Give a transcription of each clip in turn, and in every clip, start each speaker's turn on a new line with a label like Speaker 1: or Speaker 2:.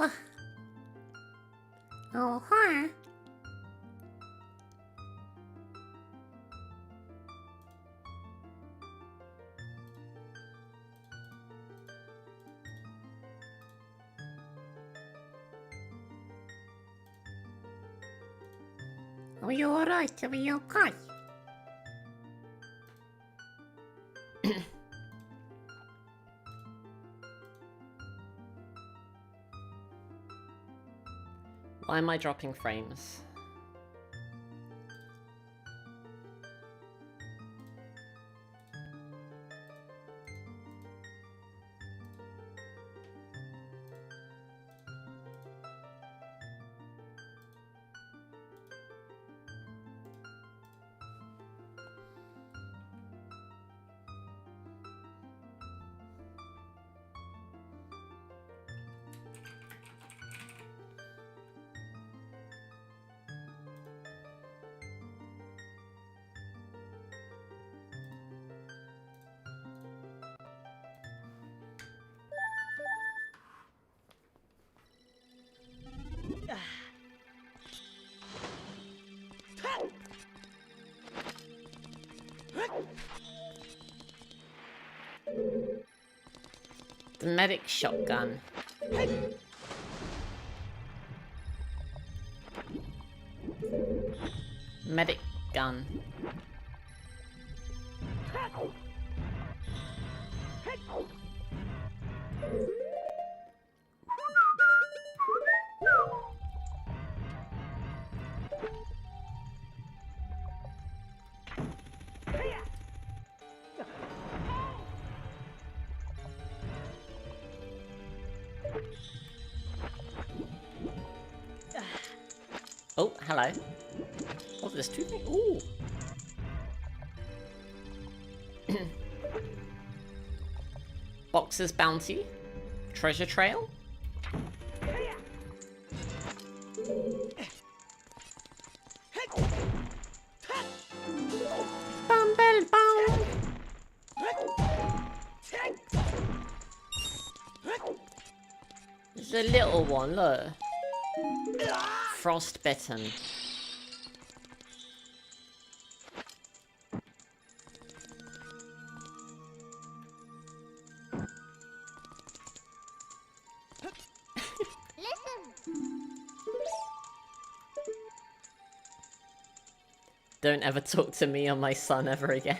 Speaker 1: What? Oh, huh? Are you alright? Are you okay?
Speaker 2: Why am I dropping frames? The medic shotgun. Medic gun. Oh, hello. Oh, there's two things. Ooh. Boxer's bounty. Treasure trail. Bumble bum. There's a little one, look. Frostbitten. Don't ever talk to me or my son ever again.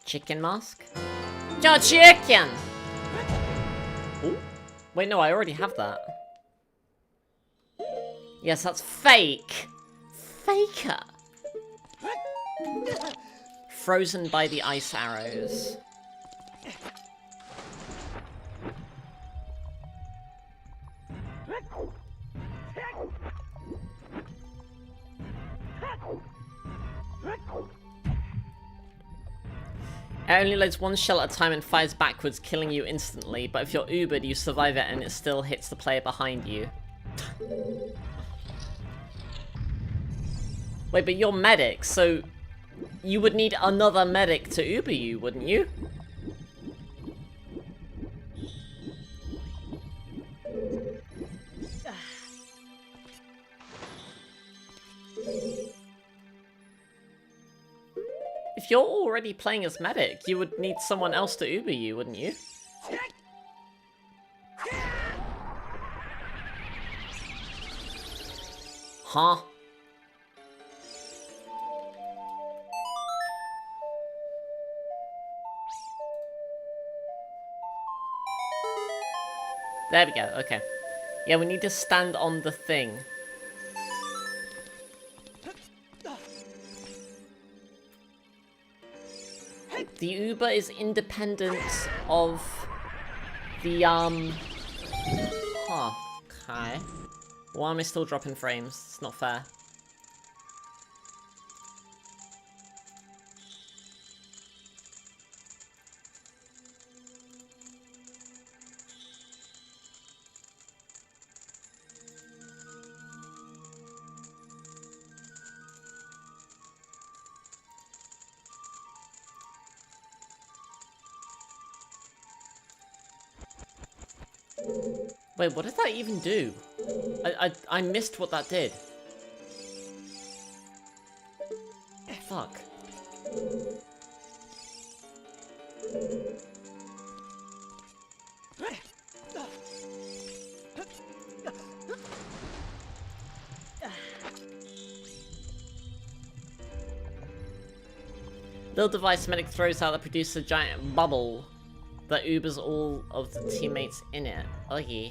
Speaker 2: Chicken mask? Your chicken! Ooh. Wait, no, I already have that. Yes, that's fake. Faker. Frozen by the ice arrows. It only loads one shell at a time and fires backwards, killing you instantly, but if you're Ubered, you survive it and it still hits the player behind you. Wait, but you're medic, so you would need another medic to Uber you, wouldn't you? If you're already playing as medic, you would need someone else to Uber you, wouldn't you? Huh? There we go, okay. Yeah, we need to stand on the thing. The Uber is independent of the, Huh, okay. Why am I still dropping frames? It's not fair. Wait, what did that even do? I missed what that did. Fuck. Little device medic throws out that produces a giant bubble that Ubers all of the teammates in it. Oh yeah.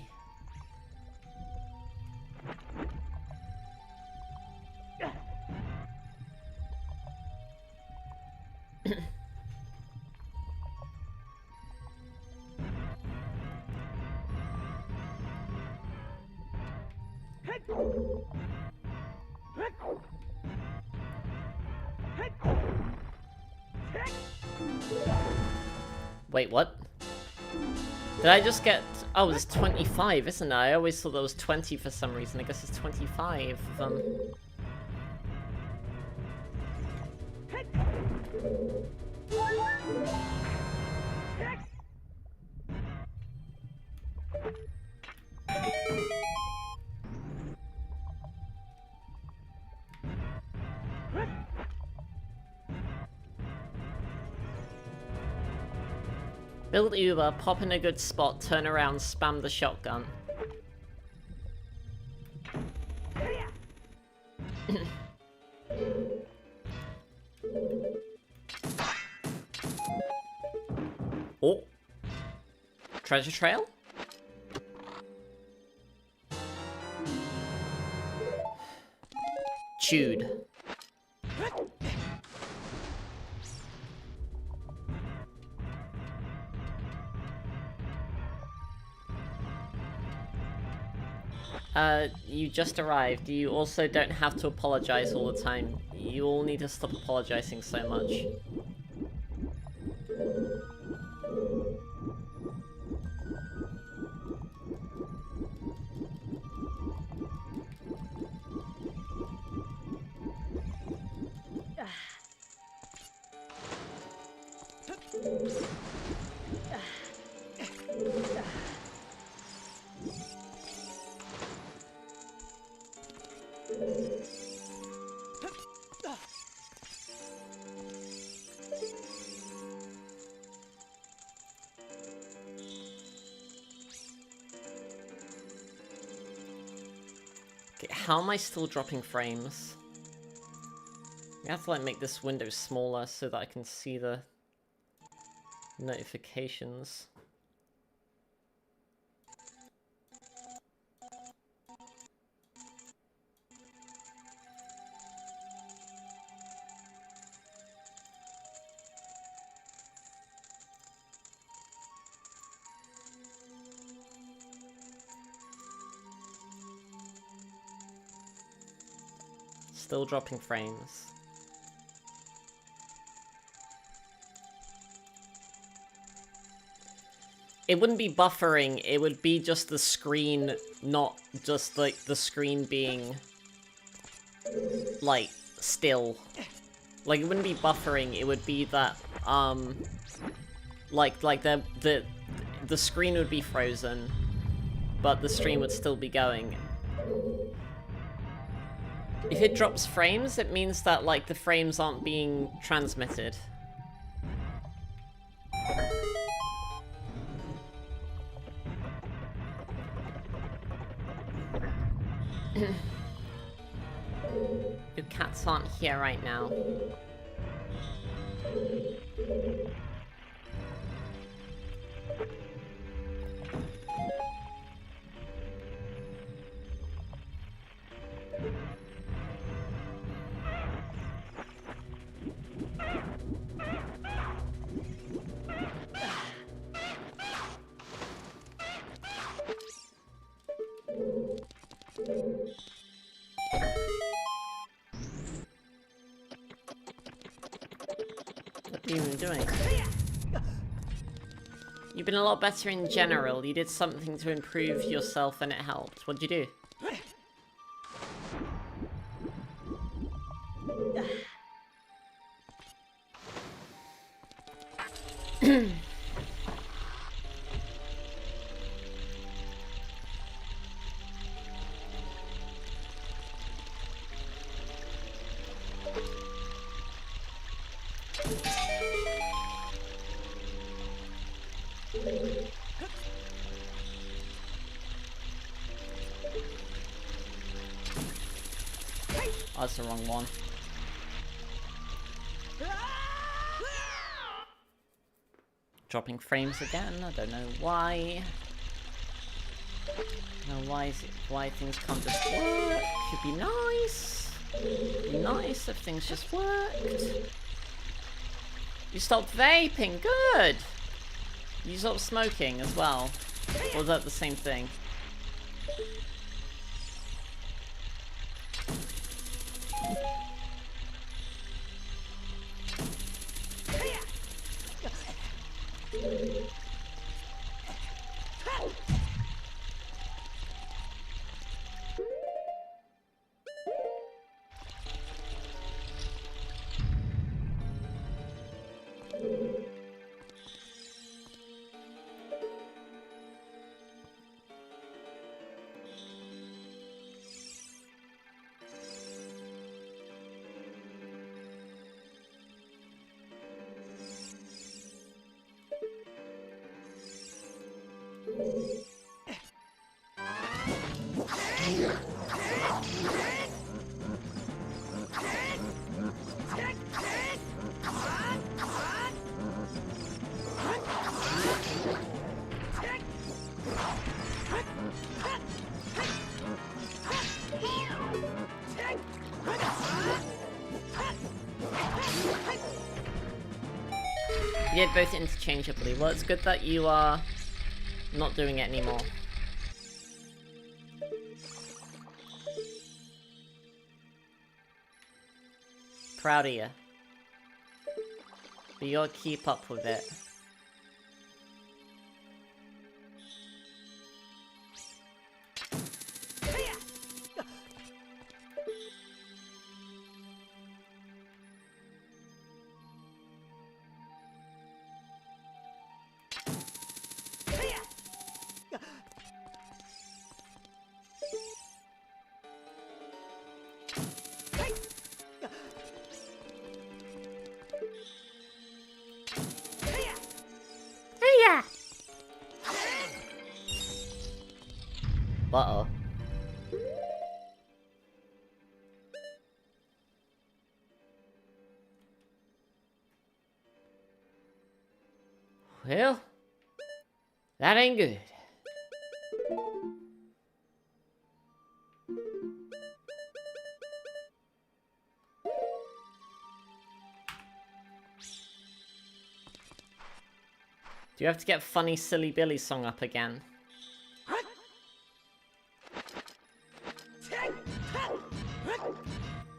Speaker 2: Wait, what? Did I just get... Oh, it's 25, isn't it? I always thought there was 20 for some reason. I guess it's 25 of them. Build Uber, pop in a good spot, turn around, spam the shotgun. Oh. Treasure trail? Chewed. You just arrived. You also don't have to apologize all the time. You all need to stop apologizing so much. How am I still dropping frames? I have to like make this window smaller so that I can see the notifications. Still dropping frames. It wouldn't be buffering, it would be just the screen, not just like the screen being like still. Like it wouldn't be buffering, it would be that like the screen would be frozen, but the stream would still be going. If it drops frames, it means that, like, the frames aren't being transmitted. Your cats aren't here right now. What are you even doing? You've been a lot better in general. You did something to improve yourself and it helped. What'd you do? Oh, that's the wrong one. Dropping frames again, I don't know why. No, why things can't just work. Could be nice. Be nice if things just worked. You stopped vaping, good! You stopped smoking as well. Or was that the same thing? You did both interchangeably. Well, it's good that you are not doing it anymore. Proud of you. But you gotta keep up with it. Uh-oh. Well, that ain't good. Do you have to get Funny Silly Billy song up again?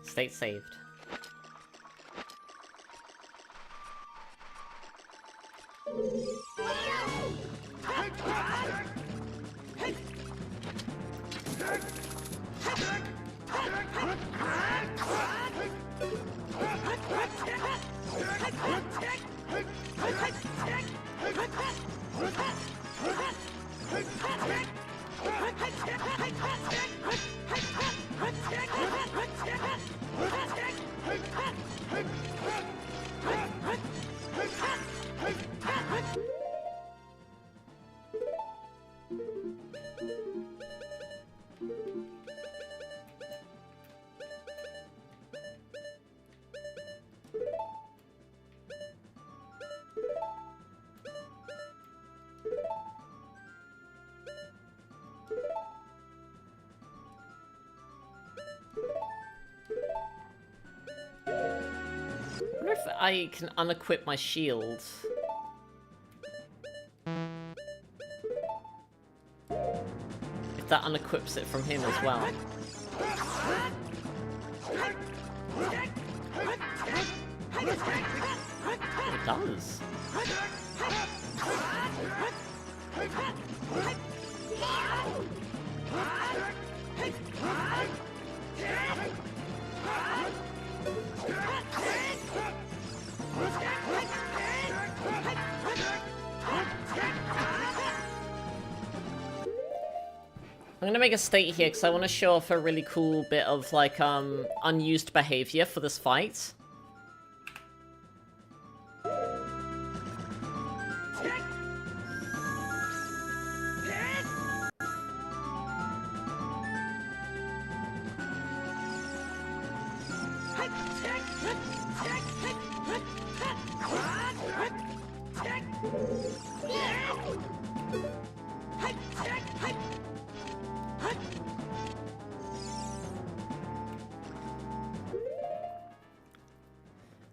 Speaker 2: State saved. I wonder if I can unequip my shield. If that unequips it from him as well. It does. I'm gonna make a state here because I want to show off a really cool bit of like unused behavior for this fight.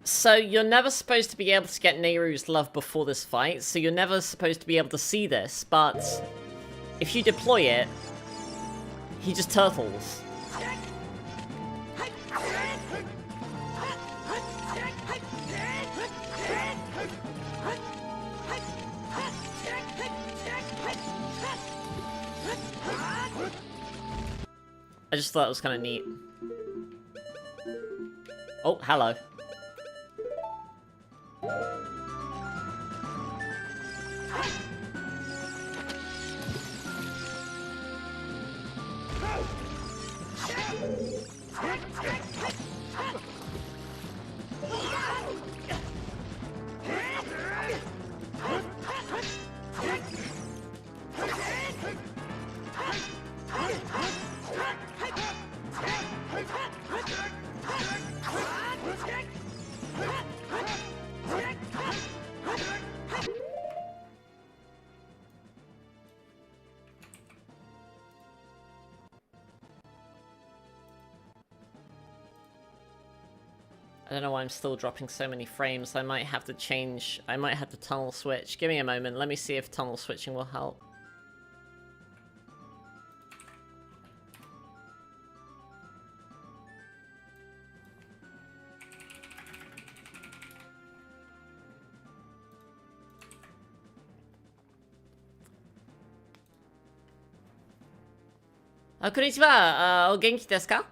Speaker 2: So you're never supposed to be able to get Nehru's love before this fight, so you're never supposed to be able to see this, but if you deploy it, he just turtles. I just thought it was kind of neat. Oh, hello. I don't know why I'm still dropping so many frames. I might have to change... I might have to tunnel switch. Give me a moment. Let me see if tunnel switching will help. Konnichiwa. O genki desu ka?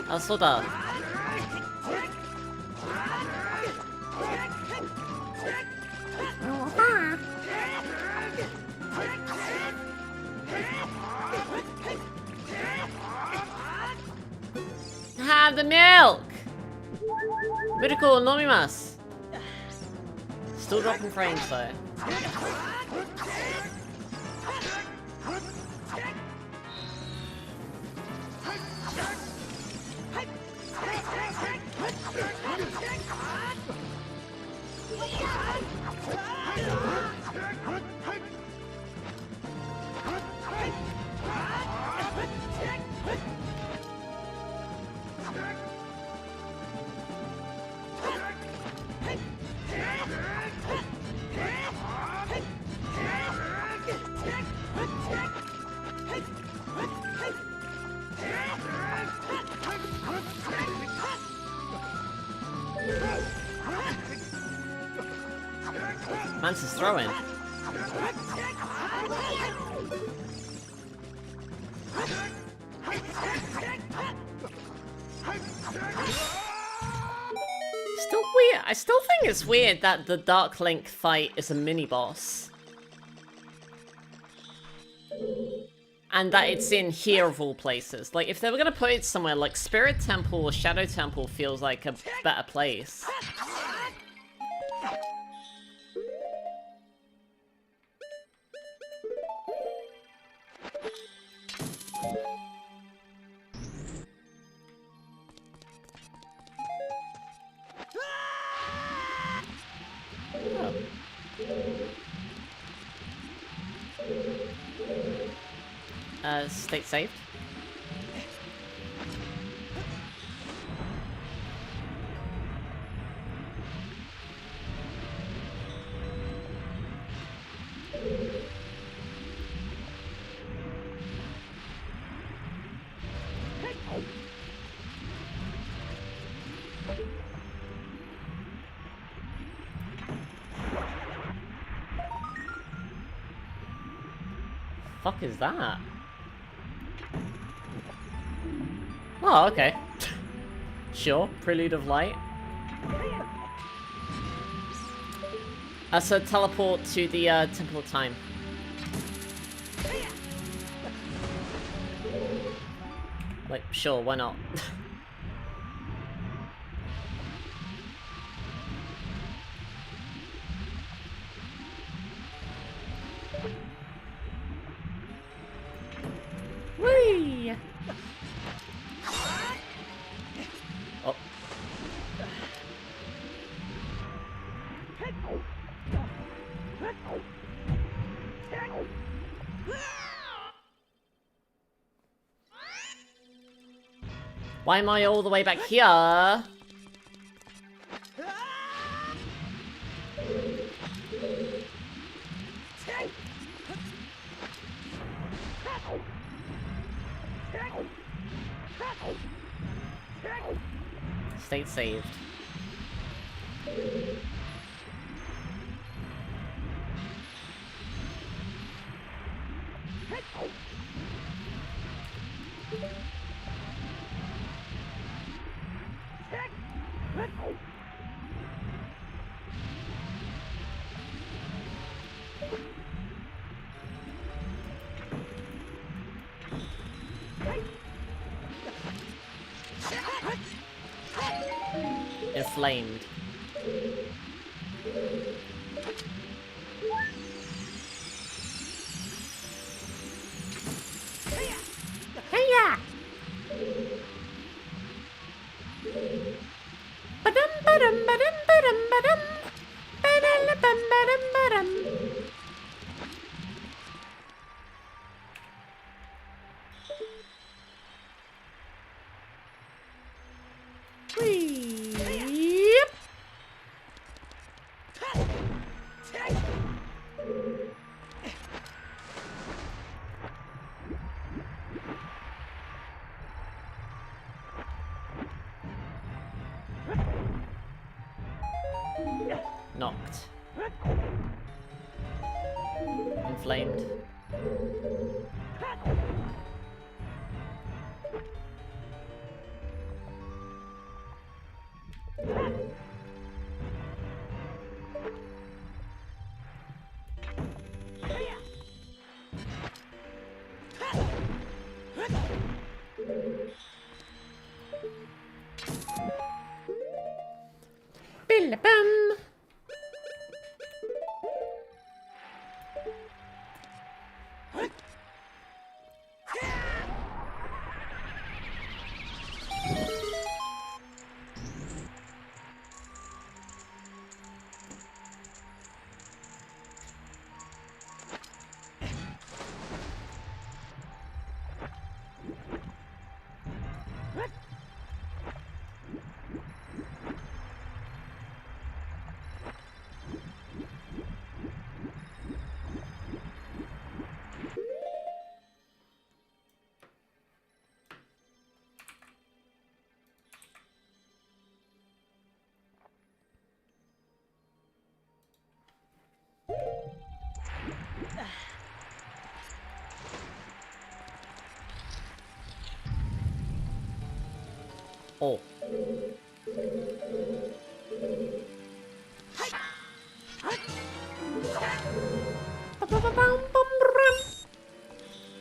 Speaker 2: Ah, そうだ。Have the milk! Miracle, 飲みます. Still dropping frames though. Mantis throwing. Still weird. I still think it's weird that the Dark Link fight is a mini-boss. And that it's in here of all places. Like, if they were gonna put it somewhere like Spirit Temple or Shadow Temple feels like a better place. State saved. Fuck is that? Oh, okay. Sure, Prelude of Light. So teleport to the Temple of Time. Like, sure, why not?
Speaker 1: Whee!
Speaker 2: Oh. Why am I all the way back here? State saved. Inflamed.
Speaker 1: Hey-ya! Ba-dum, ba-dum, ba-dum, ba-dum, ba-dum. Ba-da-la-bum, ba-dum, ba-dum. Whee! Yep.
Speaker 2: Knocked. Inflamed.
Speaker 1: Billabum.
Speaker 2: Oh.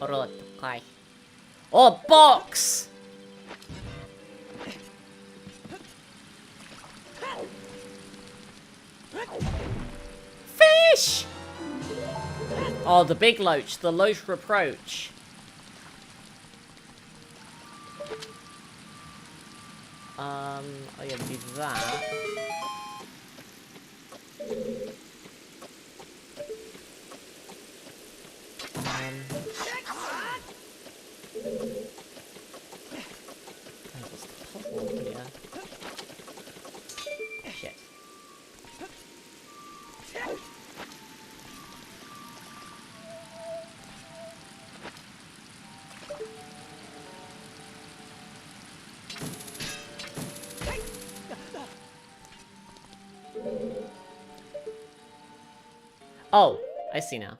Speaker 2: Alright, okay. Oh, box!
Speaker 1: Fish!
Speaker 2: Oh, the big loach, the loach reproach. I gotta do that. What's the puzzle here? Shit. Oh, I see now.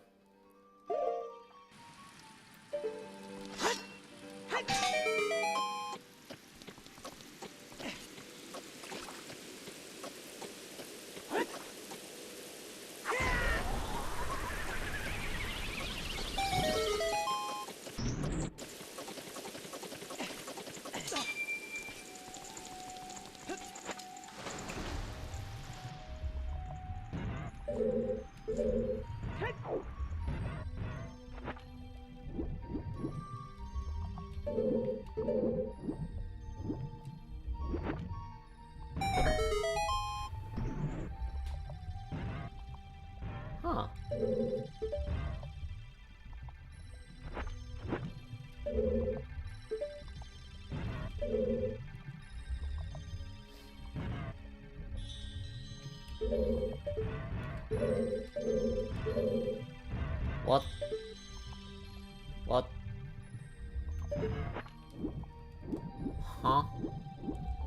Speaker 2: Huh?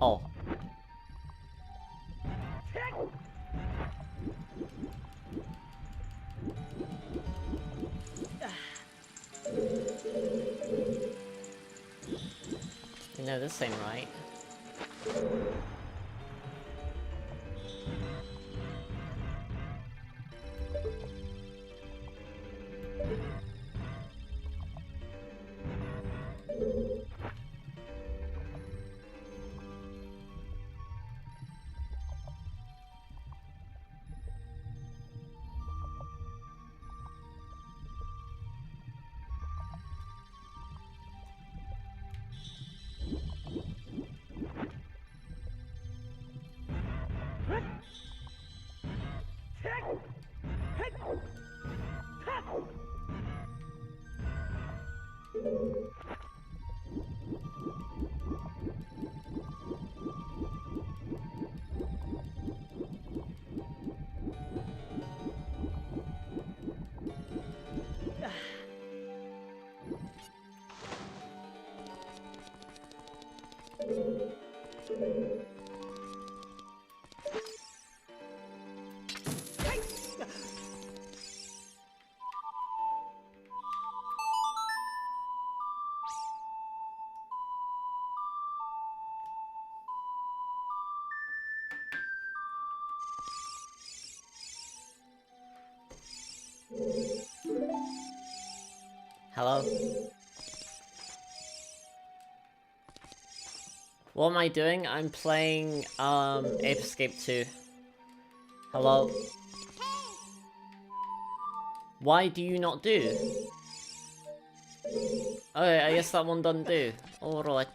Speaker 2: Oh. You know this ain't right. Hello? What am I doing? I'm playing, Ape Escape 2. Hello? Why do you not do? Okay, I guess that one doesn't do. Alright.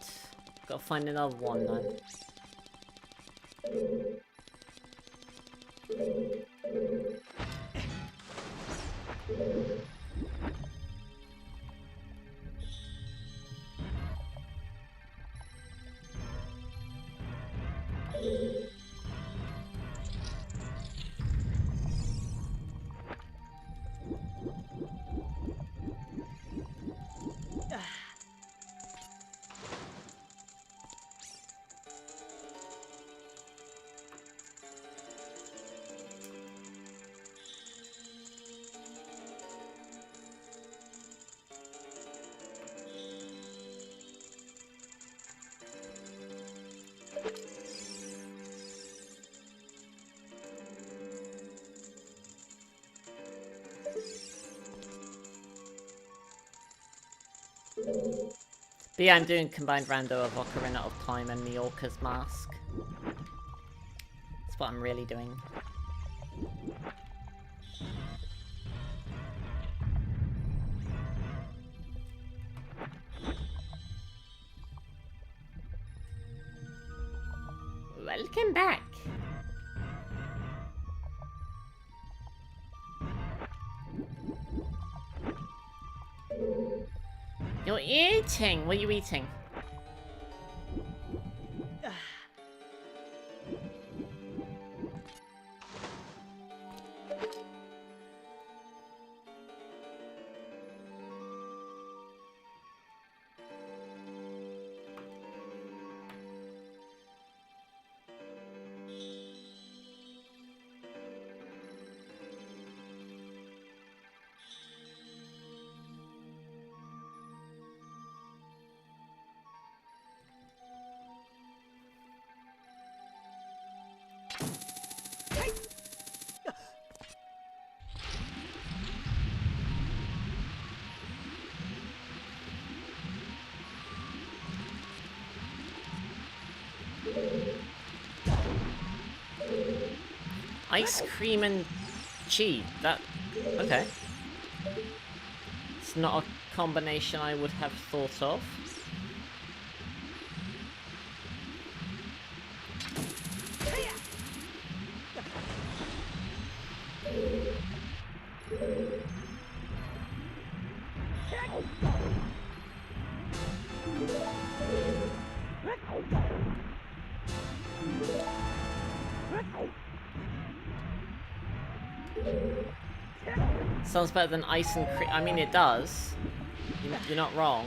Speaker 2: Gotta find another one then. But yeah, I'm doing combined rando of Ocarina of Time and Miorca's Mask. That's what I'm really doing. Welcome back! You're eating! What are you eating? Ice cream and cheese. That... okay. It's not a combination I would have thought of. Sounds better than ice and cream. I mean, it does. You're not wrong.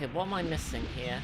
Speaker 2: Okay, what am I missing here?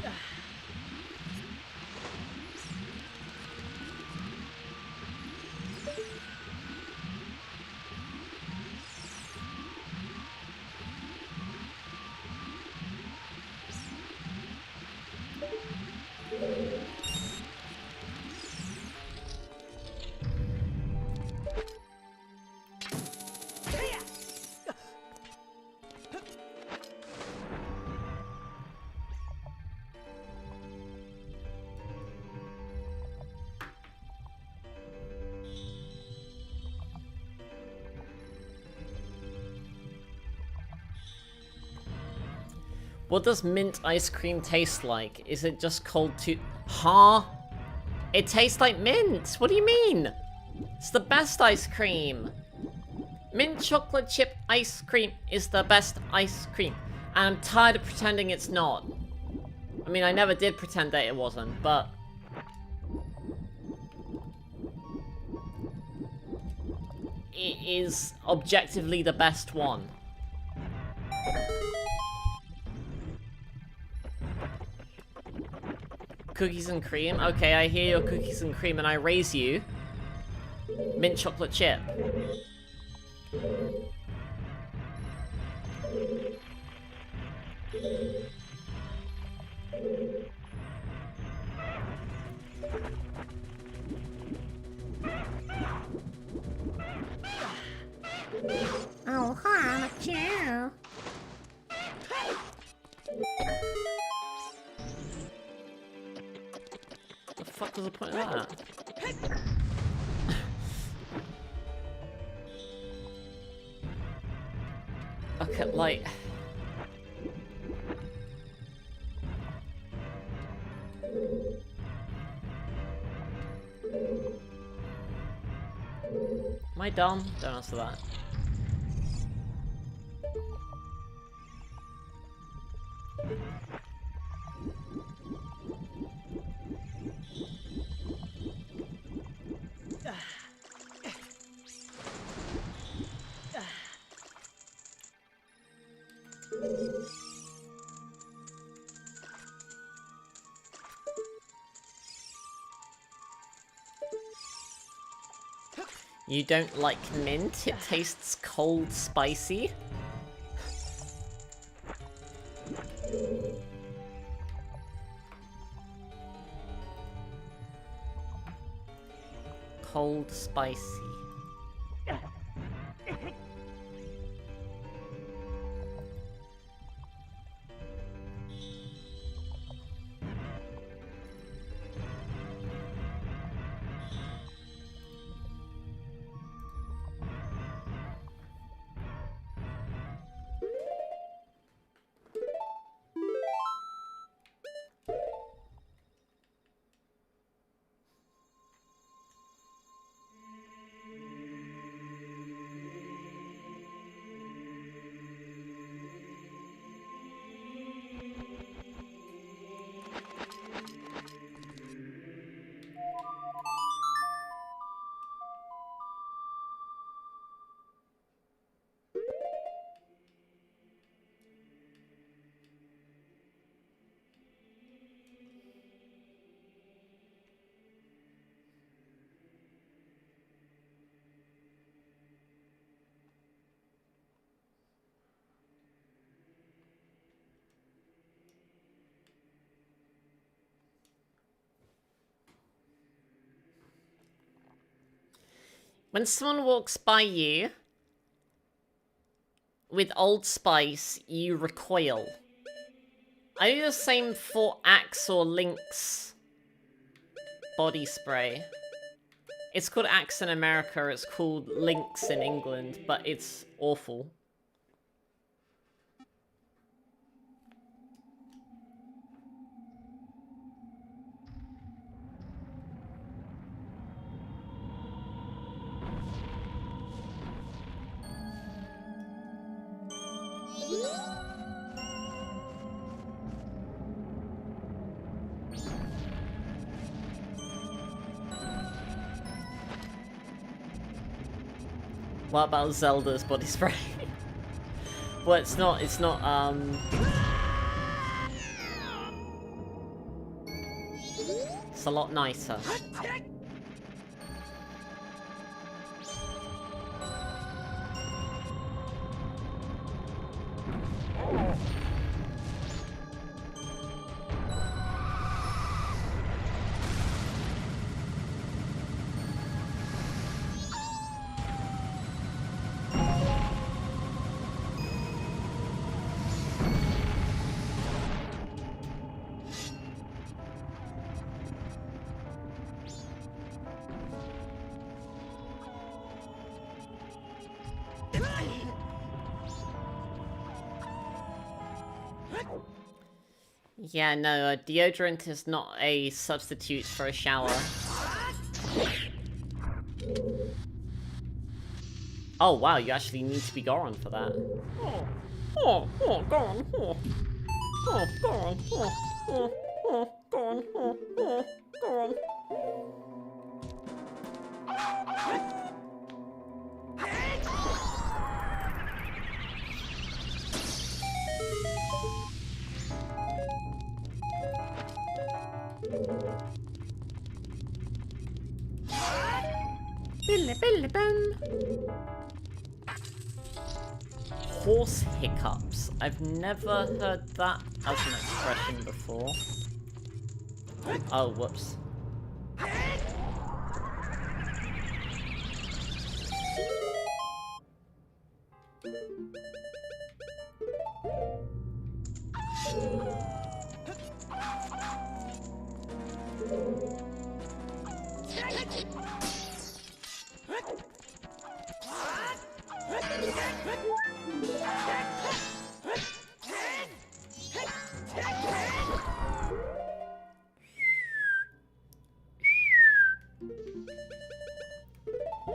Speaker 2: What does mint ice cream taste like? Is it just cold too? Huh? It tastes like mint! What do you mean? It's the best ice cream! Mint chocolate chip ice cream is the best ice cream. And I'm tired of pretending it's not. I mean, I never did pretend that it wasn't, but... it is objectively the best one. Cookies and cream? Okay, I hear your cookies and cream and I raise you. Mint chocolate chip.
Speaker 1: Oh, hi, you.
Speaker 2: What the fuck was the point of that? Okay, like... am I dumb? Don't answer that. You don't like mint? It tastes cold spicy? Cold spicy. When someone walks by you with Old Spice, you recoil. I do the same for Axe or Lynx body spray. It's called Axe in America, it's called Lynx in England, but it's awful. What about Zelda's body spray? Well, it's not, it's a lot nicer. Yeah, no, deodorant is not a substitute for a shower. Oh wow, you actually need to be Goron for that. Goron. Goron. Horse hiccups. I've never heard that as an expression before. Oh, whoops.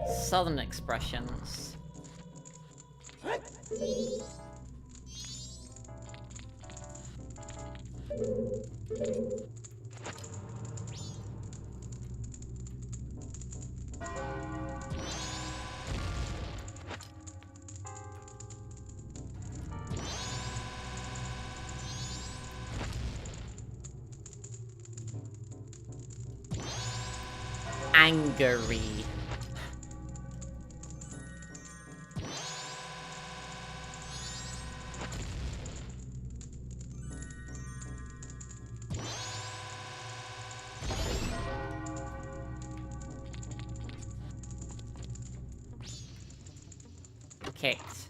Speaker 2: Southern expressions. Angry. Kicked.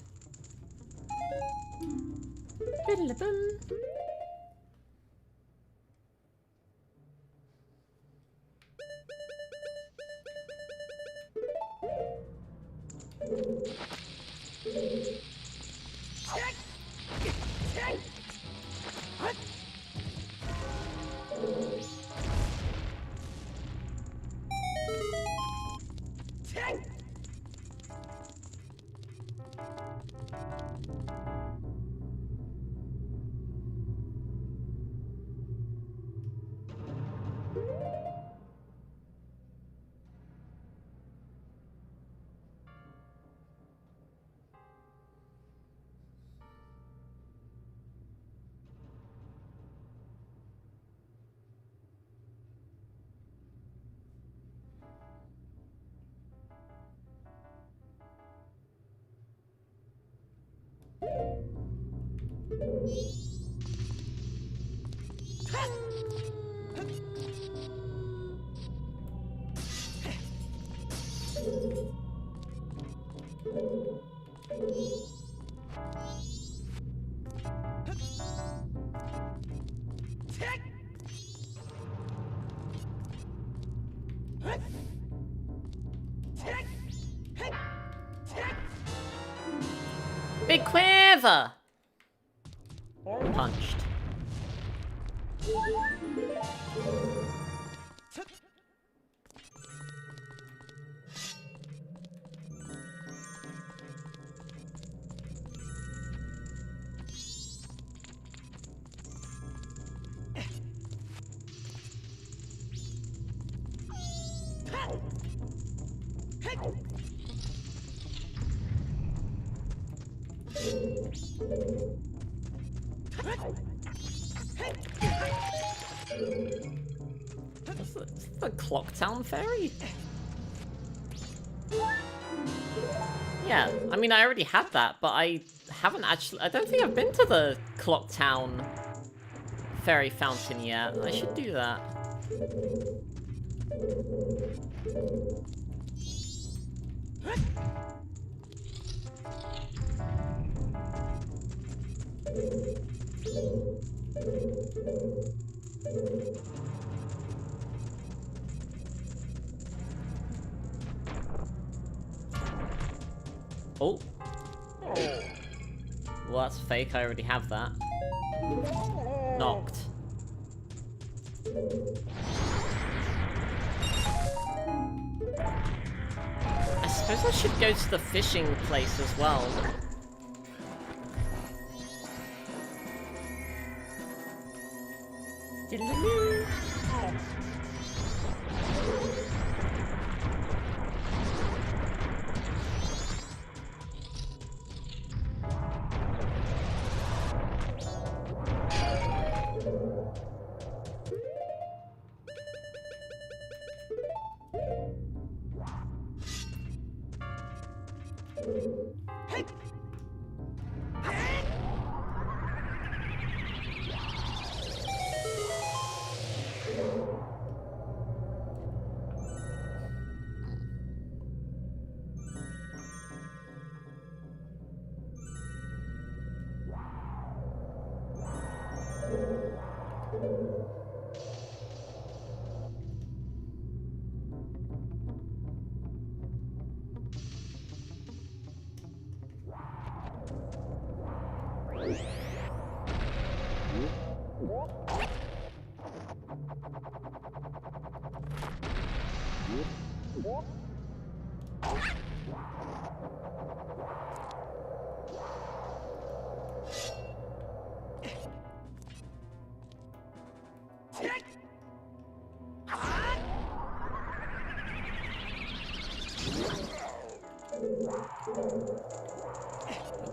Speaker 2: Big quiver! Punched. Is the Clock Town Ferry? Yeah, I mean, I already had that, but I haven't actually... I don't think I've been to the Clock Town Ferry Fountain yet. I should do that. Oh. Well, that's fake. I already have that. Knocked. I suppose I should go to the fishing place as well. I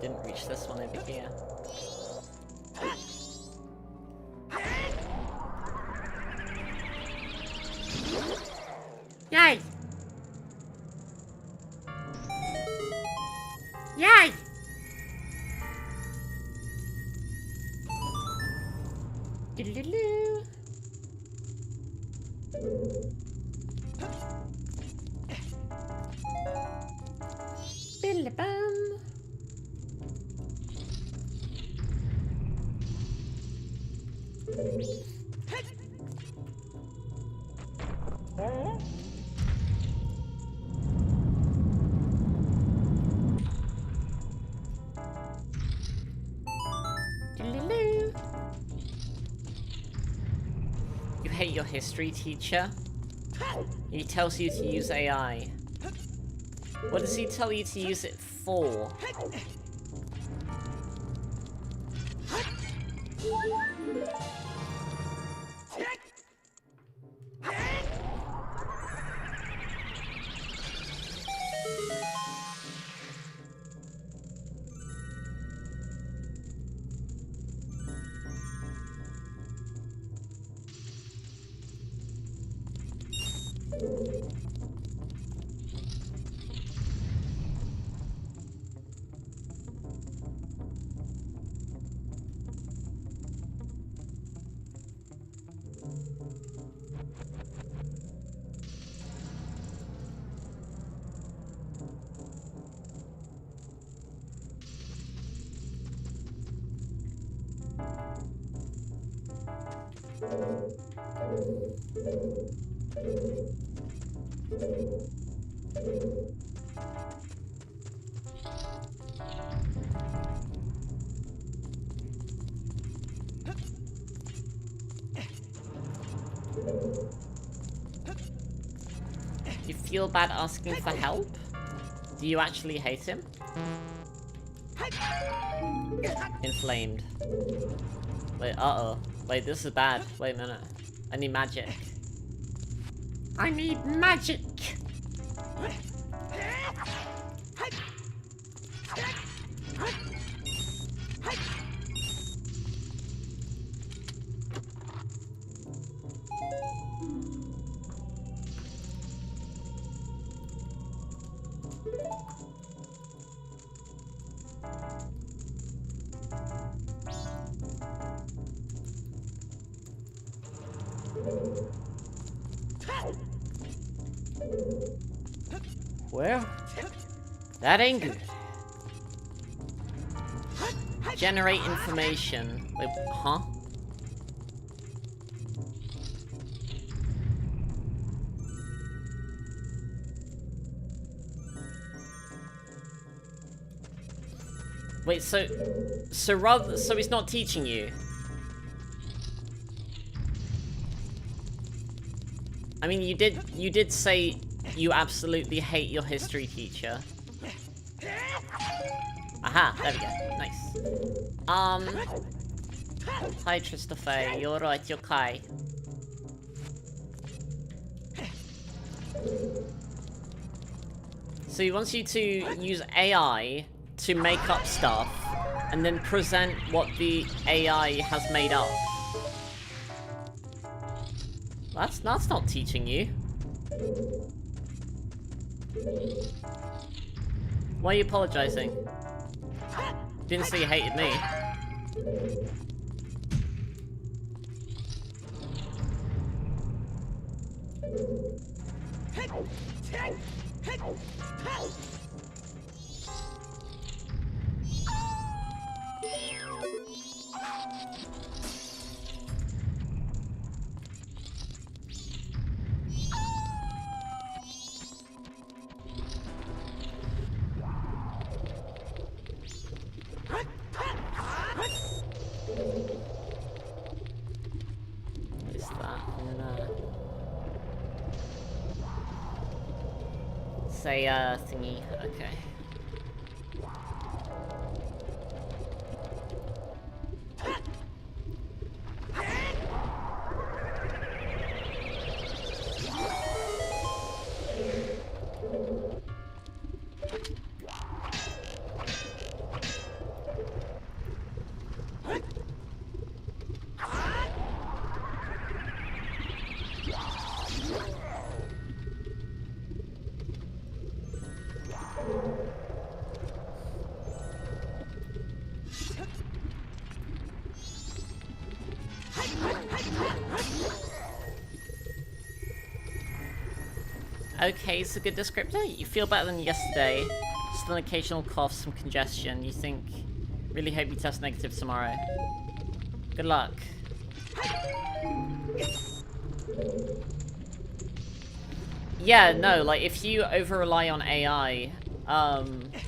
Speaker 2: didn't reach this one over here.
Speaker 1: Yay! Yay! Diddle-diddle-doo. Bill-a-bum. Diddle-diddle-doo.
Speaker 2: You hate your history teacher? He tells you to use AI. What does he tell you to use it for? feel bad asking for help? Do you actually hate him? Inflamed. Wait, uh-oh. Wait, this is bad. Wait a minute. I need magic. I need magic! Well, that ain't good. Generate information. Wait, huh? Wait, so he's not teaching you? I mean, you did say you absolutely hate your history teacher. Aha, there we go. Nice. Hi Christopher, you're right, you're Kai. So he wants you to use AI to make up stuff, and then present what the AI has made up. That's not teaching you. Why are you apologizing? Didn't say you hated me. Say, thingy. Okay. Okay, it's a good descriptor. You feel better than yesterday. Just an occasional cough, some congestion. You think... Really hope you test negative tomorrow. Good luck. Yeah, no, like, if you over-rely on AI,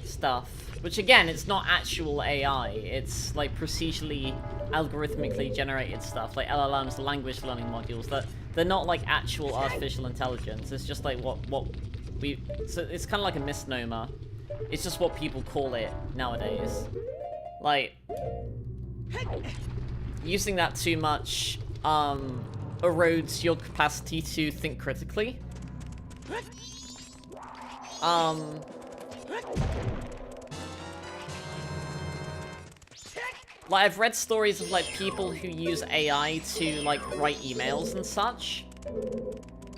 Speaker 2: stuff, which again, it's not actual AI, it's, like, procedurally, algorithmically generated stuff, like LLMs, language learning modules, that they're not, like, actual artificial intelligence, it's just, like, what we, so it's kind of like a misnomer. It's just what people call it nowadays. Like, using that too much, erodes your capacity to think critically. Like, I've read stories of, like, people who use AI to, like, write emails and such.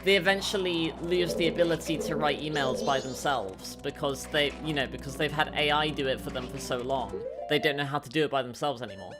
Speaker 2: They eventually lose the ability to write emails by themselves because they, you know, because they've had AI do it for them for so long. They don't know how to do it by themselves anymore.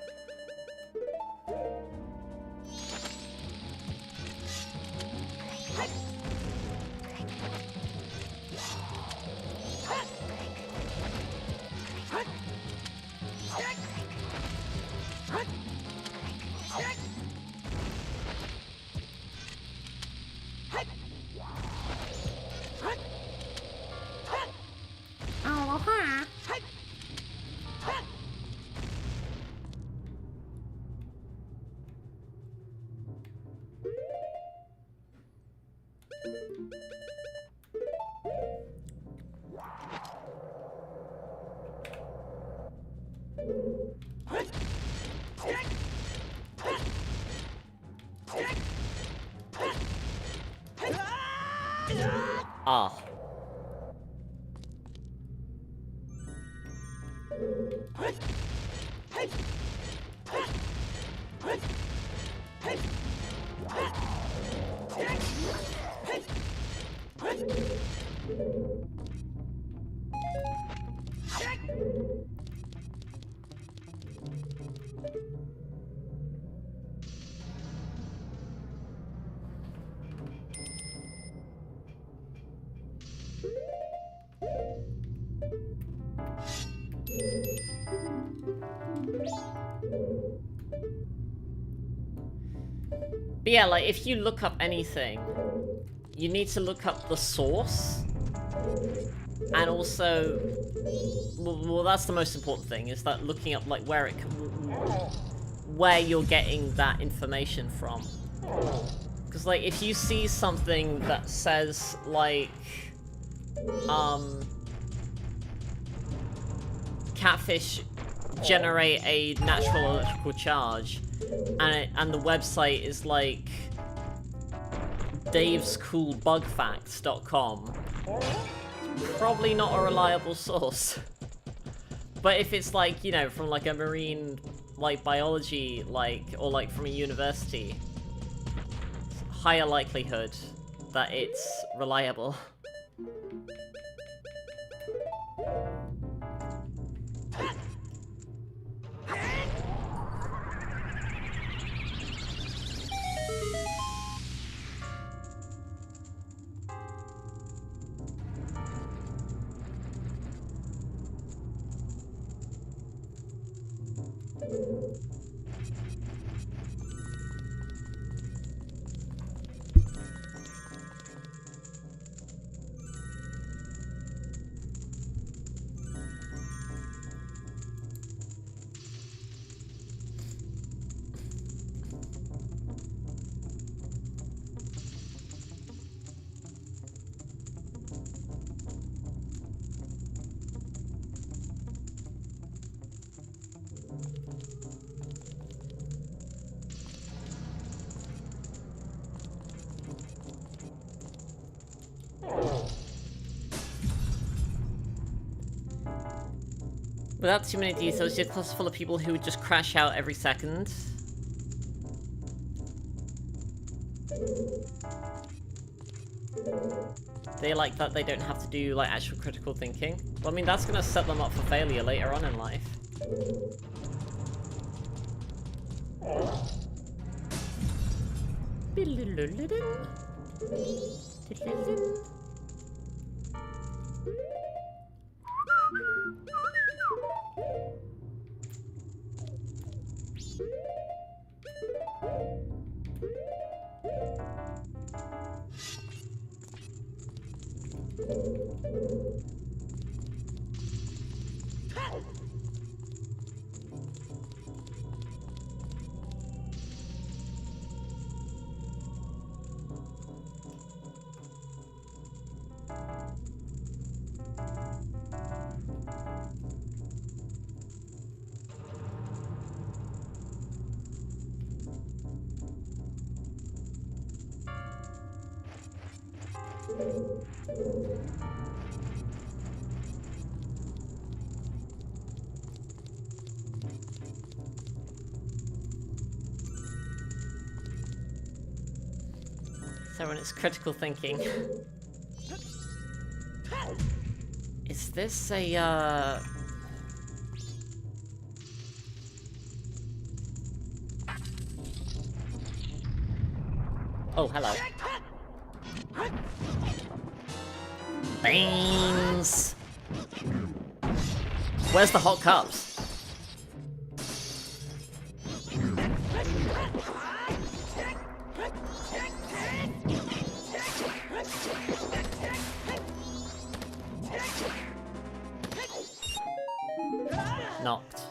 Speaker 2: Ah. But yeah, like, if you look up anything, you need to look up the source. And also, well, that's the most important thing, is that looking up, like, where you're getting that information from. Because, like, if you see something that says, like, catfish generate a natural electrical charge, and the website is like davescoolbugfacts.com, probably not a reliable source. But if it's like, you know, from like a marine, like, biology, like, or like from a university, higher likelihood that it's reliable. Without too many details, your class full of people who would just crash out every second. They like that they don't have to do, like, actual critical thinking. Well, I mean, that's gonna set them up for failure later on in life. So when it's critical thinking. Is this a, Oh, hello. Beans! Where's the hot cups? Knocked.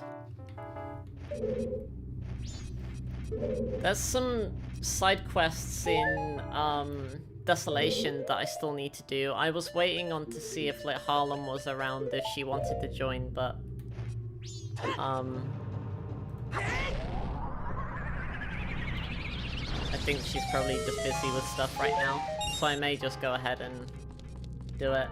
Speaker 2: There's some side quests in Desolation that I still need to do. I was waiting on to see if, like, Harlem was around if she wanted to join, but I think she's probably just busy with stuff right now, so I may just go ahead and do it.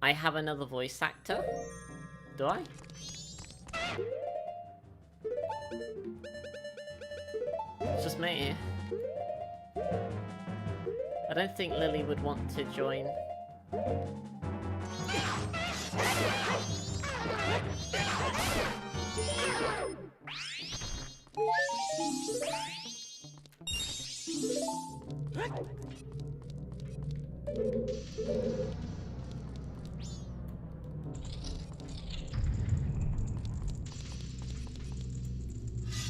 Speaker 2: I have another voice actor. Do I? It's just me. I don't think Lillie would want to join.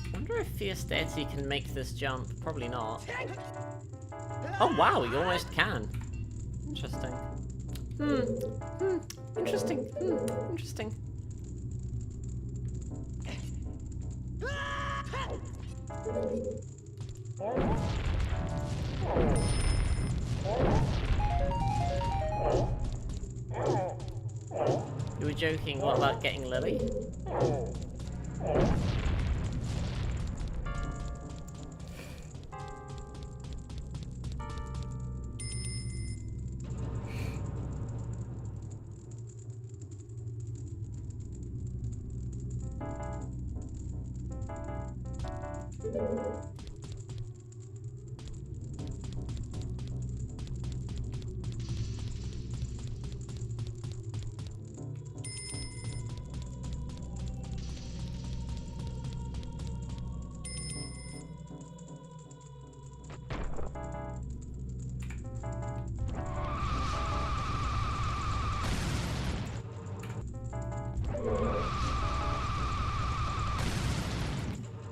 Speaker 2: I wonder if Fierce Deity can make this jump. Probably not. Oh wow, you almost can. Interesting. Interesting. Interesting. You were joking, what about getting Lillie?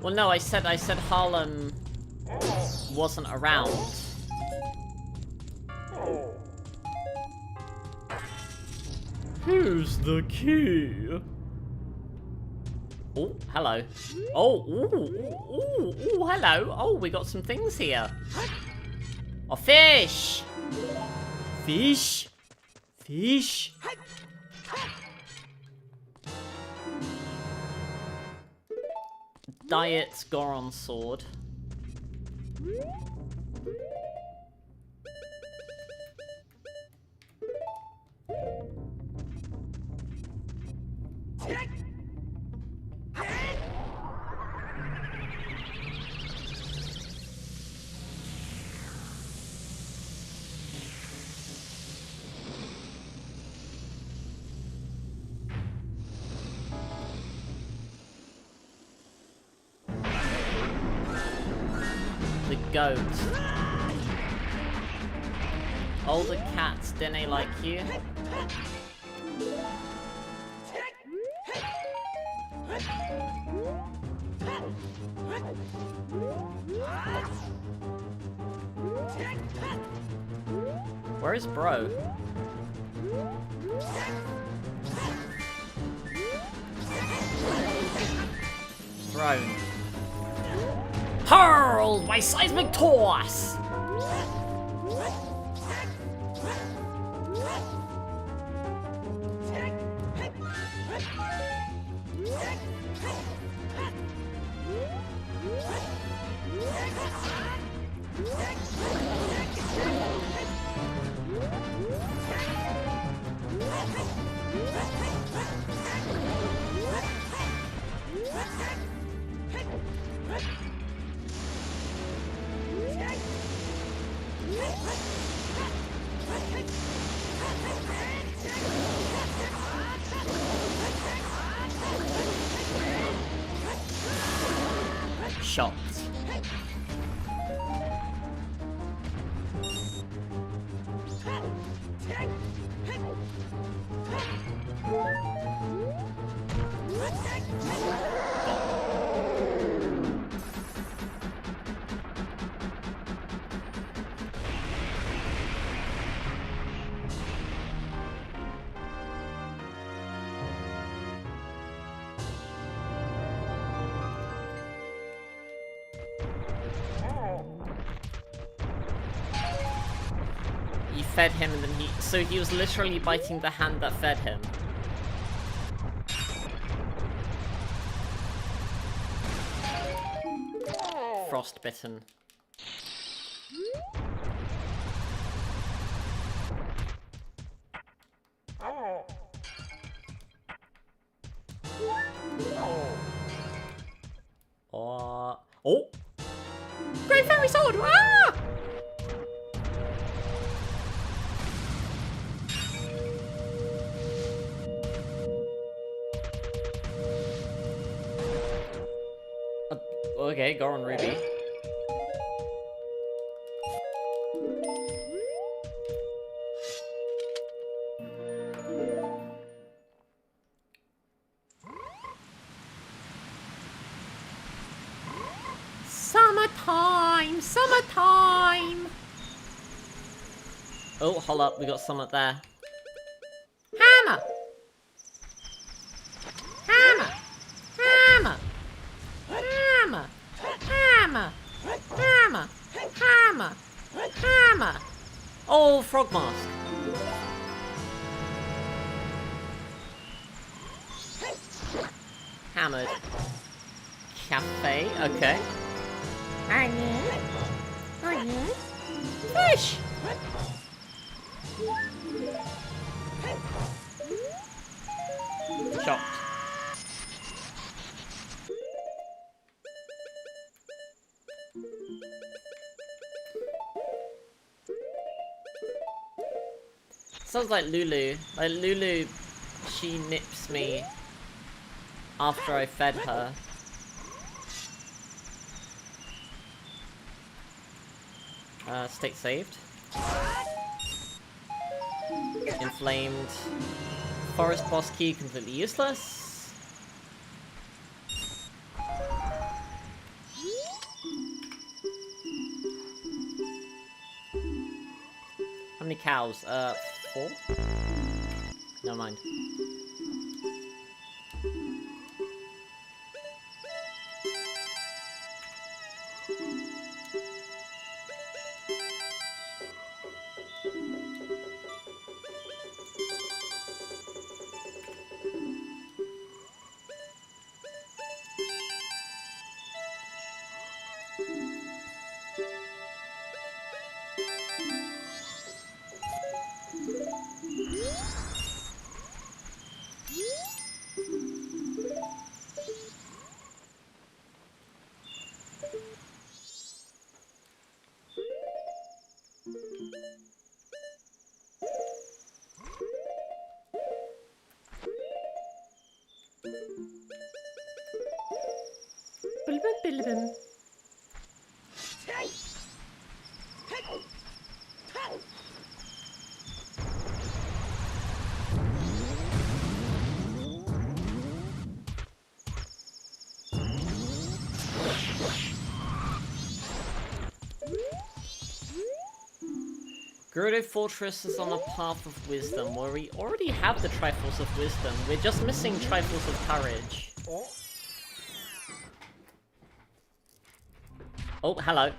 Speaker 2: Well, no, I said Harlem wasn't around. Here's the key. Oh, hello. Oh, ooh, hello. Oh, we got some things here. Oh, fish. Fish. Fish. Diet Goron sword. Goat. All the cats didn't like you. Where is bro? Throne. Hurl my seismic toss! Shocked. You fed him and then so he was literally biting the hand that fed him. Frostbitten. Oh!
Speaker 1: Great fairy sword! Ah!
Speaker 2: Okay, go on, Ruby.
Speaker 1: Summertime! Summertime!
Speaker 2: Oh, hold up, we got some up there.
Speaker 1: Hammer! Hammer! Hammer! Hammer! Hammer! Hammer! Hammer! Hammer!
Speaker 2: Oh, frog mask. Hammered. Cafe, okay.
Speaker 1: Onion! Onion! Fish!
Speaker 2: Shocked. Sounds like Lulu. Like Lulu, she nips me after I fed her. State saved. Inflamed. Forest boss key completely useless. How many cows? 4? Never mind.
Speaker 1: Bilibim.
Speaker 2: Gerudo Fortress is on a path of wisdom, where we already have the Triforce of Wisdom. We're just missing Triforce of Courage. Oh, hello.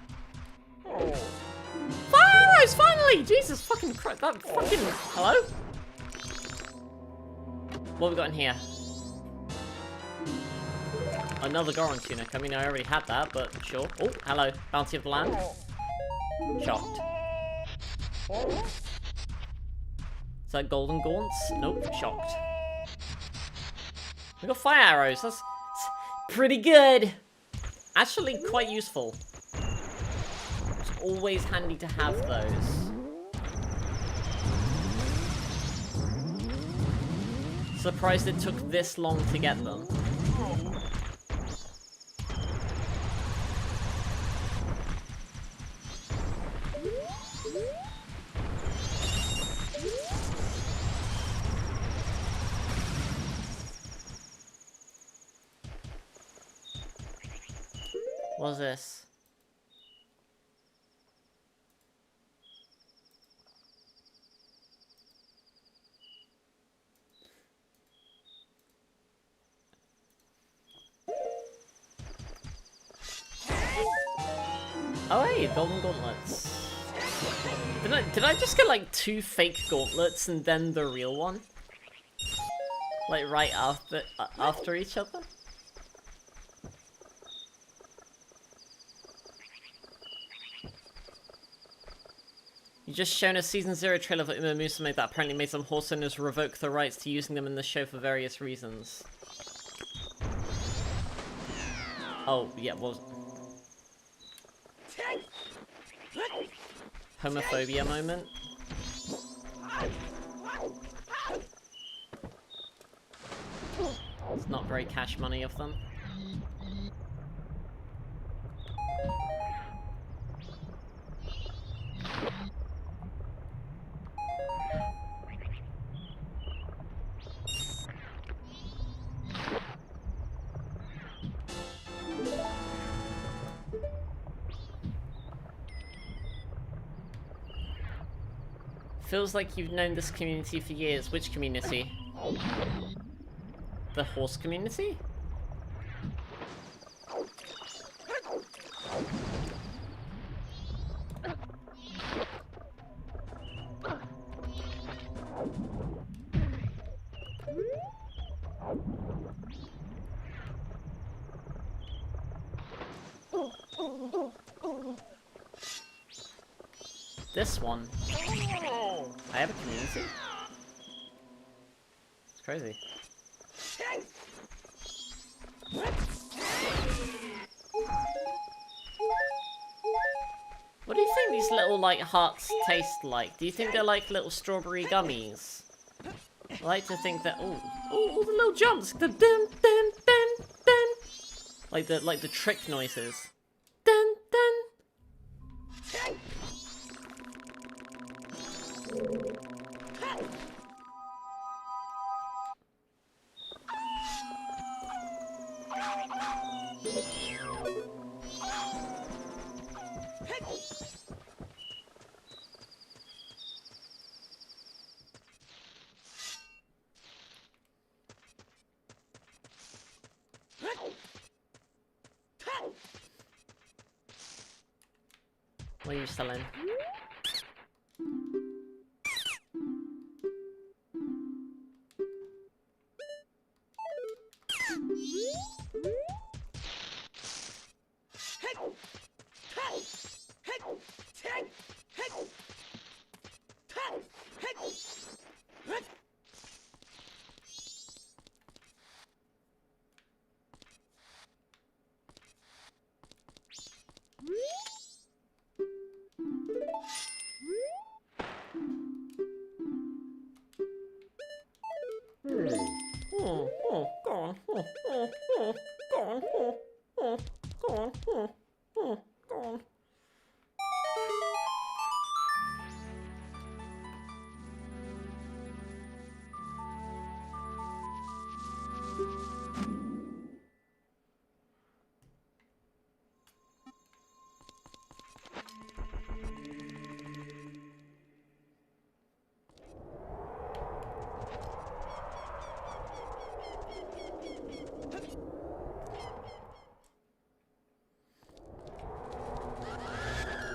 Speaker 1: Fire arrows, finally! Jesus fucking Christ, that fucking...
Speaker 2: Hello? What have we got in here? Another Goron tunic. I mean, I already had that, but sure. Oh, hello. Bounty of the Land. Shocked. Is that golden gaunts? Nope, shocked. We got fire arrows. That's pretty good. Actually, quite useful. It's always handy to have those. Surprised it took this long to get them. What's this? Oh hey, golden gauntlets. Did I just get like 2 fake gauntlets and then the real one? Like right after each other? You just shown a Season 0 trailer for Uma Musume that apparently made some horse owners revoke the rights to using them in the show for various reasons. Oh, yeah, what was... Homophobia moment? It's not very cash money of them. Feels like you've known this community for years. Which community? The horse community? This one. I have a community? It's crazy. What do you think these little, like, hearts taste like? Do you think they're like little strawberry gummies? I like to think that, oh, all the little jumps! The dun dun dun dun! Like the trick noises. Dun dun! What are you selling?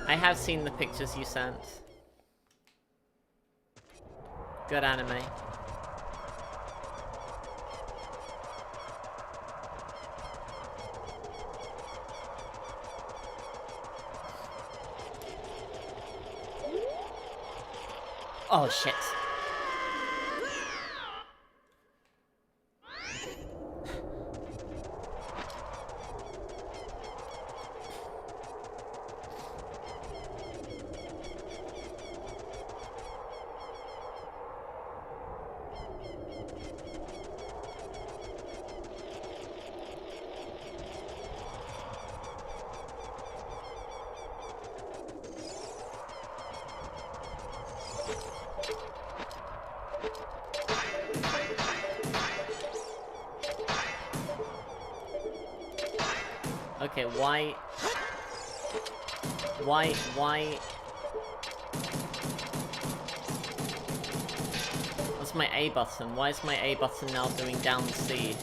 Speaker 2: I have seen the pictures you sent. Good anime. Oh shit. Okay, why Why? That's my A button. Why is my A button now doing down C?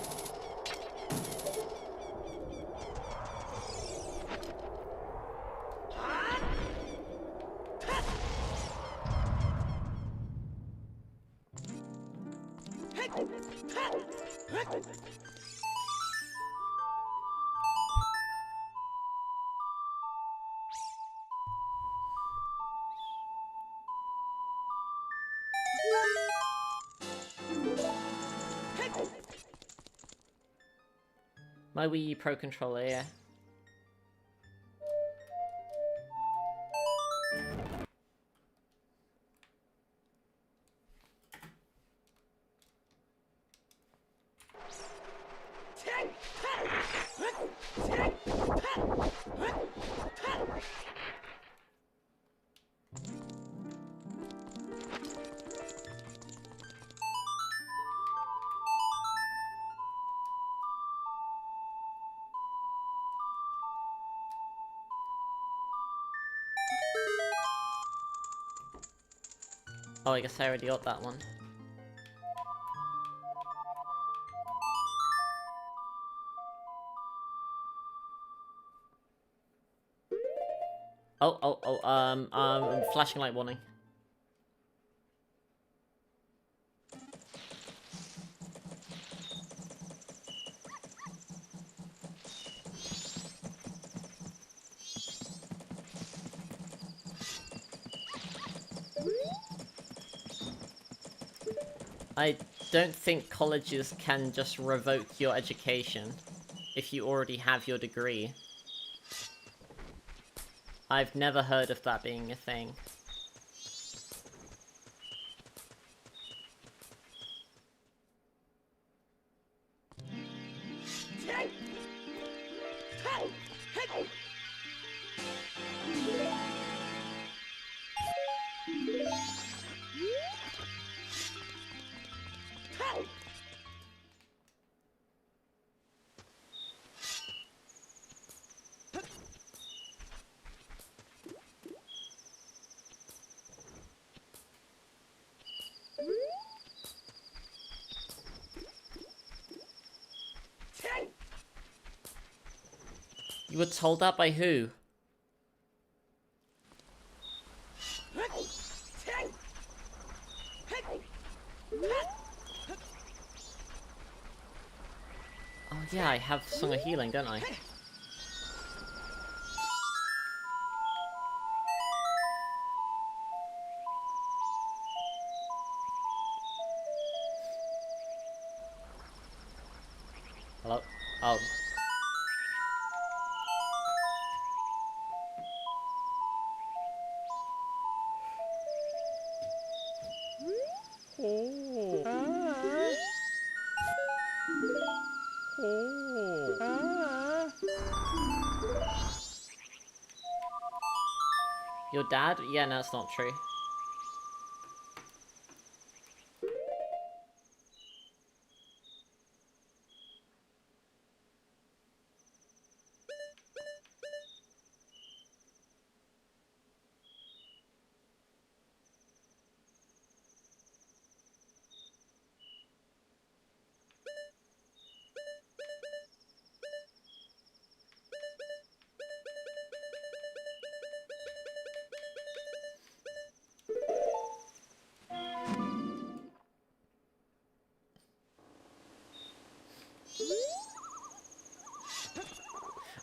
Speaker 2: My Wii U Pro Controller, yeah. Oh, I guess I already got that one. Flashing light warning. I don't think colleges can just revoke your education if you already have your degree. I've never heard of that being a thing. You were told that by who? Oh yeah, I have Song of Healing, don't I? Hello? Oh. Your dad? Yeah, no, that's not true.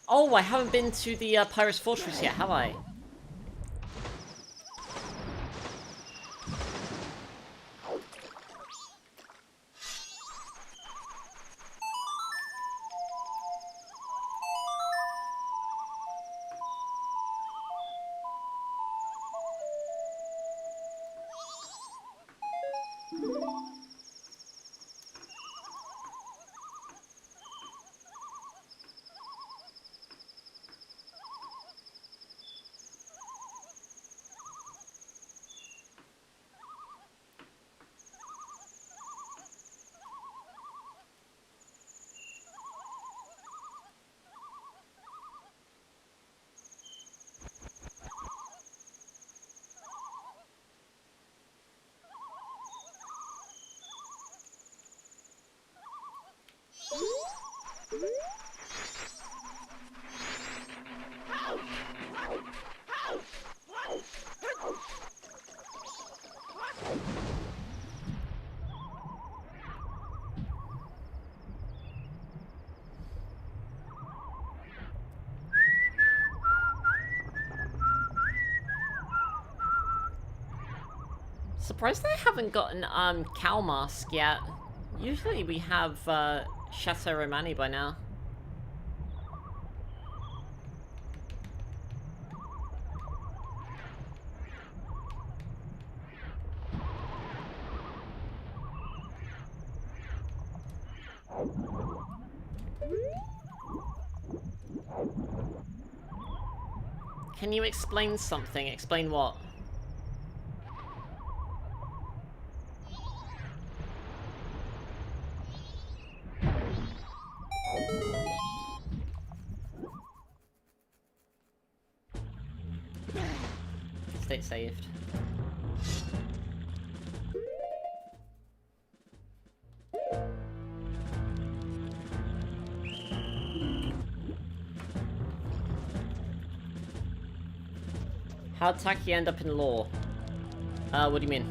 Speaker 2: Oh, I haven't been to the Pirate's Fortress yet, have I? Surprised I haven't gotten cow mask yet. Usually we have Chateau Romani by now. Can you explain something? Explain what? State saved. How'd Taki end up in law? What do you mean?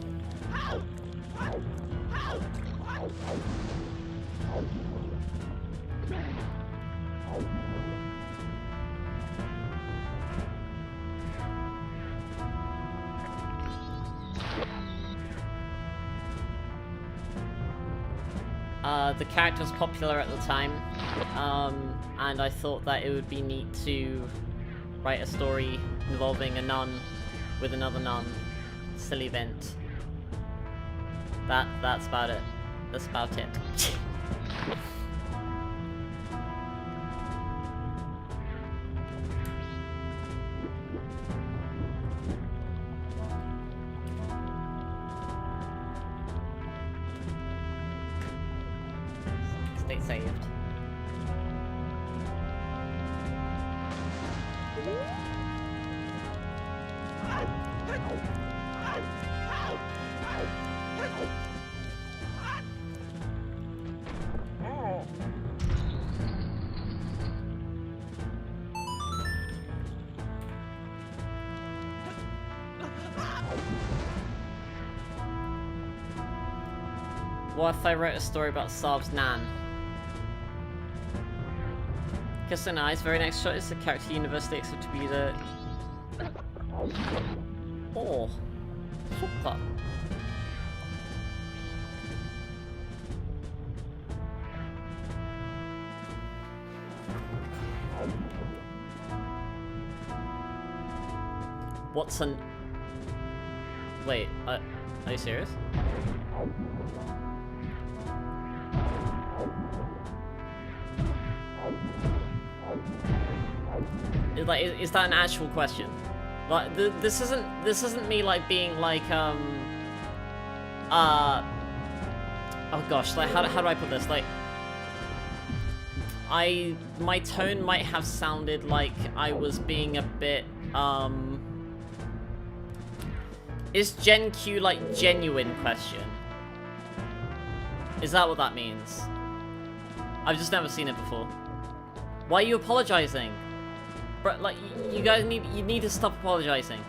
Speaker 2: The character was popular at the time, and I thought that it would be neat to write a story involving a nun with another nun. Silly event. That's about it. That's about it. State saved. What if I wrote a story about Saab's Nan? Kiss and Eyes, very next shot is the character university except to be the... Oh, super. What's an... Wait, are you serious? Like, is that an actual question? Like, this isn't me like being like oh gosh, like how do I put this? Like, my tone might have sounded like I was being a bit is Gen Q like genuine question? Is that what that means? I've just never seen it before. Why are you apologizing? Bro, like, you guys need to stop apologizing.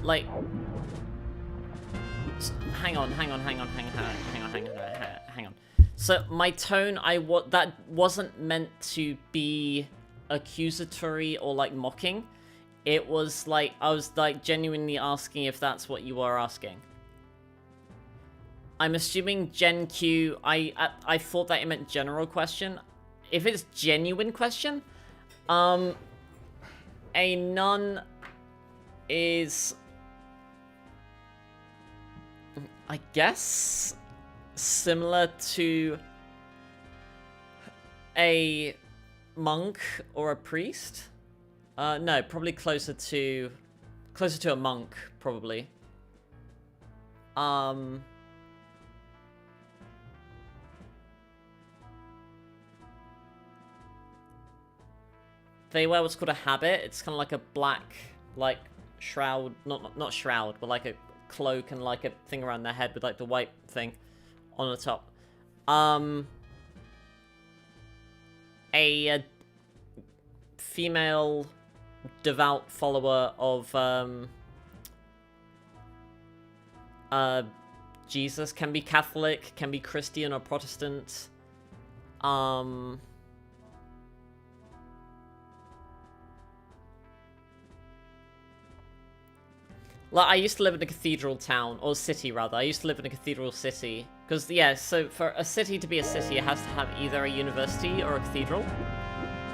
Speaker 2: Like, hang on. So my tone, that wasn't meant to be accusatory or like mocking. It was like, I was like genuinely asking if that's what you were asking. I'm assuming Gen Q, I thought that it meant general question. If it's genuine question, a nun is, I guess, similar to a monk or a priest. No, probably closer to a monk, probably. They wear what's called a habit. It's kind of like a black, like, shroud, not shroud, but like a cloak and like a thing around their head with like the white thing on the top. A female devout follower of Jesus, can be Catholic, can be Christian or Protestant. Like, I used to live in a cathedral town, or city rather. I used to live in a cathedral city. Because, yeah, so for a city to be a city, it has to have either a university or a cathedral.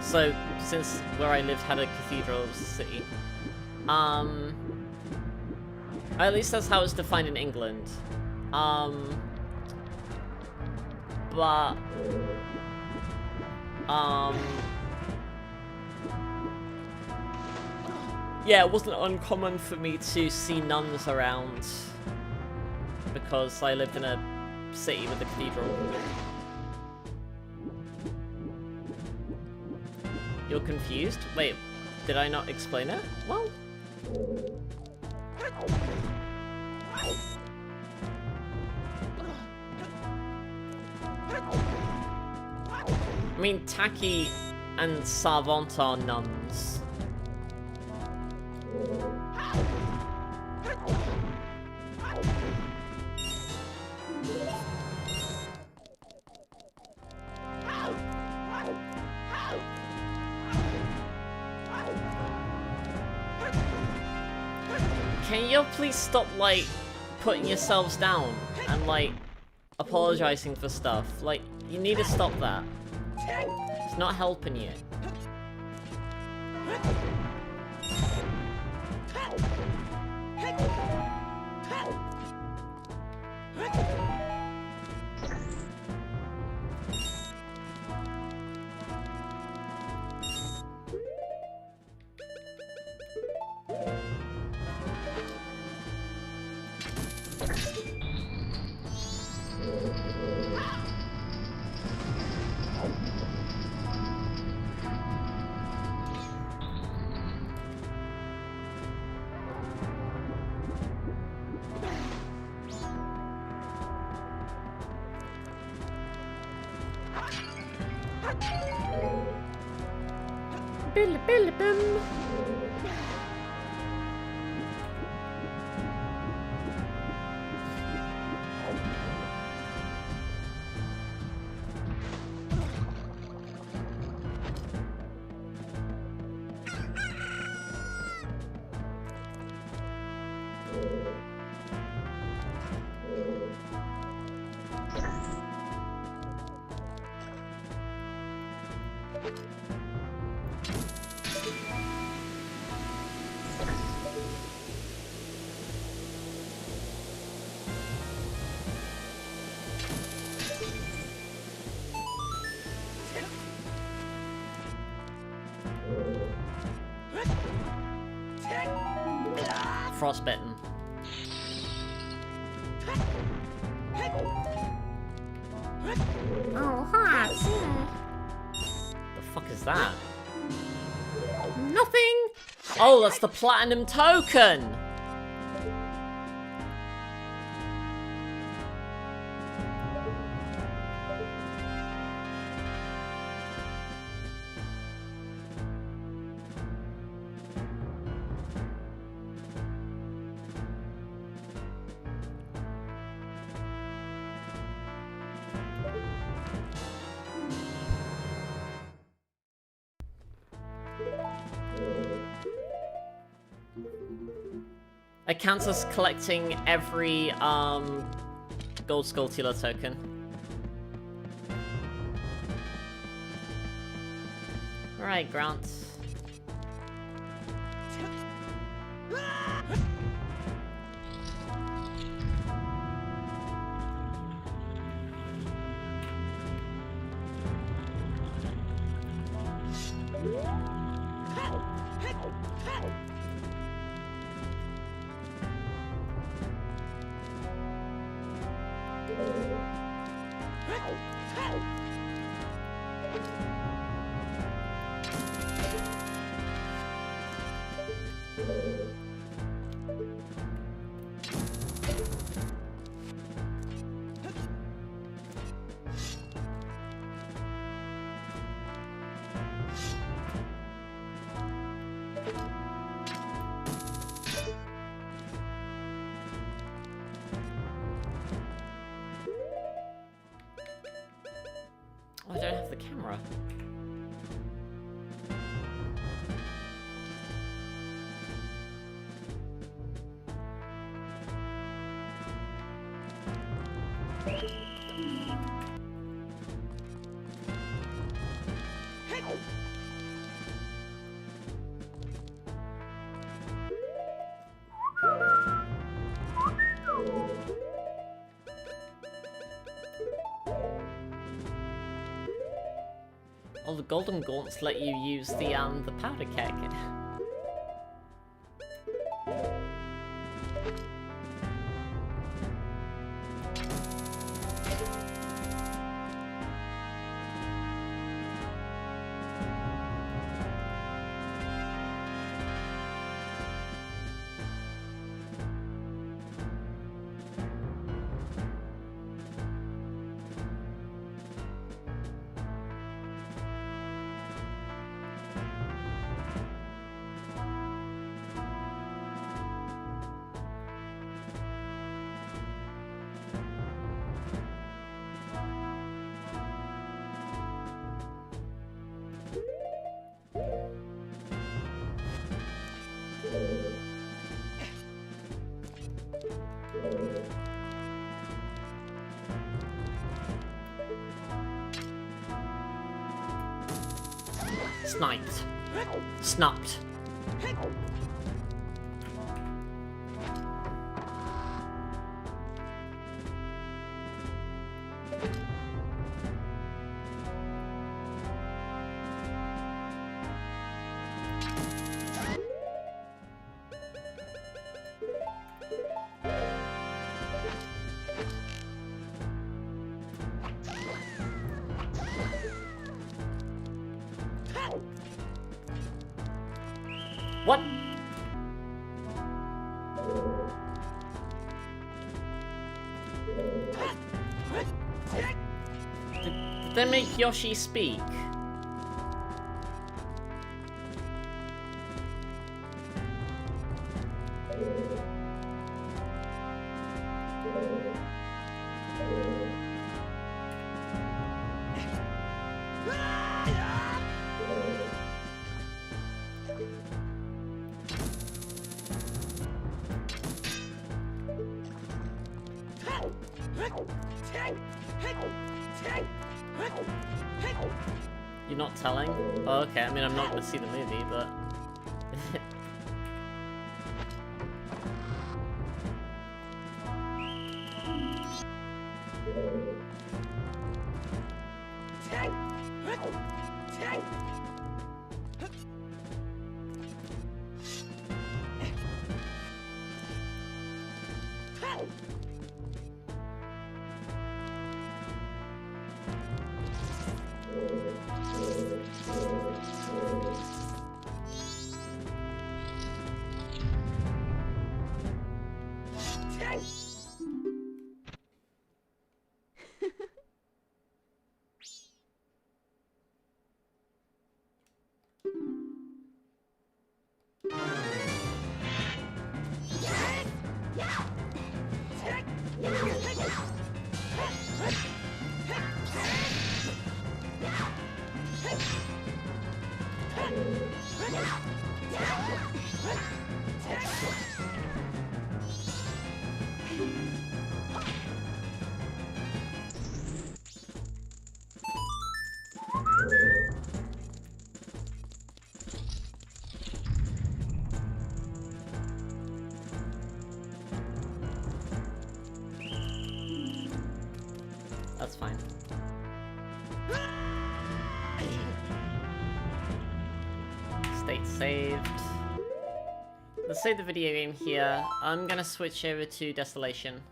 Speaker 2: So, since where I lived had a cathedral, it was a city. At least that's how it's defined in England. But... yeah, it wasn't uncommon for me to see nuns around because I lived in a city with a cathedral. You're confused? Wait, did I not explain it? Well... I mean, Taki and Savant are nuns. Can you please stop, like, putting yourselves down and, like, apologizing for stuff? Like, you need to stop that. It's not helping you.
Speaker 1: Billy, Billy, bim.
Speaker 2: Frostbitten.
Speaker 1: Oh, hot.
Speaker 2: The fuck is that?
Speaker 1: Nothing.
Speaker 2: Oh, that's the platinum token! It counts as collecting every, Gold Skulltula token. Alright, Grant. Oh, I don't have the camera. Oh, the golden gaunts let you use the powder keg. Sniped. Snupped. What? Did they make Yoshi speak? You're not telling? Oh, okay, I mean, I'm not going to see the movie, but... That's fine. State saved. Let's save the video game here. I'm gonna switch over to Desolation.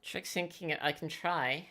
Speaker 2: Trick syncing it, I can try.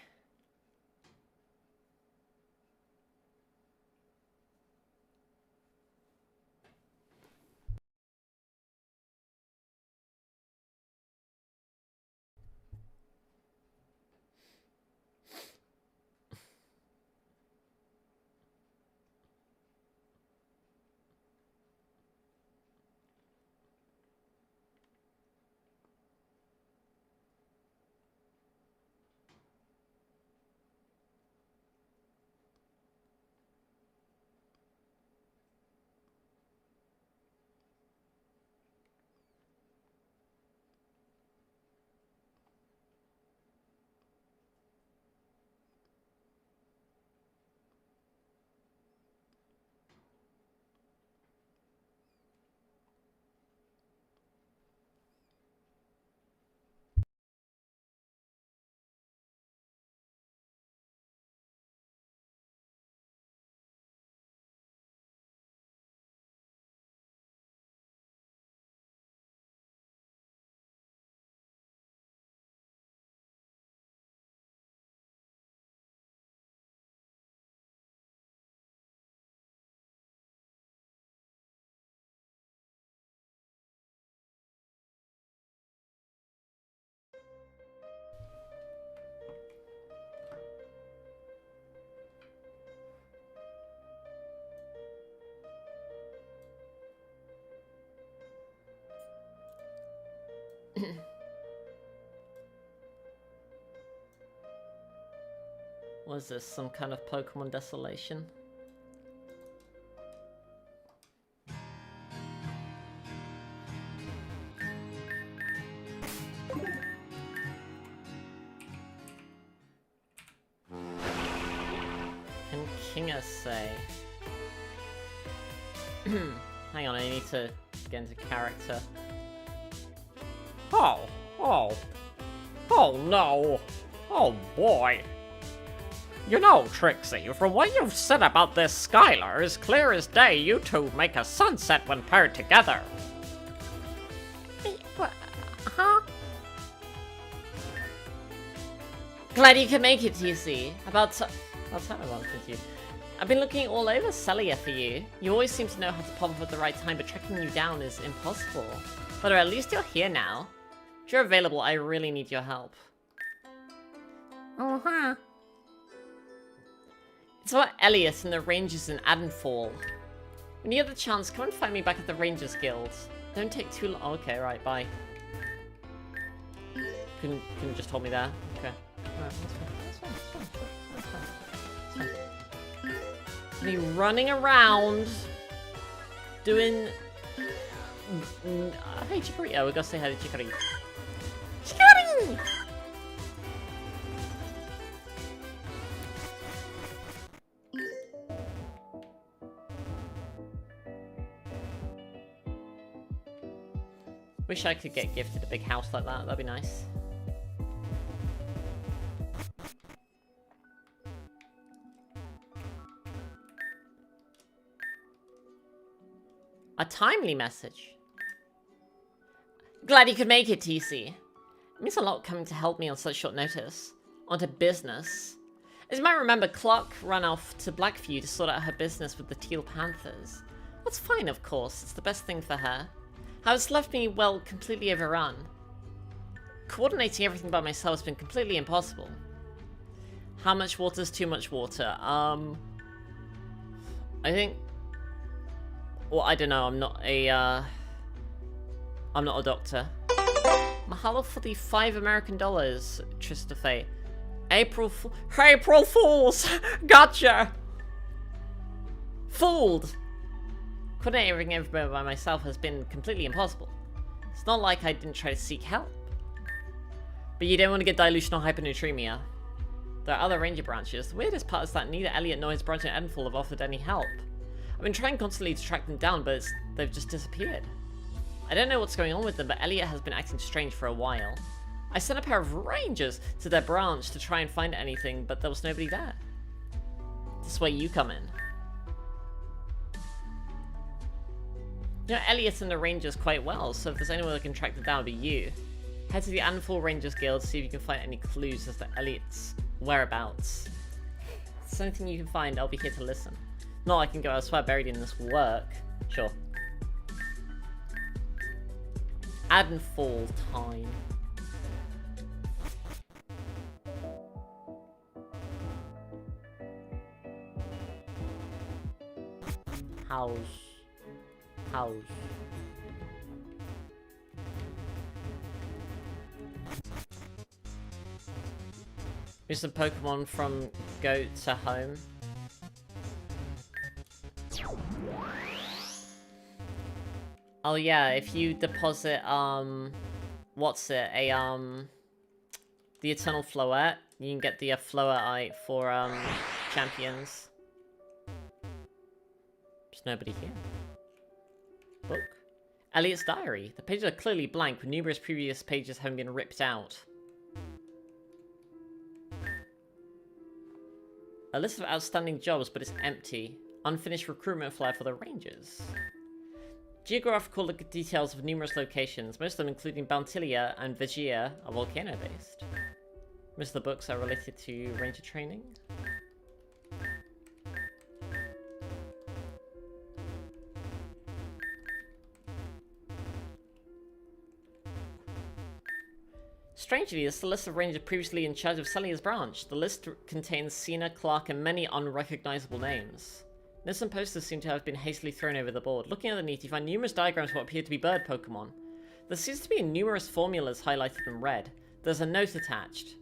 Speaker 2: Was this some kind of Pokemon desolation? Can Kinga say? Hang on, I need to get into character. Oh no! Oh boy! You know, Trixie, from what you've said about this Skylar, it's clear as day you two make a sunset when paired together. Huh? Glad you could make it, TC. About time I wanted you. I've been looking all over Celia for you. You always seem to know how to pop up at the right time, but tracking you down is impossible. But at least you're here now. If you're available, I really need your help. Oh, It's about Elliot and the Rangers in Adenfall. When you get the chance, come and find me back at the Rangers Guild. Don't take too long. Okay, right, bye. Couldn't just hold me there. Okay. Alright, that's fine. Me running around doing. Hey, Chicory. Oh, we gotta say hi to Chicory. Chicory! Wish I could get gifted a big house like that. That'd be nice. A timely message. Glad you could make it, TC. It means a lot coming to help me on such short notice. On to business. As you might remember, Clark ran off to Blackview to sort out her business with the Teal Panthers. That's fine, of course. It's the best thing for her. How it's left me, well, completely overrun. Coordinating everything by myself has been completely impossible. How much water is too much water? I think... Well, I don't know. I'm not a doctor. Mahalo for the $5 American, Tristophe. April Fools! Gotcha! Fooled! Coordinating everybody by myself has been completely impossible. It's not like I didn't try to seek help. But you don't want to get dilution or hypernatremia. There are other ranger branches. The weirdest part is that neither Elliot nor his branch in Edenfall have offered any help. I've been trying constantly to track them down, but they've just disappeared. I don't know what's going on with them, but Elliot has been acting strange for a while. I sent a pair of rangers to their branch to try and find anything, but there was nobody there. This is where you come in. You know Elliot and the Rangers quite well, so if there's anyone that can track them down, it'd be you. Head to the Anfall Rangers Guild to see if you can find any clues as to Elliot's whereabouts. If there's anything you can find, I'll be here to listen. Not I can go elsewhere buried in this work. Sure. Anfall time. House. Here's the Pokemon from Goat to Home. Oh yeah, if you deposit, what's it, the Eternal Floette, you can get the Floette for, champions. There's nobody here. Book. Elliot's diary. The pages are clearly blank, with numerous previous pages having been ripped out. A list of outstanding jobs, but it's empty. Unfinished recruitment flyer for the Rangers. Geographical details of numerous locations, most of them including Bountilia and Vigia, are volcano-based. Most of the books are related to Ranger training. Strangely, this is the list of Rangers previously in charge of Celia's branch. The list contains Cena, Clark, and many unrecognizable names. Notes and posters seem to have been hastily thrown over the board. Looking underneath, you find numerous diagrams of what appear to be bird Pokemon. There seems to be numerous formulas highlighted in red. There's a note attached.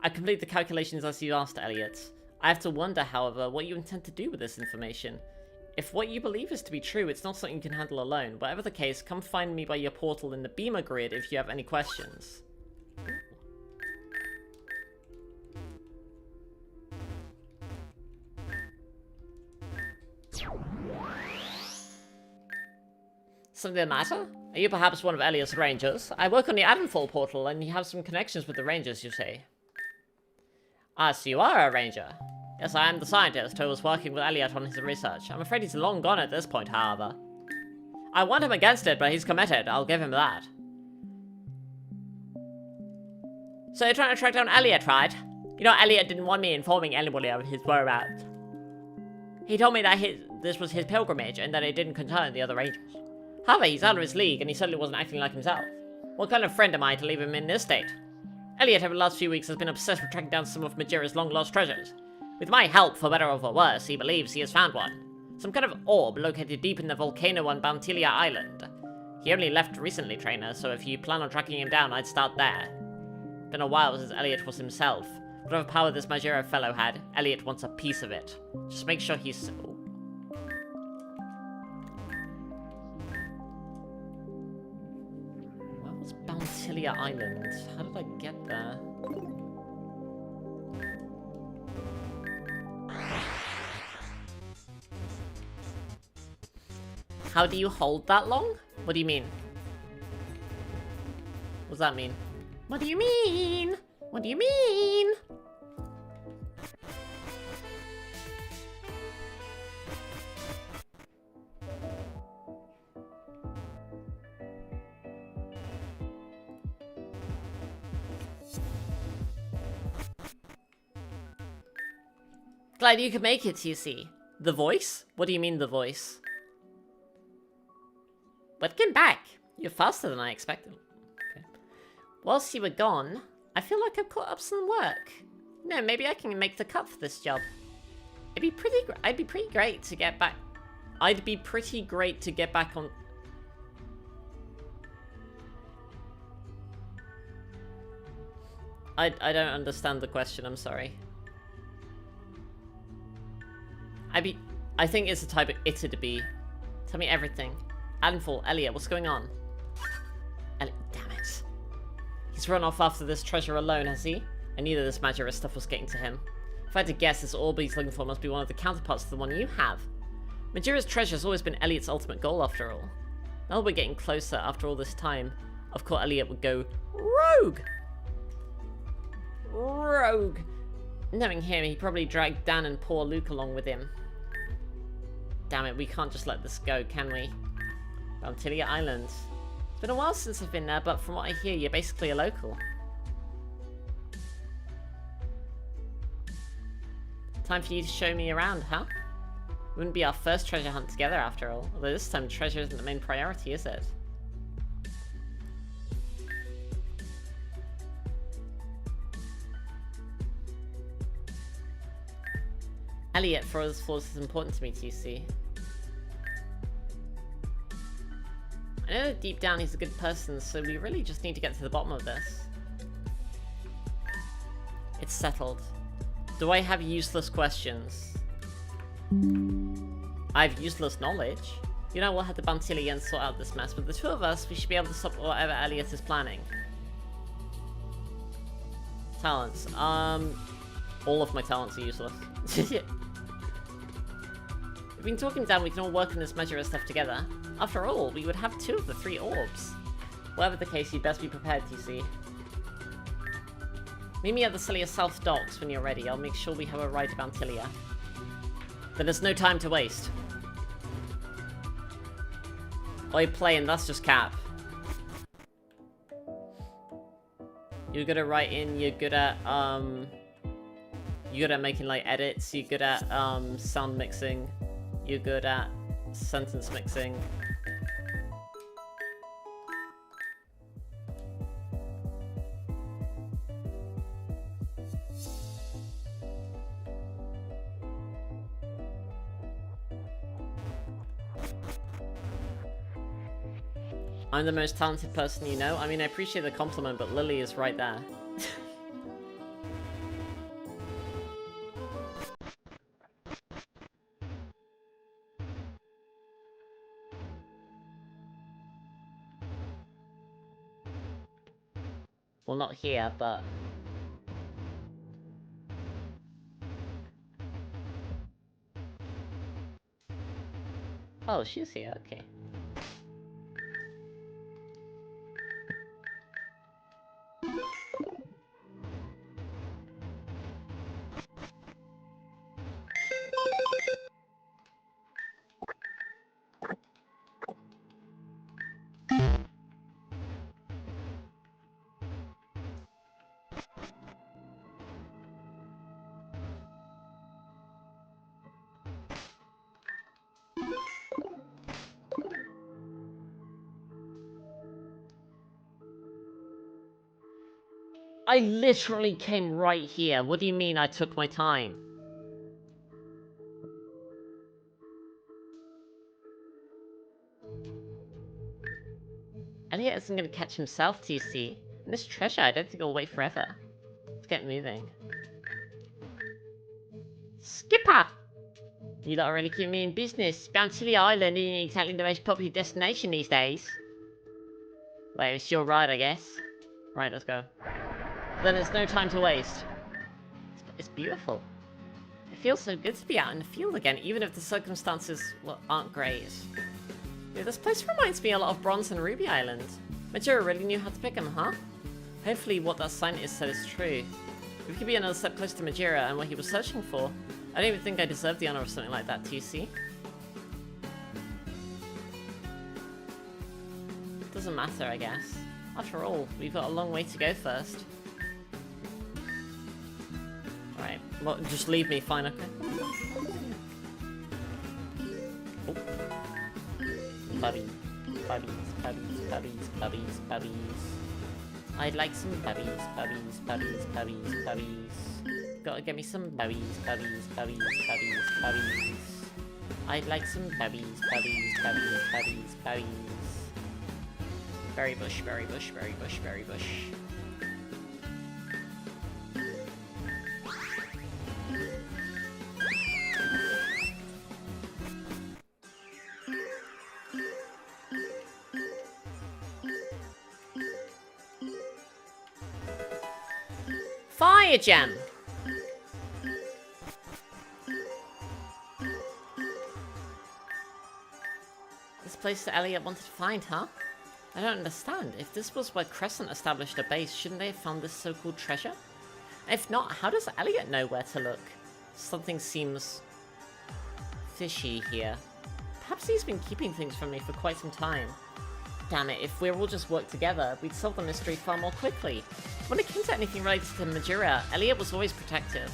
Speaker 2: I complete the calculations as you asked, Elliot. I have to wonder, however, what you intend to do with this information. If what you believe is to be true, it's not something you can handle alone. Whatever the case, come find me by your portal in the Beamer grid if you have any questions. Something the matter? Are you perhaps one of Elliot's Rangers? I work on the Adenfall portal, and you have some connections with the Rangers, you say. Ah, so you are a Ranger. Yes, I am the scientist who was working with Elliot on his research. I'm afraid he's long gone at this point, however. I want him against it, but he's committed. I'll give him that. So you're trying to track down Elliot, right? You know, Elliot didn't want me informing anybody of his whereabouts. He told me that this was his pilgrimage and that it didn't concern the other Rangers. However, he's out of his league and he certainly wasn't acting like himself. What kind of friend am I to leave him in this state? Elliot over the last few weeks has been obsessed with tracking down some of Majira's long-lost treasures. With my help, for better or for worse, he believes he has found one. Some kind of orb located deep in the volcano on Bountilia Island. He only left recently, trainer, so if you plan on tracking him down, I'd start there. Been a while since Elliot was himself. Whatever power this Majira fellow had, Elliot wants a piece of it. Just make sure he's... Oh. Where was Bountilia Island? How did I get there? How do you hold that long? What do you mean? What does that mean? What do you mean? What do you mean? Glad you could make it, you see. The voice? What do you mean, the voice? Welcome back. You're faster than I expected. Okay. Whilst you were gone, I feel like I've caught up some work. No, maybe I can make the cut for this job. I'd be pretty great to get back. I'd be pretty great to get back on. I don't understand the question. I'm sorry. I think it's the type of itter to be. Tell me everything. Adenfall, Elliot, what's going on? Elliot, damn it. He's run off after this treasure alone, has he? I knew that this Majira stuff was getting to him. If I had to guess, this orb he's looking for must be one of the counterparts to the one you have. Majira's treasure has always been Elliot's ultimate goal, after all. Now that we're getting closer after all this time, of course Elliot would go rogue! Rogue! Knowing him, he probably dragged Dan and poor Luke along with him. Damn it, we can't just let this go, can we? Bountilia Island. It's been a while since I've been there, but from what I hear, you're basically a local. Time for you to show me around, huh? Wouldn't be our first treasure hunt together after all. Although this time treasure isn't the main priority, is it? Elliot, for all his flaws, is important to me, TC. I know that deep down he's a good person, so we really just need to get to the bottom of this. It's settled. Do I have useless questions? I have useless knowledge. You know, we'll have to bounce Lillie and sort out this mess, but the two of us, we should be able to stop whatever Elliot is planning. Talents. All of my talents are useless. We've been talking down, we can all work on this measure of stuff together. After all, we would have 2 of the 3 orbs. Whatever the case, you'd best be prepared, TC. Meet me at the Celia South docks when you're ready. I'll make sure we have a ride to Bantilia. Then there's no time to waste. Oi, playing, that's just cap. You're good at writing, you're good at making, like, edits, you're good at, sound mixing, you're good at sentence mixing. I'm the most talented person you know. I mean, I appreciate the compliment, but Lillie is right there. Well, not here, but... Oh, she's here, okay. I literally came right here. What do you mean I took my time? Elliot isn't gonna catch himself, TC. And this treasure, I don't think it'll wait forever. Let's get moving. Skipper! You lot really keep me in business. Bounty Island isn't exactly the most popular destination these days. Well, it's your ride, I guess. Right, let's go. Then there's no time to waste. It's beautiful. It feels so good to be out in the field again, even if the circumstances, well, aren't great. Yeah, this place reminds me a lot of Bronze and Ruby Island. Majora really knew how to pick them, huh? Hopefully what that scientist said is true. If we could be another step closer to Majora and what he was searching for, I don't even think I deserve the honor of something like that, TC. Doesn't matter, I guess. After all, we've got a long way to go first. Alright, well, just leave me, fine, okay? Oh. Puppies, puppies, puppies, puppies, puppies, puppies. I'd like some puppies, puppies, puppies, puppies, puppies. Gotta get me some puppies, puppies, puppies, puppies, puppies. I'd like some puppies, puppies, puppies, puppies, puppies. Berry bush, berry bush, berry bush, berry bush. Fire gem! This place that Elliot wanted to find, huh? I don't understand. If this was where Crescent established a base, shouldn't they have found this so-called treasure? If not, how does Elliot know where to look? Something seems fishy here. Perhaps he's been keeping things from me for quite some time. Damn it, if we all just worked together, we'd solve the mystery far more quickly. When it came to anything related to Majura, Elliot was always protective.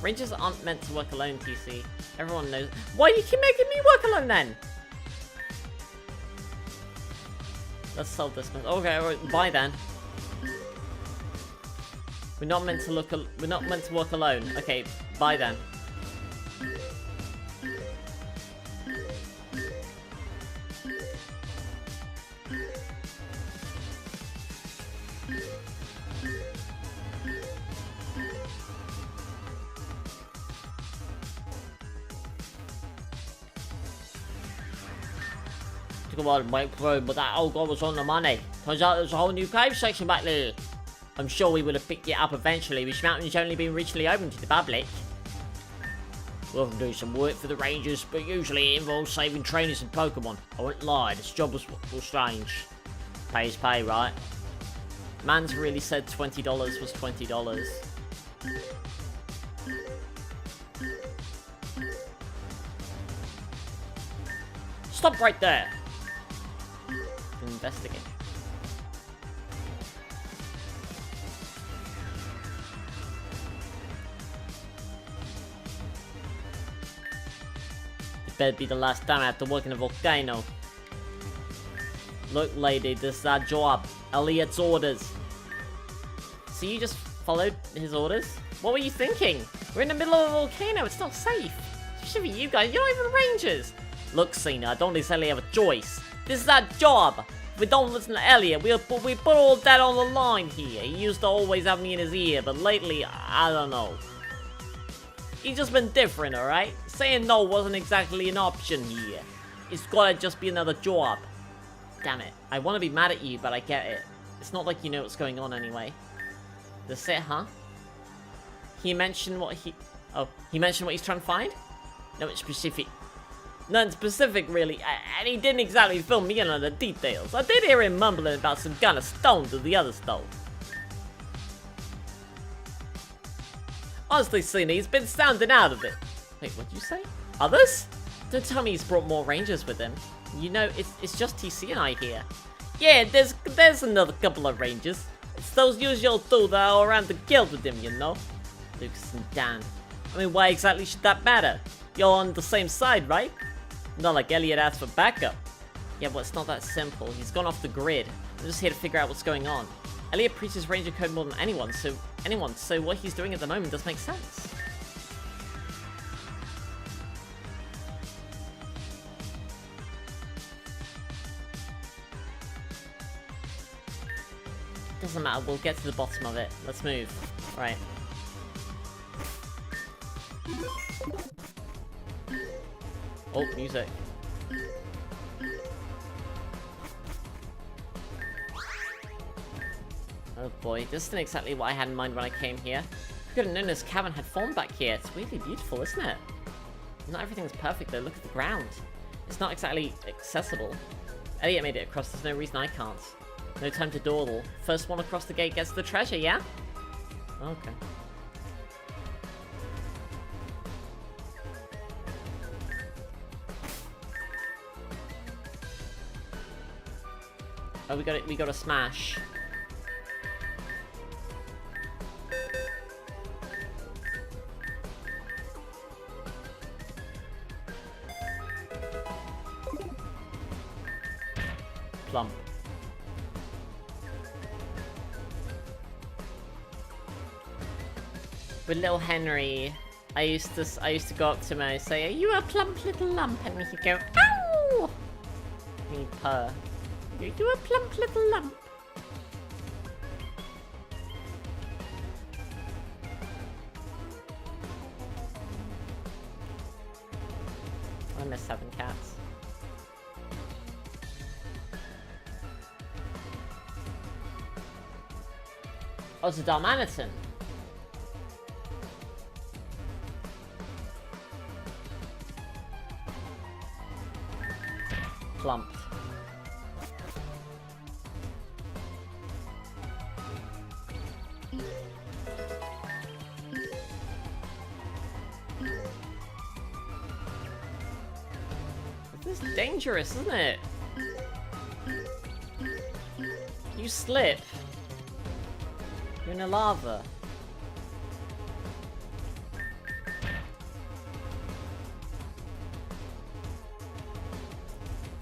Speaker 2: Rangers aren't meant to work alone, TC. Everyone knows. Why do you keep making me work alone then? Let's solve this. Okay, right, bye then. We're not meant to work alone. Okay, bye then. Come on, wait through, but that old guy was on the money. Turns out there's a whole new cave section back there. I'm sure we would have picked it up eventually, which mountain's only been recently opened to the public. We'll have to do some work for the Rangers, but usually it involves saving trainers and Pokemon. I won't lie, this job was strange. Pay is pay, right? Man's really said $20 was $20. Stop right there! Investigate. It better be the last time I have to work in a volcano. Look, lady, this is our job. Elliot's orders. So you just followed his orders? What were you thinking? We're in the middle of a volcano, it's not safe. Especially for you guys, you're not even rangers. Look, Cena, I don't exactly have a choice. This is our job. If we don't listen to Elliot, we put all that on the line here. He used to always have me in his ear, but lately, I don't know. He's just been different, alright? Saying no wasn't exactly an option here. It's gotta just be another job. Damn it. I want to be mad at you, but I get it. It's not like you know what's going on anyway. That's it, huh? He mentioned what he mentioned what he's trying to find? No, it's specific. None specific, really, and he didn't exactly fill me in on the details. I did hear him mumbling about some kind of stone to the other stone. Honestly, Cena, he's been sounding out of it. Wait, what'd you say? Others? Don't tell me he's brought more rangers with him. You know, it's just TC and I here. Yeah, there's another couple of rangers. It's those usual two that are around the guild with him, you know? Lucas and Dan. I mean, why exactly should that matter? You're on the same side, right? Not like Elliot asked for backup. Yeah, well, it's not that simple. He's gone off the grid. I'm just here to figure out what's going on. Elliot preaches Ranger Code more than anyone, so what he's doing at the moment does make sense. Doesn't matter, we'll get to the bottom of it. Let's move. Right. Oh, music. Oh boy, this isn't exactly what I had in mind when I came here. I could have known this cavern had formed back here. It's really beautiful, isn't it? Not everything's perfect though, look at the ground. It's not exactly accessible. Elliot made it across, there's no reason I can't. No time to dawdle. First one across the gate gets the treasure, yeah? Okay. Oh, we got a smash. Plump. With little Henry, I used to go up to him and say, "Are you a plump little lump?" And he'd go, "Ow!" And he'd purr. You're a plump little lump. I miss having cats. Oh, it's a Dalmatian. Plump. This is dangerous, isn't it? you slip? You're in the lava.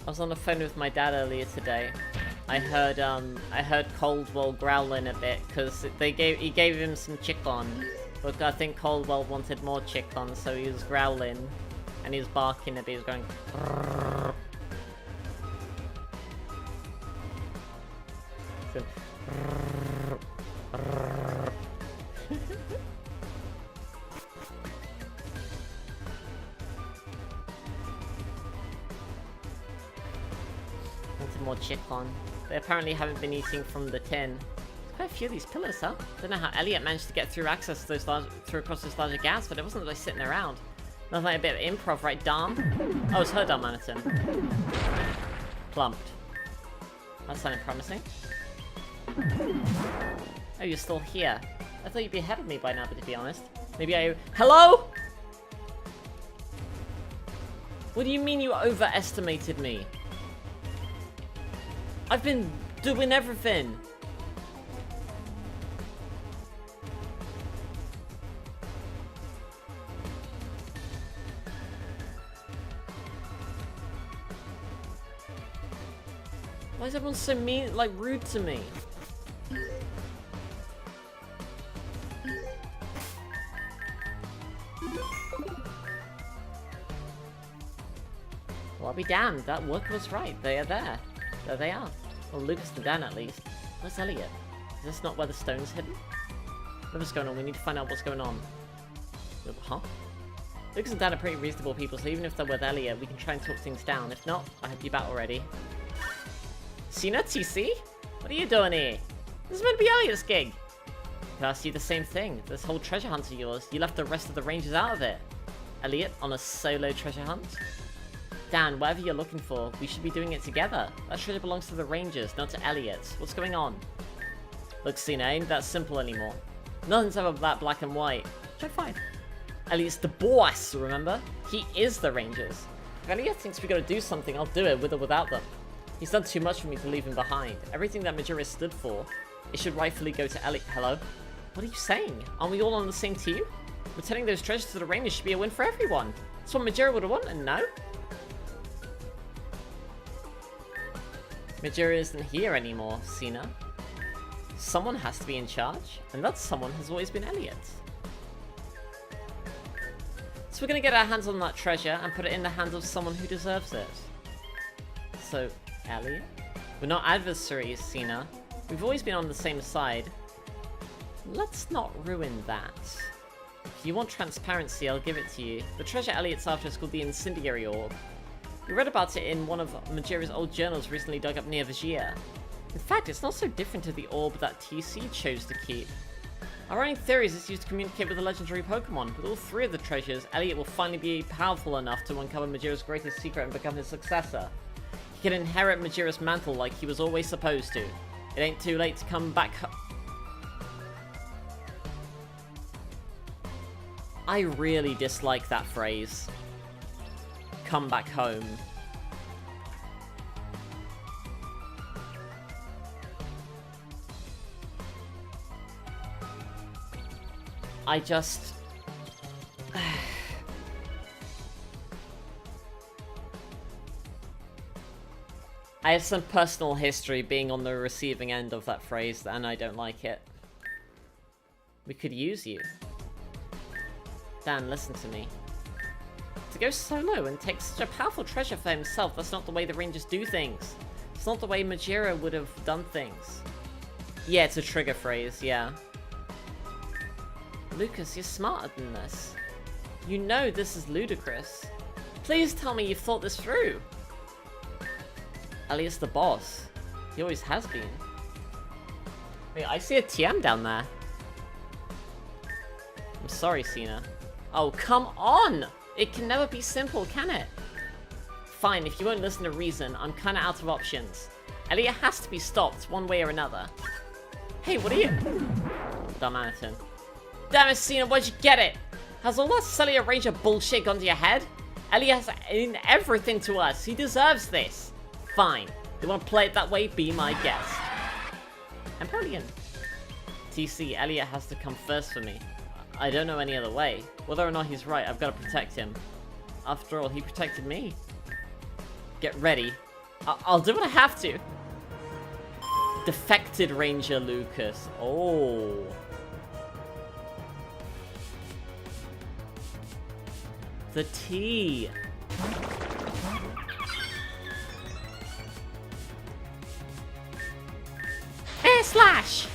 Speaker 2: I was on the phone with my dad earlier today. I heard Coldwell growling a bit because he gave him some chicken, but I think Coldwell wanted more chicken, so he was growling and he was barking a bit. He was going. So, more chicken. They apparently haven't been eating from the tin. There's quite a few of these pillars, huh? Don't know how Elliot managed to get through access to those across those larger gaps, but it wasn't like sitting around. That was like a bit of improv, right, Dom? Oh, it's her Dom Anderson. Plumped. That sounded promising. Oh, you're still here. I thought you'd be ahead of me by now, but to be honest. Maybe I... Hello? What do you mean you overestimated me? I've been doing everything. Why is everyone so mean, like rude to me? Well, I'll be damned. That worker was right. They are there. There they are. Well, Lucas and Dan, at least. Where's Elliot? Is this not where the stone's hidden? What's going on? We need to find out what's going on. Huh? Lucas and Dan are pretty reasonable people, so even if they're with Elliot, we can try and talk things down. If not, I hope you're back already. Sina, TC? What are you doing here? This is meant to be Elliot's gig. I could ask you the same thing. This whole treasure hunt of yours, you left the rest of the rangers out of it. Elliot, on a solo treasure hunt? Dan, whatever you're looking for, we should be doing it together. That treasure belongs to the Rangers, not to Elliot. What's going on? Look, Cena, ain't that simple anymore. Nothing's ever that black and white. Which I find. Elliot's the boss, remember? He is the Rangers. If Elliot thinks we gotta do something, I'll do it with or without them. He's done too much for me to leave him behind. Everything that Majora stood for, it should rightfully go to Elliot. Hello? What are you saying? Aren't we all on the same team? Returning those treasures to the Rangers should be a win for everyone. That's what Majora would have wanted, no? Majora isn't here anymore, Cena. Someone has to be in charge, and that someone has always been Elliot. So we're gonna get our hands on that treasure and put it in the hands of someone who deserves it. So, Elliot? We're not adversaries, Cena. We've always been on the same side. Let's not ruin that. If you want transparency, I'll give it to you. The treasure Elliot's after is called the Incendiary Orb. We read about it in one of Majora's old journals recently dug up near Vigia. In fact, it's not so different to the orb that TC chose to keep. Our running theory is it's used to communicate with the legendary Pokemon. With all three of the treasures, Elliot will finally be powerful enough to uncover Majora's greatest secret and become his successor. He can inherit Majora's mantle like he was always supposed to. It ain't too late to come back I really dislike that phrase. Come back home. I just... I have some personal history being on the receiving end of that phrase, and I don't like it. We could use you. Dan, listen to me. To go solo and take such a powerful treasure for himself, that's not the way the Rangers do things. It's not the way Majora would have done things. Yeah, it's a trigger phrase, yeah. Lucas, you're smarter than this. You know this is ludicrous. Please tell me you've thought this through. Elliot's the boss. He always has been. Wait, I see a TM down there. I'm sorry, Cena. Oh, come on! It can never be simple, can it? Fine, if you won't listen to reason, I'm kinda out of options. Elliot has to be stopped, one way or another. Hey, what are you? Dumb Anakin. Damn it, Cena, where'd you get it? Has all that Cellular Ranger bullshit gone to your head? Elliot has in everything to us. He deserves this. Fine. You want to play it that way? Be my guest. Empoleon. TC, Elliot has to come first for me. I don't know any other way. Whether or not he's right, I've got to protect him. After all, he protected me. Get ready. I'll do what I have to. Defected Ranger Lucas. Oh. The T.
Speaker 1: Air slash.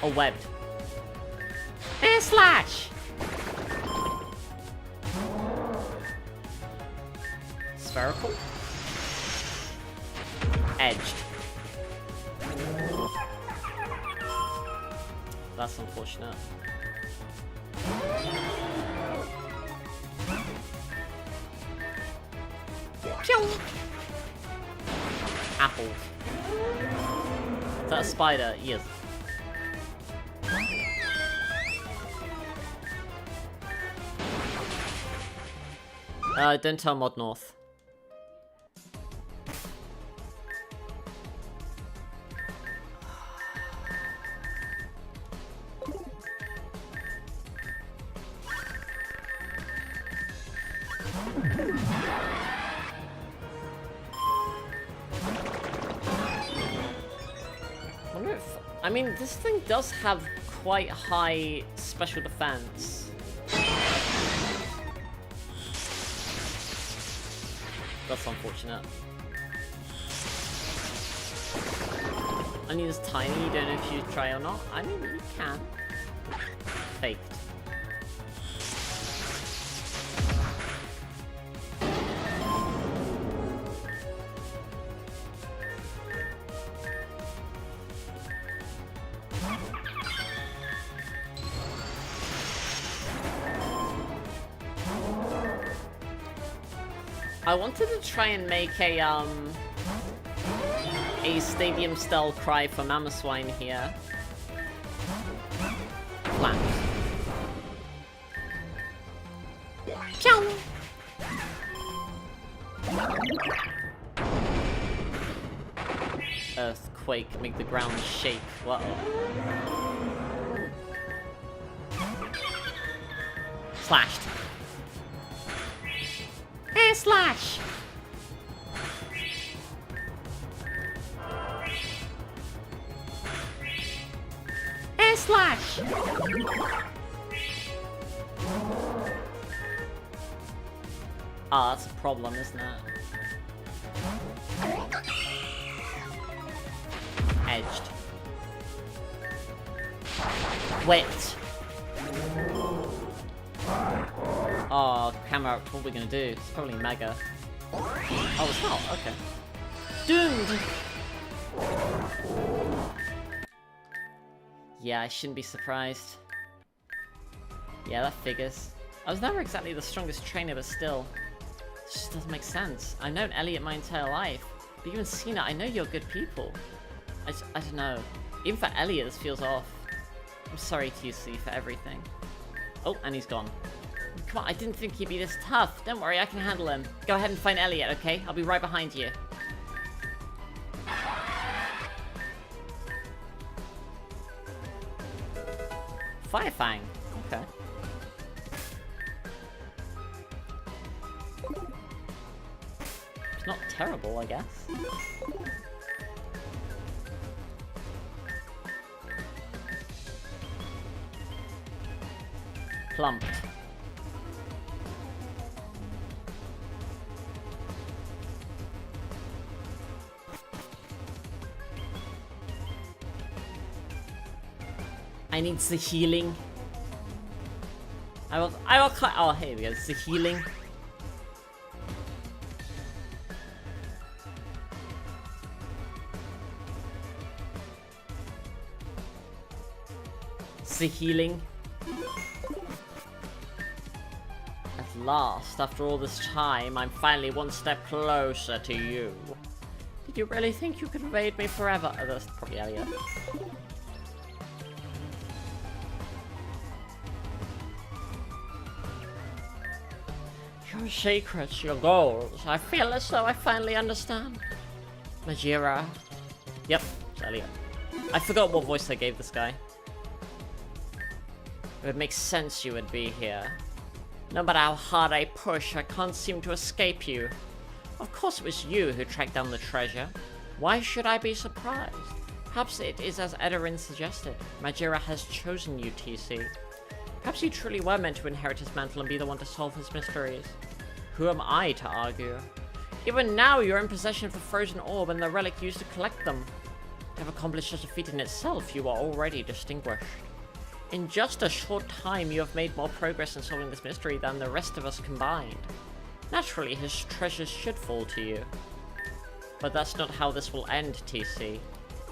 Speaker 2: Oh, webbed.
Speaker 1: Air slash.
Speaker 2: Spherical. Edged. That's unfortunate.
Speaker 1: Pew.
Speaker 2: Apple. Is that a spider? Yes. Don't tell Mod North. I mean, this thing does have quite high special defense. That's unfortunate. I mean, it's tiny, you don't know if you try or not. I mean, you can. Faked. I wanted to try and make a stadium-style cry for Mamoswine here. Flat.
Speaker 1: Pew.
Speaker 2: Earthquake, make the ground shake. Whoa. Slashed.
Speaker 1: Air slash. Air slash.
Speaker 2: Ah, that's a problem, isn't it? Edged. Whipped. Oh, camera, what are we gonna do? It's probably mega. Oh, it's not? Okay. Doomed! Yeah, I shouldn't be surprised. Yeah, that figures. I was never exactly the strongest trainer, but still. It just doesn't make sense. I've known Elliot my entire life. But you and Cena, I know you're good people. I don't know. Even for Elliot, this feels off. I'm sorry, TC, for everything. Oh, and he's gone. Come on, I didn't think he'd be this tough. Don't worry, I can handle him. Go ahead and find Elliot, okay? I'll be right behind you. Firefang. Okay. It's not terrible, I guess. Plumped. I need the healing. I will oh, here we go, it's the healing. It's the healing. At last, after all this time, I'm finally one step closer to you. Did you really think you could evade me forever? Oh, that's probably Elliot. Your secrets, your goals. I feel as though I finally understand. Majira. Yep, it's Elliot. I forgot what voice I gave this guy. It would make sense you would be here. No matter how hard I push, I can't seem to escape you. Of course it was you who tracked down the treasure. Why should I be surprised? Perhaps it is as Edarin suggested. Majira has chosen you, TC. Perhaps you truly were meant to inherit his mantle and be the one to solve his mysteries. Who am I to argue? Even now, you're in possession of the frozen orb and the relic used to collect them. To have accomplished such a feat in itself, you are already distinguished. In just a short time, you have made more progress in solving this mystery than the rest of us combined. Naturally, his treasures should fall to you. But that's not how this will end, TC.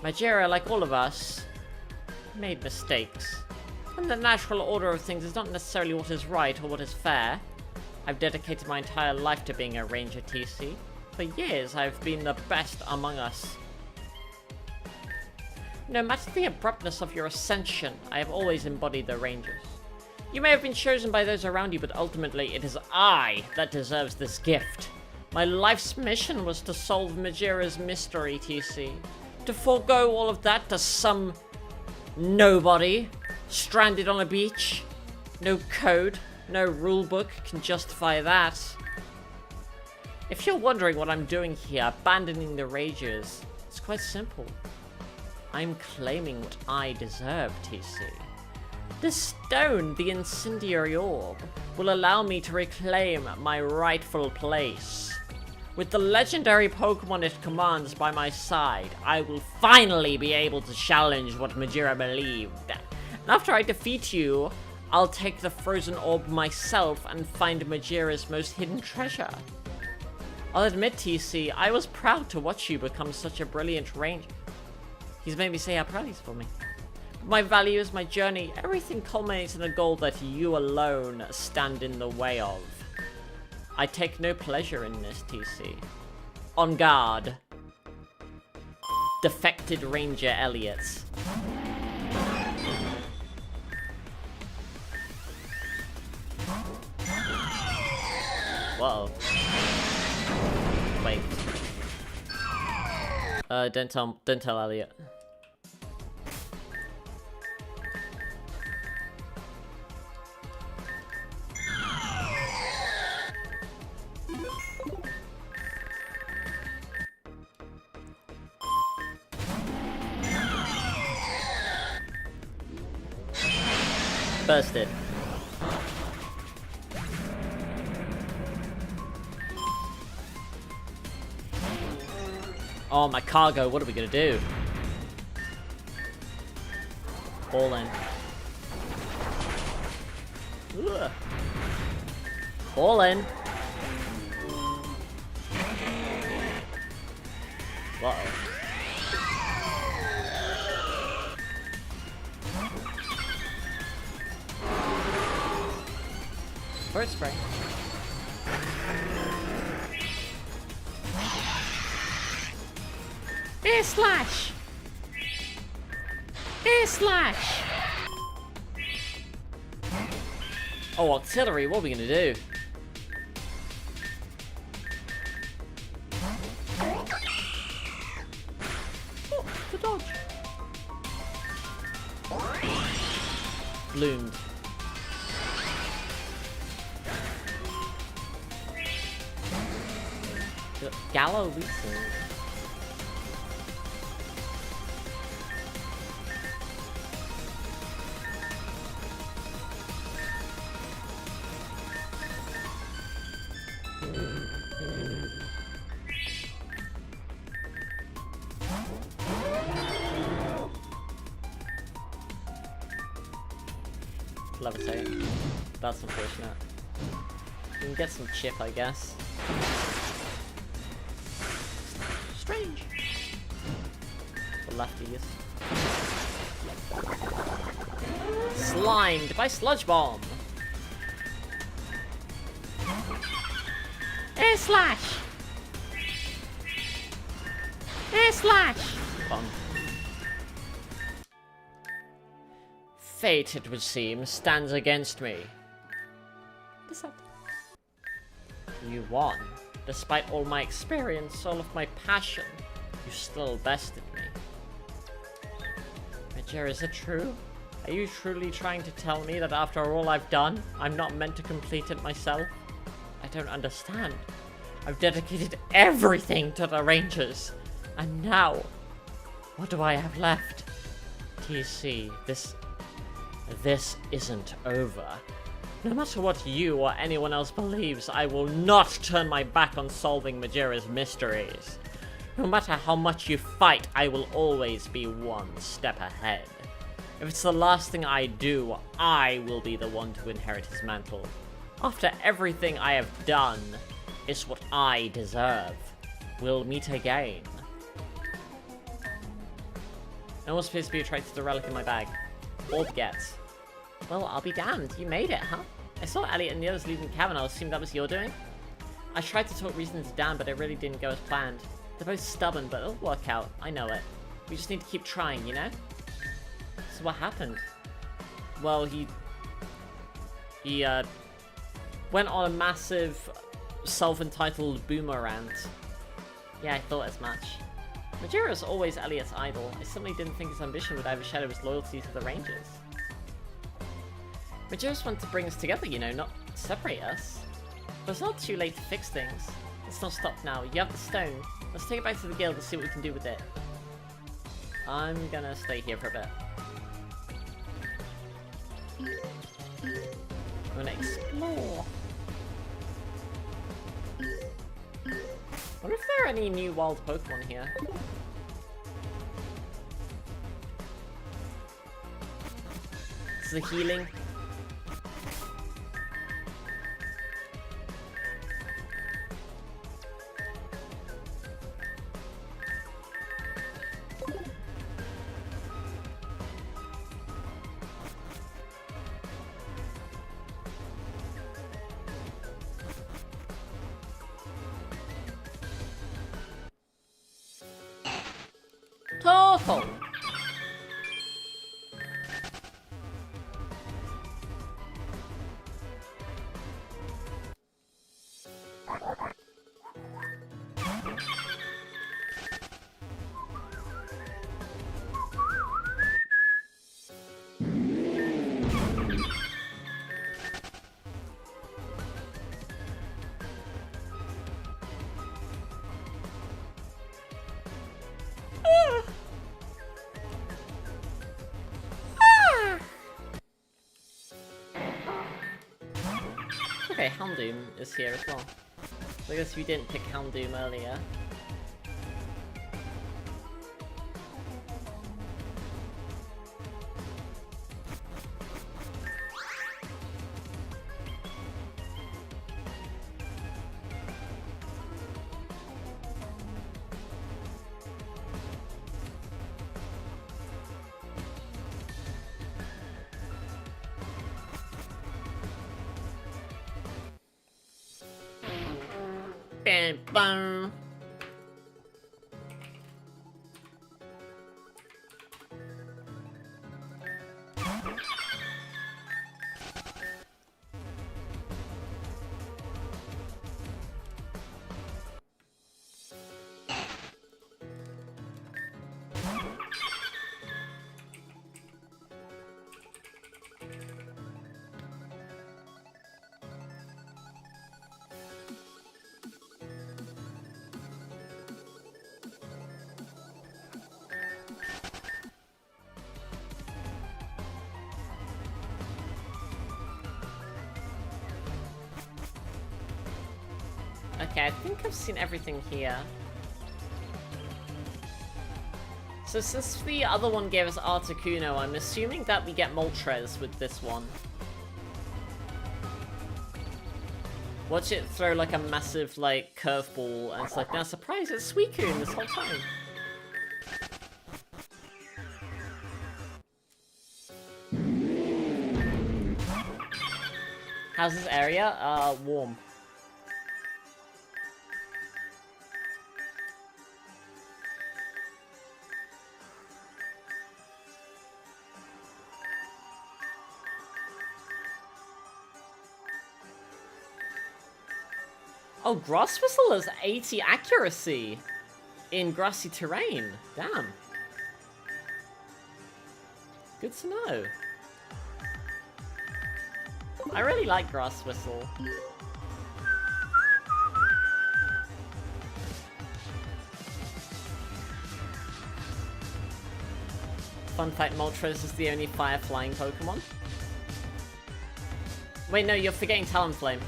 Speaker 2: Majira, like all of us, made mistakes. And the natural order of things is not necessarily what is right or what is fair. I've dedicated my entire life to being a ranger, TC. For years, I've been the best among us. No matter the abruptness of your ascension, I have always embodied the rangers. You may have been chosen by those around you, but ultimately it is I that deserves this gift. My life's mission was to solve Majira's mystery, TC. To forego all of that to some nobody stranded on a beach. No code, no rulebook can justify that. If you're wondering what I'm doing here, abandoning the Rangers, it's quite simple. I'm claiming what I deserve, TC. This stone, the incendiary orb, will allow me to reclaim my rightful place. With the legendary Pokemon it commands by my side, I will finally be able to challenge what Majira believed. And after I defeat you, I'll take the frozen orb myself and find Majira's most hidden treasure. I'll admit, TC, I was proud to watch you become such a brilliant ranger. He's made me say how proud he's for me. But my values, my journey, everything culminates in a goal that you alone stand in the way of. I take no pleasure in this, TC. On guard. Defected Ranger Elliot. Whoa. Wait. Don't tell Elliot. Busted. Oh, my cargo, what are we gonna do? All in. Ugh. All in. Uh-oh. Bird spray. Air slash! Air slash! Oh, artillery, what are we gonna do? Oh, the dodge. Bloomed. Gallo Luther. Levitate. That's unfortunate. We can get some chip, I guess. Strange. The lefties. Slimed by Sludge Bomb. Air slash. Air slash. Fun. Fate, it would seem, stands against me. What's that? You won. Despite all my experience, all of my passion, you still bested me. Major, is it true? Are you truly trying to tell me that after all I've done, I'm not meant to complete it myself? I don't understand. I've dedicated everything to the Rangers. And now, what do I have left? TC, this isn't over. No matter what you or anyone else believes, I will not turn my back on solving Majira's mysteries. No matter how much you fight, I will always be one step ahead. If it's the last thing I do, I will be the one to inherit his mantle. After everything I have done, it's what I deserve. We'll meet again. No one's supposed to be attracted to the relic in my bag. Orb gets. Well, I'll be damned. You made it, huh? I saw Elliot and the others leaving the cabin. I assumed that was your doing. I tried to talk reason into Dan, but it really didn't go as planned. They're both stubborn, but it'll work out. I know it. We just need to keep trying, you know? So what happened? Well, he went on a massive self-entitled boomer rant. Yeah, I thought as much. Majira was always Elliot's idol. I simply didn't think his ambition would overshadow his loyalty to the Rangers. Majira just wanted to bring us together, you know, not separate us. But it's not too late to fix things. Let's not stop now. You have the stone. Let's take it back to the guild and see what we can do with it. I'm gonna stay here for a bit. I'm gonna explore. I wonder if there are any new wild Pokemon here. This is the healing. Awful. Okay, Houndoom is here as well. I guess we didn't pick Houndoom earlier. Bam, bam. Okay, I think I've seen everything here. So since the other one gave us Articuno, I'm assuming that we get Moltres with this one. Watch it throw like a massive, like, curveball, and it's like, now surprise, it's Suicune this whole time. How's this area? Warm. Oh, Grass Whistle has 80 accuracy in grassy terrain. Damn. Good to know. I really like Grass Whistle. Fun fact, Moltres is the only fire-flying Pokemon. Wait, no, you're forgetting Talonflame.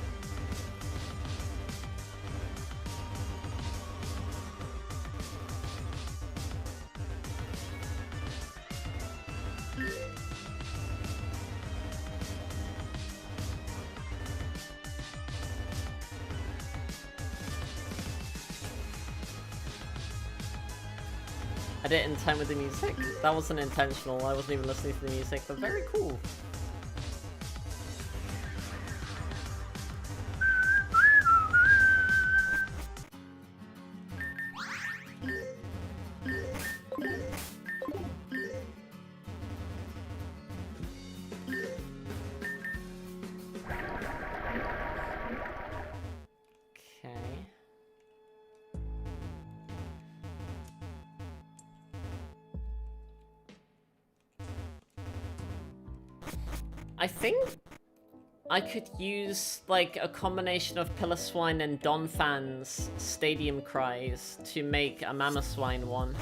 Speaker 2: I did it in time with the music. That wasn't intentional. I wasn't even listening to the music, but very cool. I think I could use, like, a combination of Piloswine and Donphan's Stadium Cries to make a Mamoswine one.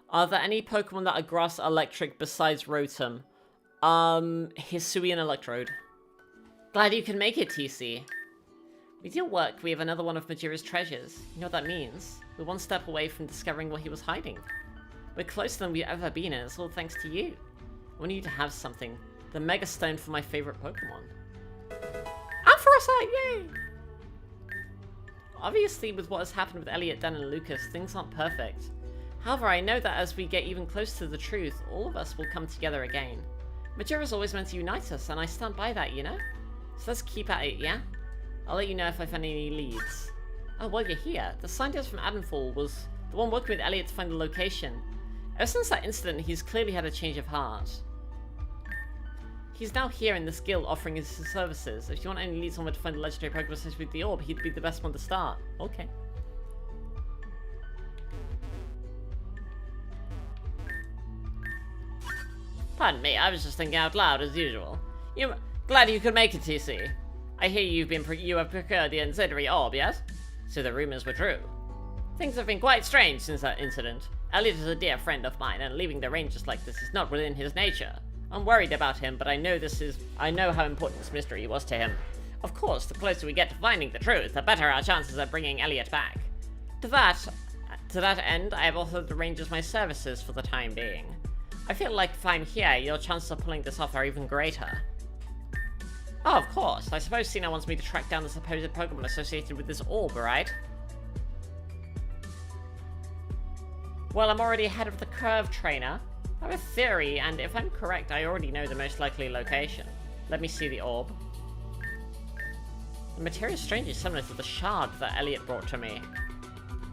Speaker 2: Are there any Pokemon that are Grass Electric besides Rotom? Hisuian Electrode. Glad you can make it, TC. With your work, we have another one of Majira's treasures. You know what that means? We're one step away from discovering what he was hiding. We're closer than we've ever been, and it's all thanks to you. I want you to have something. The Mega Stone for my favorite Pokemon. Ampharocyte, yay! Obviously, with what has happened with Elliot, Dan, and Lucas, things aren't perfect. However, I know that as we get even closer to the truth, all of us will come together again. Majira's always meant to unite us, and I stand by that, you know? So let's keep at it, yeah? I'll let you know if I find any leads. Oh, while you're here, the scientist from Adenfall was the one working with Elliot to find the location. Ever since that incident, he's clearly had a change of heart. He's now here in this guild offering his services. If you want any leads on where to find the legendary Pokemon associated with the orb, he'd be the best one to start. Okay. Pardon me, I was just thinking out loud as usual. Glad you could make it, TC. I hear you have procured the ancillary orb, yes? So the rumors were true. Things have been quite strange since that incident. Elliot is a dear friend of mine, and leaving the range just like this is not within his nature. I'm worried about him, but I know how important this mystery was to him. Of course, the closer we get to finding the truth, the better our chances of bringing Elliot back. To that end, I have offered the Rangers my services for the time being. I feel like if I'm here, your chances of pulling this off are even greater. Oh, of course. I suppose Cena wants me to track down the supposed Pokemon associated with this orb, right? Well, I'm already ahead of the curve, trainer. I have a theory, and if I'm correct, I already know the most likely location. Let me see the orb. The material is strangely similar to the shard that Elliot brought to me.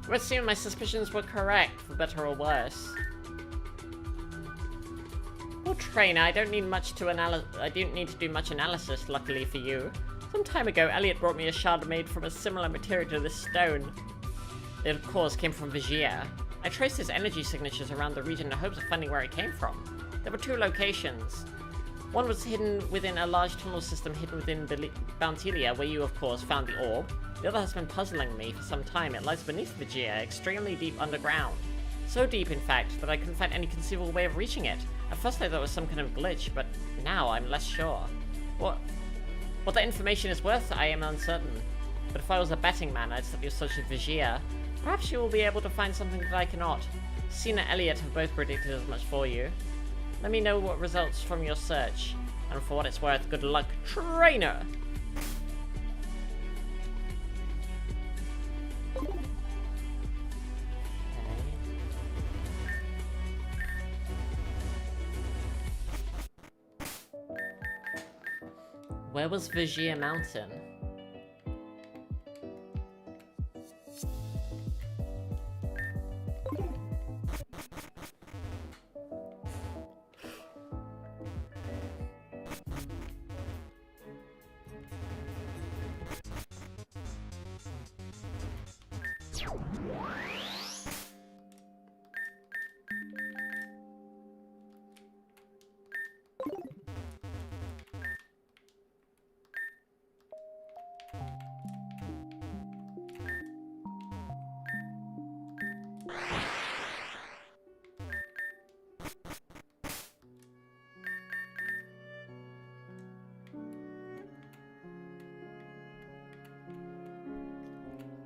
Speaker 2: I would assume my suspicions were correct, for better or worse. Well, trainer, I don't need to do much analysis, luckily for you. Some time ago, Elliot brought me a shard made from a similar material to this stone. It, of course, came from Vigier. I traced his energy signatures around the region in hopes of finding where it came from. There were two locations. One was hidden within a large tunnel system hidden within Bountilia, where you, of course, found the orb. The other has been puzzling me for some time. It lies beneath Vigier, extremely deep underground. So deep, in fact, that I couldn't find any conceivable way of reaching it. At first I thought it was some kind of glitch, but now I'm less sure. What that information is worth, I am uncertain. But if I was a betting man, I'd set your search at Vigier. Perhaps you will be able to find something that I cannot. Cena and Elliot have both predicted as much for you. Let me know what results from your search. And for what it's worth, good luck, trainer! Where was Vigier Mountain?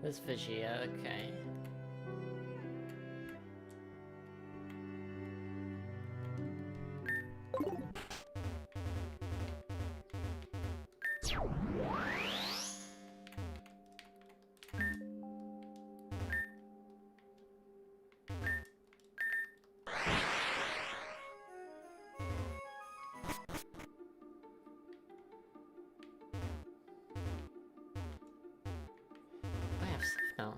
Speaker 2: There's Vigia, okay. I have stuff now.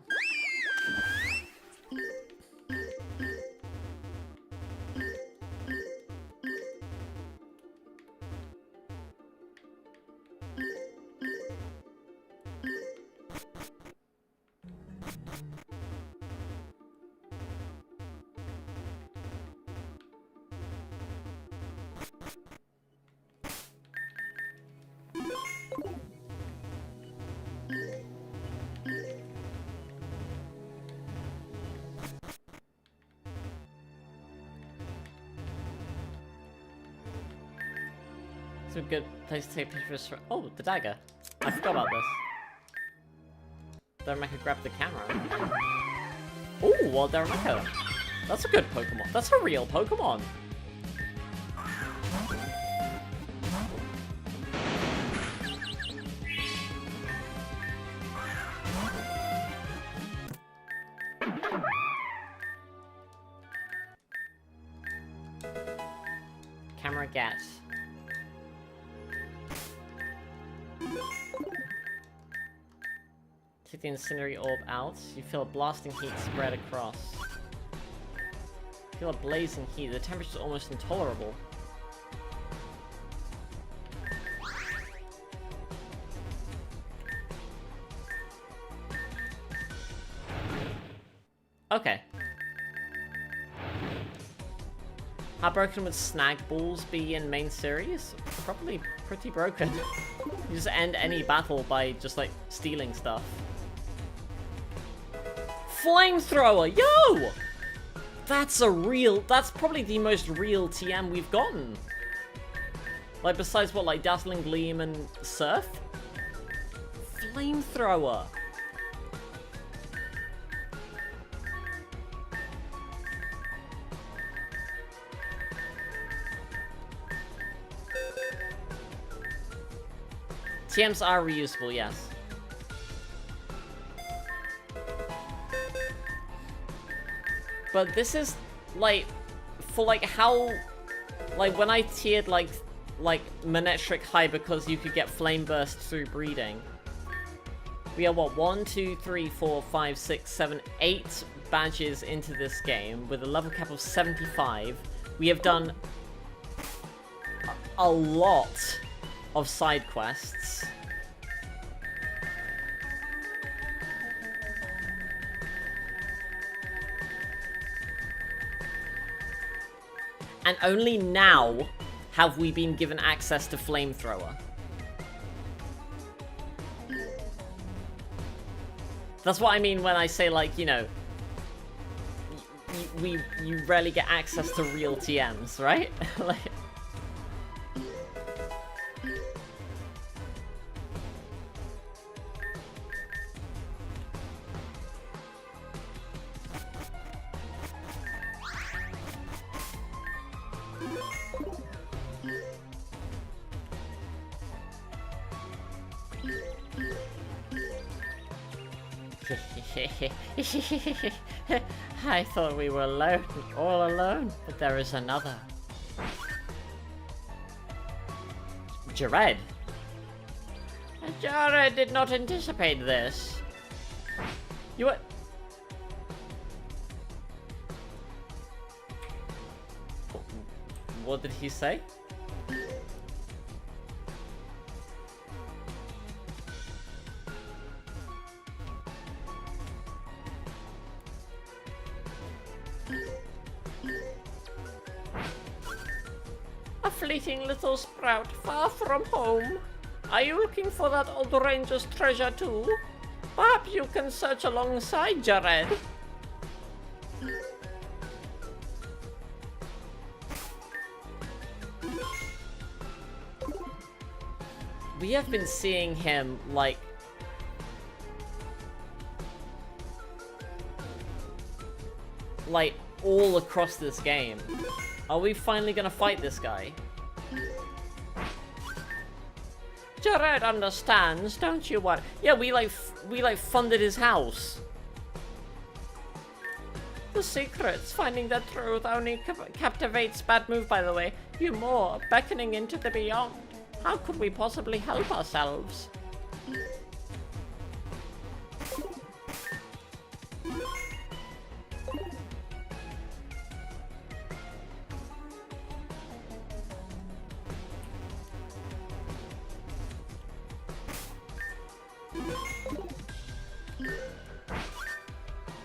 Speaker 2: It's a good place to take pictures for. Oh, the dagger. I forgot about this. Darumaka grabbed the camera. Oh, well, Darumaka. That's a good Pokemon. That's a real Pokemon. Camera get. Take the incendiary orb out. You feel a blasting heat spread across. You feel a blazing heat. The temperature is almost intolerable. Okay. How broken would snag balls be in main series? Probably pretty broken. You just end any battle by just like stealing stuff. Flamethrower, yo! That's probably the most real TM we've gotten. Like besides what, like Dazzling Gleam and Surf? Flamethrower. TMs are reusable, yes. But this is, like, for, like, how... Like, when I tiered, like Manectric high because you could get Flame Burst through breeding. We are, what, 1, 2, 3, 4, 5, 6, 7, 8 badges into this game with a level cap of 75. We have done a lot of side quests. And only now have we been given access to Flamethrower. That's what I mean when I say, like, you know, you rarely get access to real TMs, right? Like... I thought we were alone, all alone, but there is another. Jared. Jared did not anticipate this. You were... What did he say? A fleeting little sprout far from home. Are you looking for that old ranger's treasure too? Perhaps you can search alongside Jared. We have been seeing him, like... all across this game. Are we finally gonna fight this guy? Jared understands, don't you worry. Yeah, we funded his house. The secrets, finding the truth only captivates. Bad move, by the way. You more, beckoning into the beyond. How could we possibly help ourselves?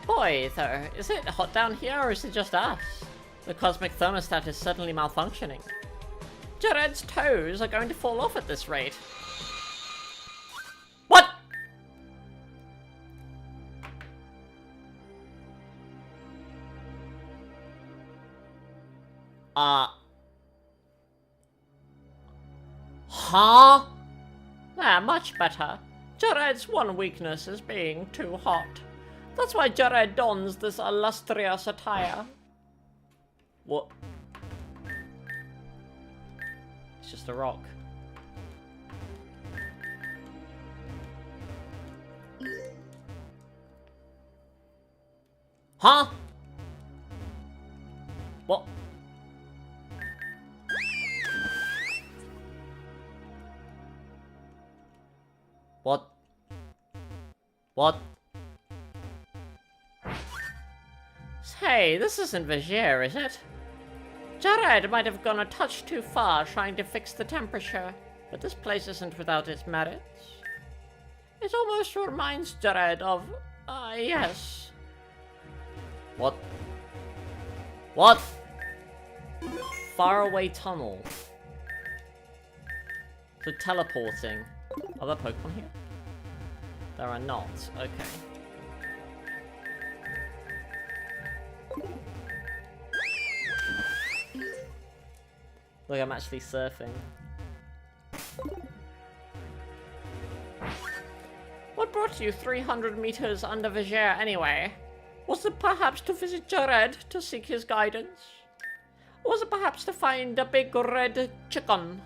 Speaker 2: Boy, though, is it hot down here or is it just us? The cosmic thermostat is certainly malfunctioning. Jared's toes are going to fall off at this rate. What? Huh? Much better. Jared's one weakness is being too hot. That's why Jared dons this illustrious attire. What? It's just a rock. Huh? What? What? What? Hey, this isn't Vizier, is it? Jared might have gone a touch too far trying to fix the temperature, but this place isn't without its merits. It almost reminds Jared of... yes. What? What? Faraway tunnel. So teleporting. Are there Pokemon here? There are not. Okay. Look, I'm actually surfing. What brought you 300 meters under Vizier anyway? Was it perhaps to visit Jared to seek his guidance? Or was it perhaps to find a big red chicken?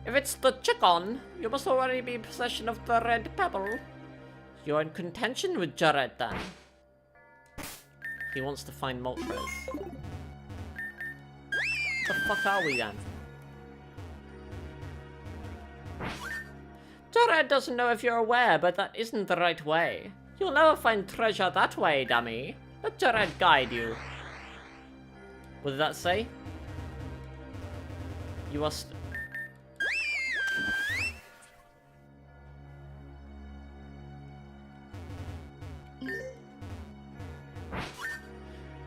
Speaker 2: If it's the chicken, you must already be in possession of the red pebble. You're in contention with Jared then. He wants to find Moltres. What the fuck are we then? Jared doesn't know if you're aware, but that isn't the right way. You'll never find treasure that way, dummy. Let Jared guide you. What did that say? You must...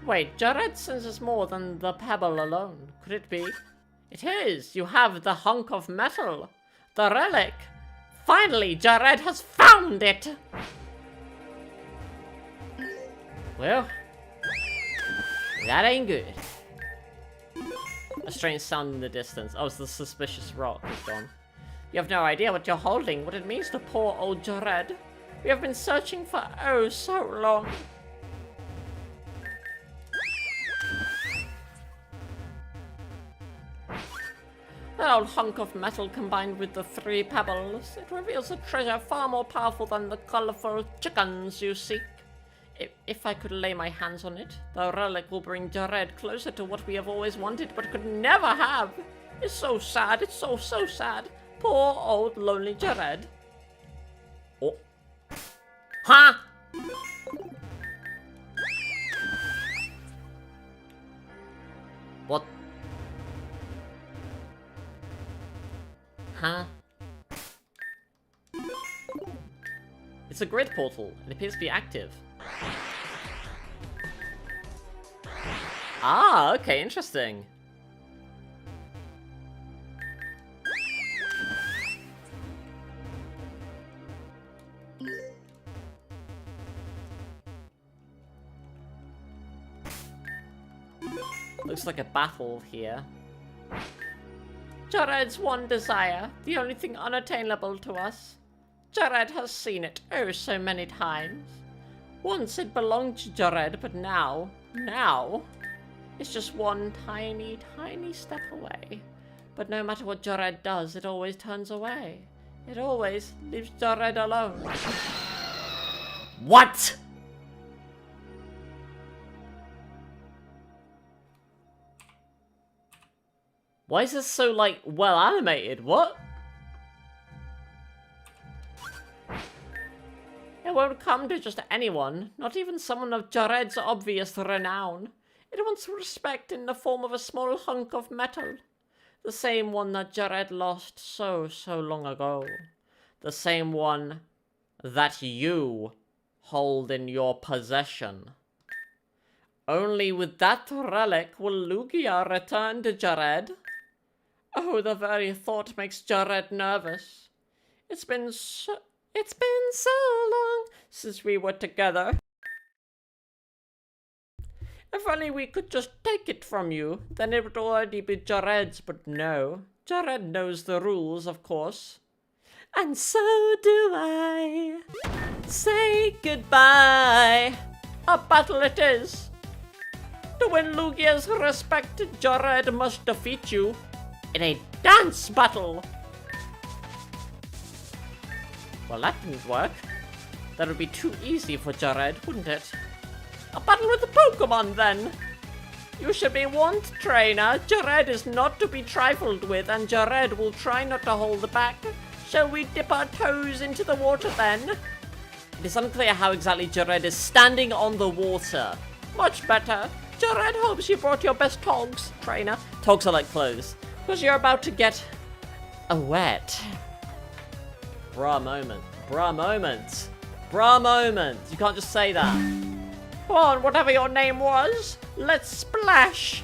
Speaker 2: Wait, Jared senses more than the pebble alone. Could it be? It is! You have the hunk of metal! The relic! Finally, Jared has found it! Well, that ain't good. A strange sound in the distance. Oh, it's the suspicious rock is gone. You have no idea what you're holding, what it means to poor old Jared. We have been searching for oh so long. That old hunk of metal combined with the 3 pebbles, it reveals a treasure far more powerful than the colorful chickens you seek. If I could lay my hands on it, the relic will bring Jared closer to what we have always wanted but could never have. It's so sad, it's so sad. Poor old lonely Jared. Oh. Huh? What? Huh? It's a grid portal. It appears to be active. Ah, okay, interesting. Looks like a battle here. Jared's one desire, the only thing unattainable to us. Jared has seen it oh so many times. Once it belonged to Jared, but now, it's just one tiny, tiny step away. But no matter what Jared does, it always turns away. It always leaves Jared alone. What? Why is this so, like, well animated? What? It won't come to just anyone, not even someone of Jared's obvious renown. It wants respect in the form of a small hunk of metal. The same one that Jared lost so long ago. The same one that you hold in your possession. Only with that relic will Lugia return to Jared. Oh, the very thought makes Jared nervous. It's been so long since we were together. If only we could just take it from you, then it would already be Jared's, but no. Jared knows the rules, of course. And so do I. Say goodbye. A battle it is. To win Lugia's respect, Jared must defeat you in a dance battle. Well, that didn't work. That would be too easy for Jared, wouldn't it? A battle with the Pokemon, then. You should be warned, trainer. Jared is not to be trifled with, and Jared will try not to hold back. Shall we dip our toes into the water, then? It is unclear how exactly Jared is standing on the water. Much better. Jared hopes you brought your best togs, trainer. Togs are like clothes. Because you're about to get wet. Bruh moment. Bruh moment. Bruh moment. You can't just say that. Come on, whatever your name was, let's splash.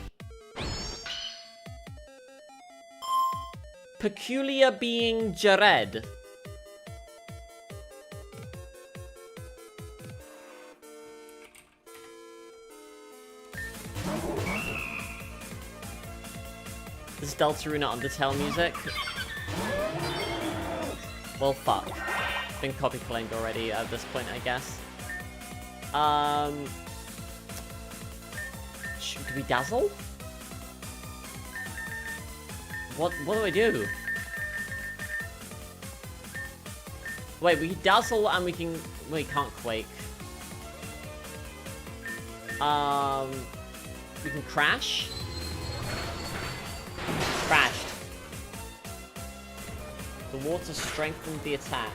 Speaker 2: Peculiar being Jared. This is Deltaruna Undertale music. Well, fuck. Been copy claimed already at this point, I guess. Do we dazzle? What do I do? Wait, we dazzle and we can... We can't quake. We can crash. Crashed. The water strengthened the attack.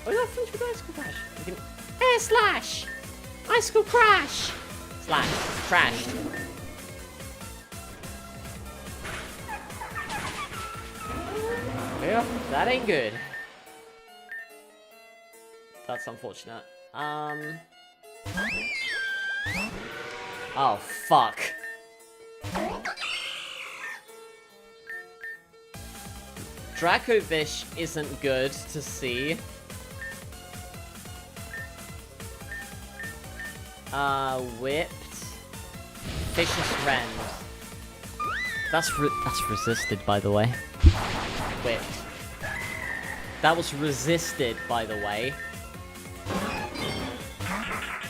Speaker 2: Oh, that finished with Icicle Crash. We can... Air Slash! Icicle Crash! Slash. Crashed. Yeah, that ain't good. That's unfortunate. Oh, fuck. Dracovish isn't good to see. Whipped. Vicious Rend. That's resisted, by the way. Whipped. That was resisted, by the way.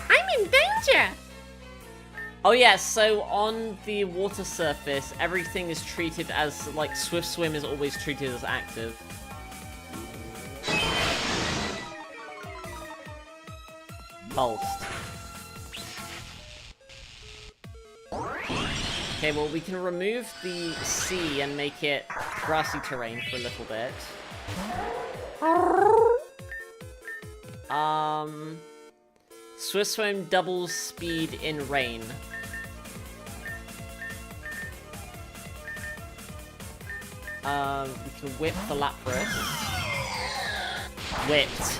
Speaker 1: I'm in danger!
Speaker 2: Oh yeah, so on the water surface, everything is treated as, like, Swift Swim is always treated as active. Pulsed. Okay, well, we can remove the sea and make it grassy terrain for a little bit. Swift Swim doubles speed in rain. We can whip the Lapras. Whipped.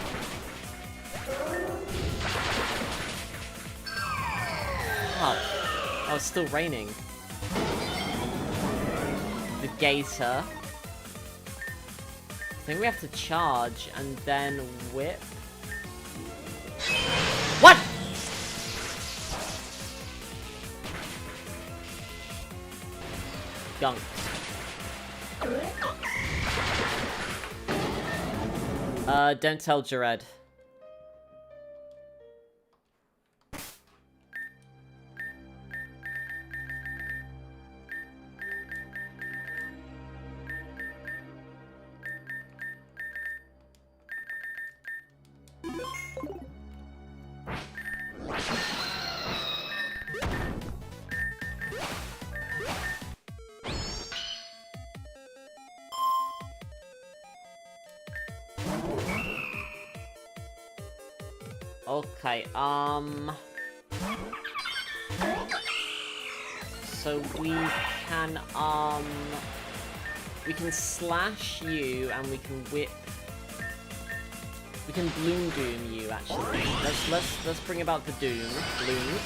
Speaker 2: Oh, it's still raining. The Gator. I think we have to charge and then whip. What? gunked. Don't tell Jared.
Speaker 3: Okay, so we can slash you and we can whip. We can bloom doom you actually. Let's bring about the doom. Bloom.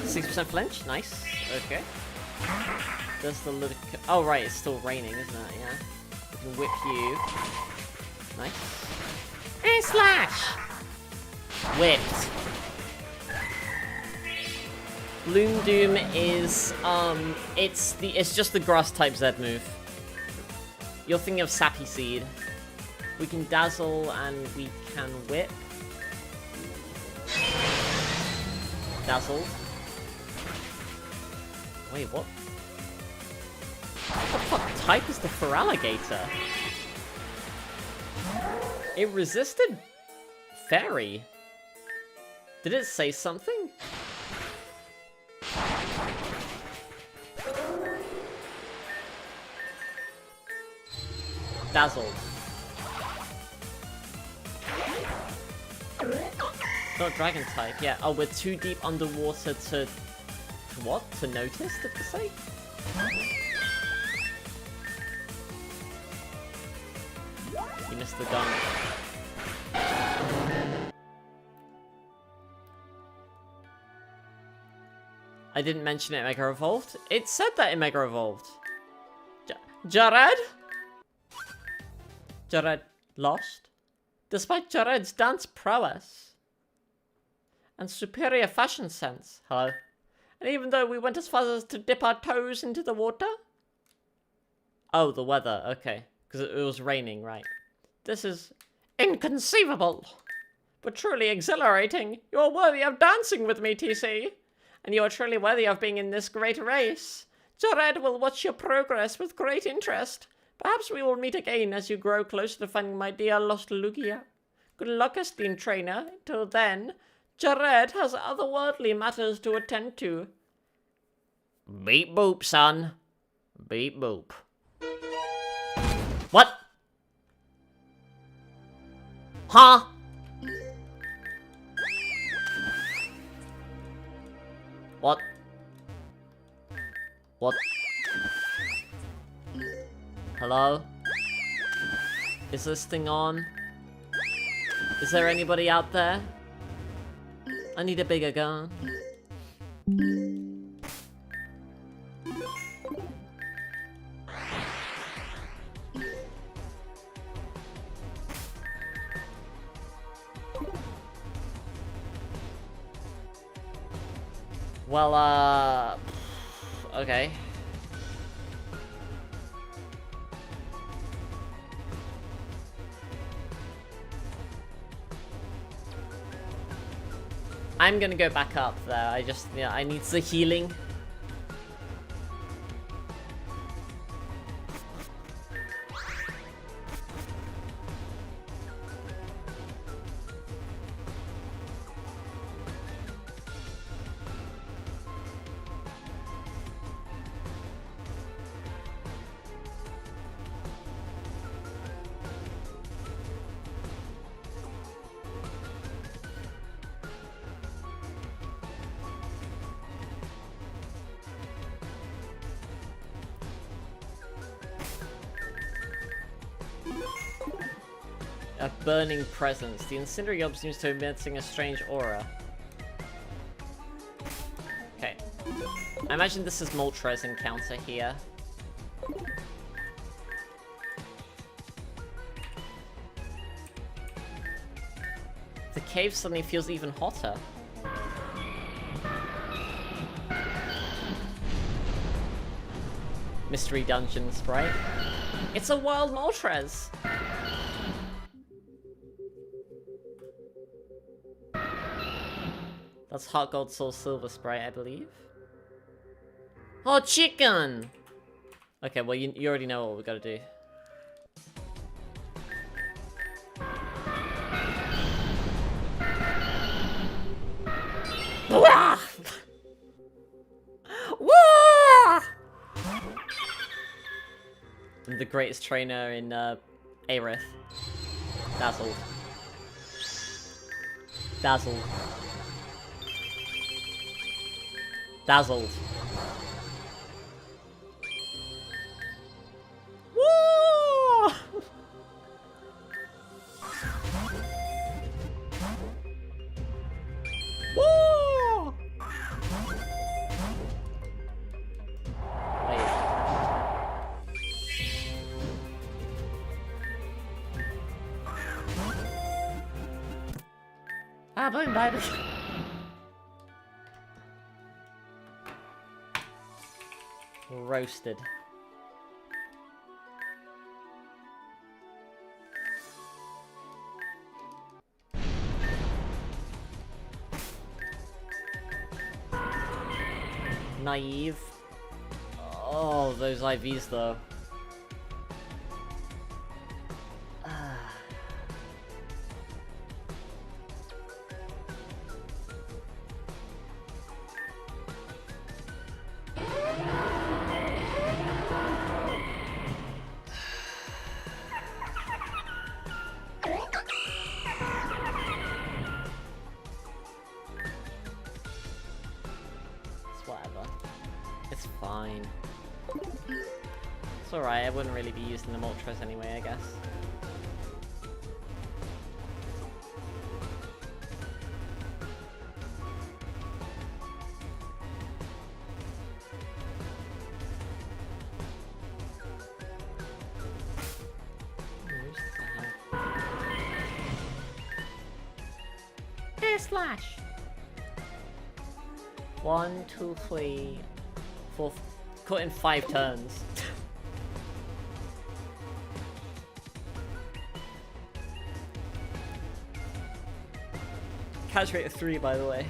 Speaker 3: 6% flinch, nice. Okay. There's the little. Oh right, it's still raining, isn't it? Yeah. We can whip you. Nice. And slash! Whipped. Bloom Doom is, it's just the grass type Z move. You're thinking of Sappy Seed. We can dazzle and we can whip. Dazzled. Wait, what? What the fuck type is the Feraligator? It resisted Fairy. Did it say something? Dazzled. Not dragon type, yeah. Oh, we're too deep underwater to what? To notice, did it say? You missed the gun. I didn't mention it Mega Evolved. It said that in Mega Evolved. Jared? Jared lost? Despite Jared's dance prowess and superior fashion sense. Hello? And even though we went as far as to dip our toes into the water? Oh, the weather. Okay. Because it was raining, right. This is inconceivable, but truly exhilarating. You are worthy of dancing with me, TC. And you are truly worthy of being in this great race. Jared will watch your progress with great interest. Perhaps we will meet again as you grow closer to finding my dear lost Lugia. Good luck, esteemed trainer. Till then, Jared has otherworldly matters to attend to. Beep boop, son. Beep boop. What? Huh? What? What? Hello? Is this thing on? Is there anybody out there? I need a bigger gun. Well, okay. I'm gonna go back up there. I need the healing. A burning presence. The incendiary orb seems to be emitting a strange aura. Okay. I imagine this is Moltres' encounter here. The cave suddenly feels even hotter.
Speaker 2: mystery dungeon sprite. It's a wild Moltres! That's Heart Gold Soul Silver sprite, I believe. Oh, chicken! Okay, well, you already know what we gotta do. Wah! Wah! I'm the greatest trainer in Aerith. Dazzled. Dazzled. Dazzled. Woo! Woo! Wait. Ah, boom, baby. Roasted. Naive. Oh, those IVs though. It's fine. It's alright, I wouldn't really be using the Moltres anyway, I guess.
Speaker 1: Air slash.
Speaker 2: 1, 2, 3, 4. Caught in 5 turns. Catch rate of 3, by the way.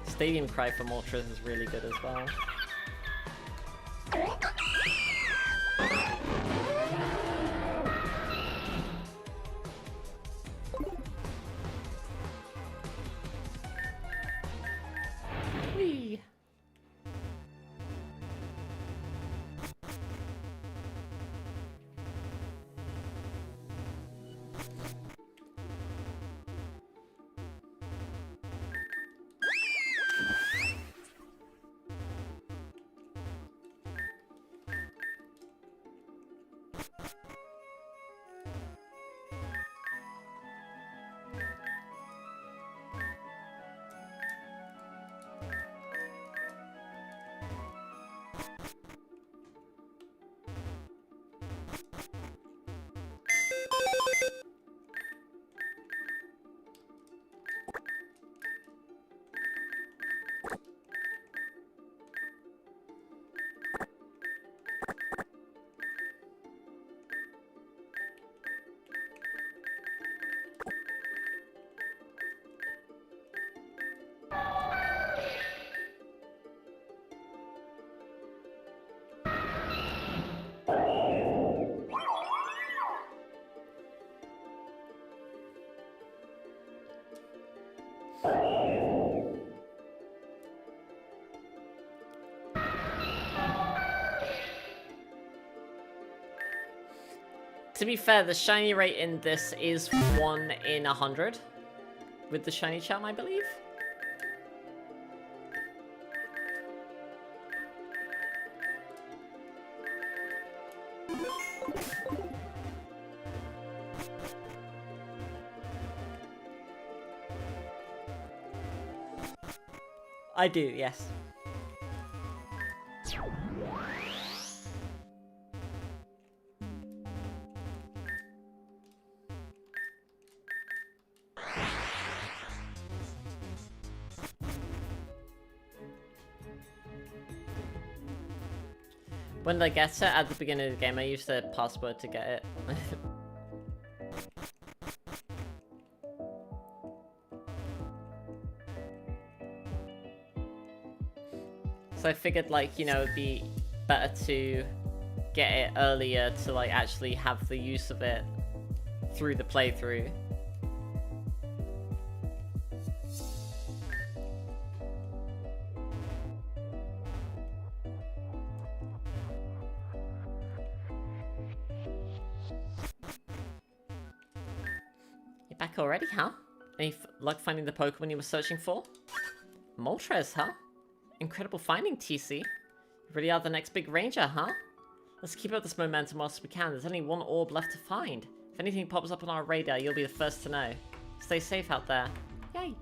Speaker 2: Stadium Cry for Moltres is really good as well. To be fair, the shiny rate in this is 1 in 100. With the shiny charm, I believe. I do, yes.
Speaker 3: When I get it at the beginning of the game, I use the password to get it. So I figured, like, you know, it'd be better to get it earlier to, like, actually have the use of it through the playthrough. You're back already, huh? Any luck finding the Pokemon you were searching for? Moltres, huh? Incredible finding, TC. You really are the next big ranger, huh? Let's keep up this momentum whilst we can. There's only one orb left to find. If anything pops up on our radar, you'll be the first to know. Stay safe out there. Yay!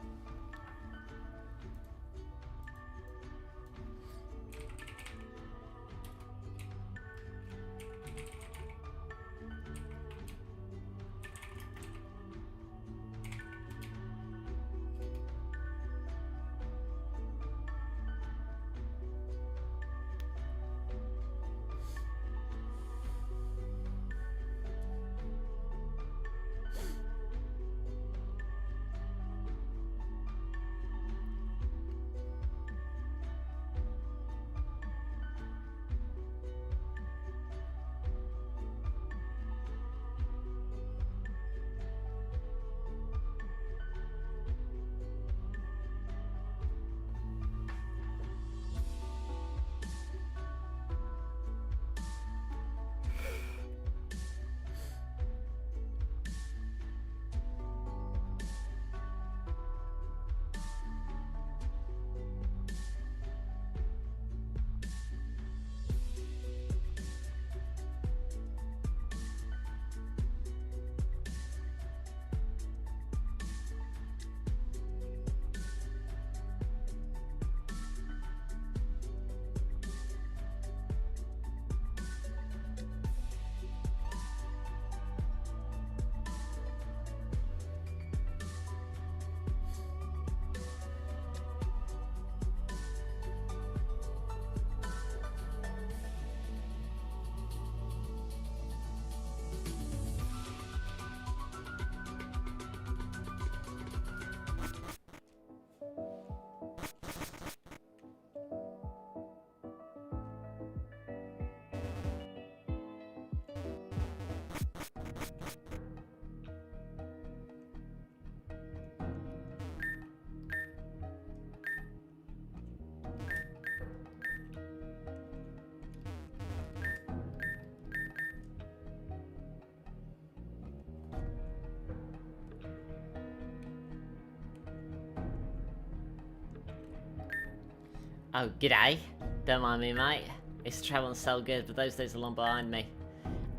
Speaker 3: Oh, g'day. Don't mind me, mate. I used to travel so good, but those days are long behind me.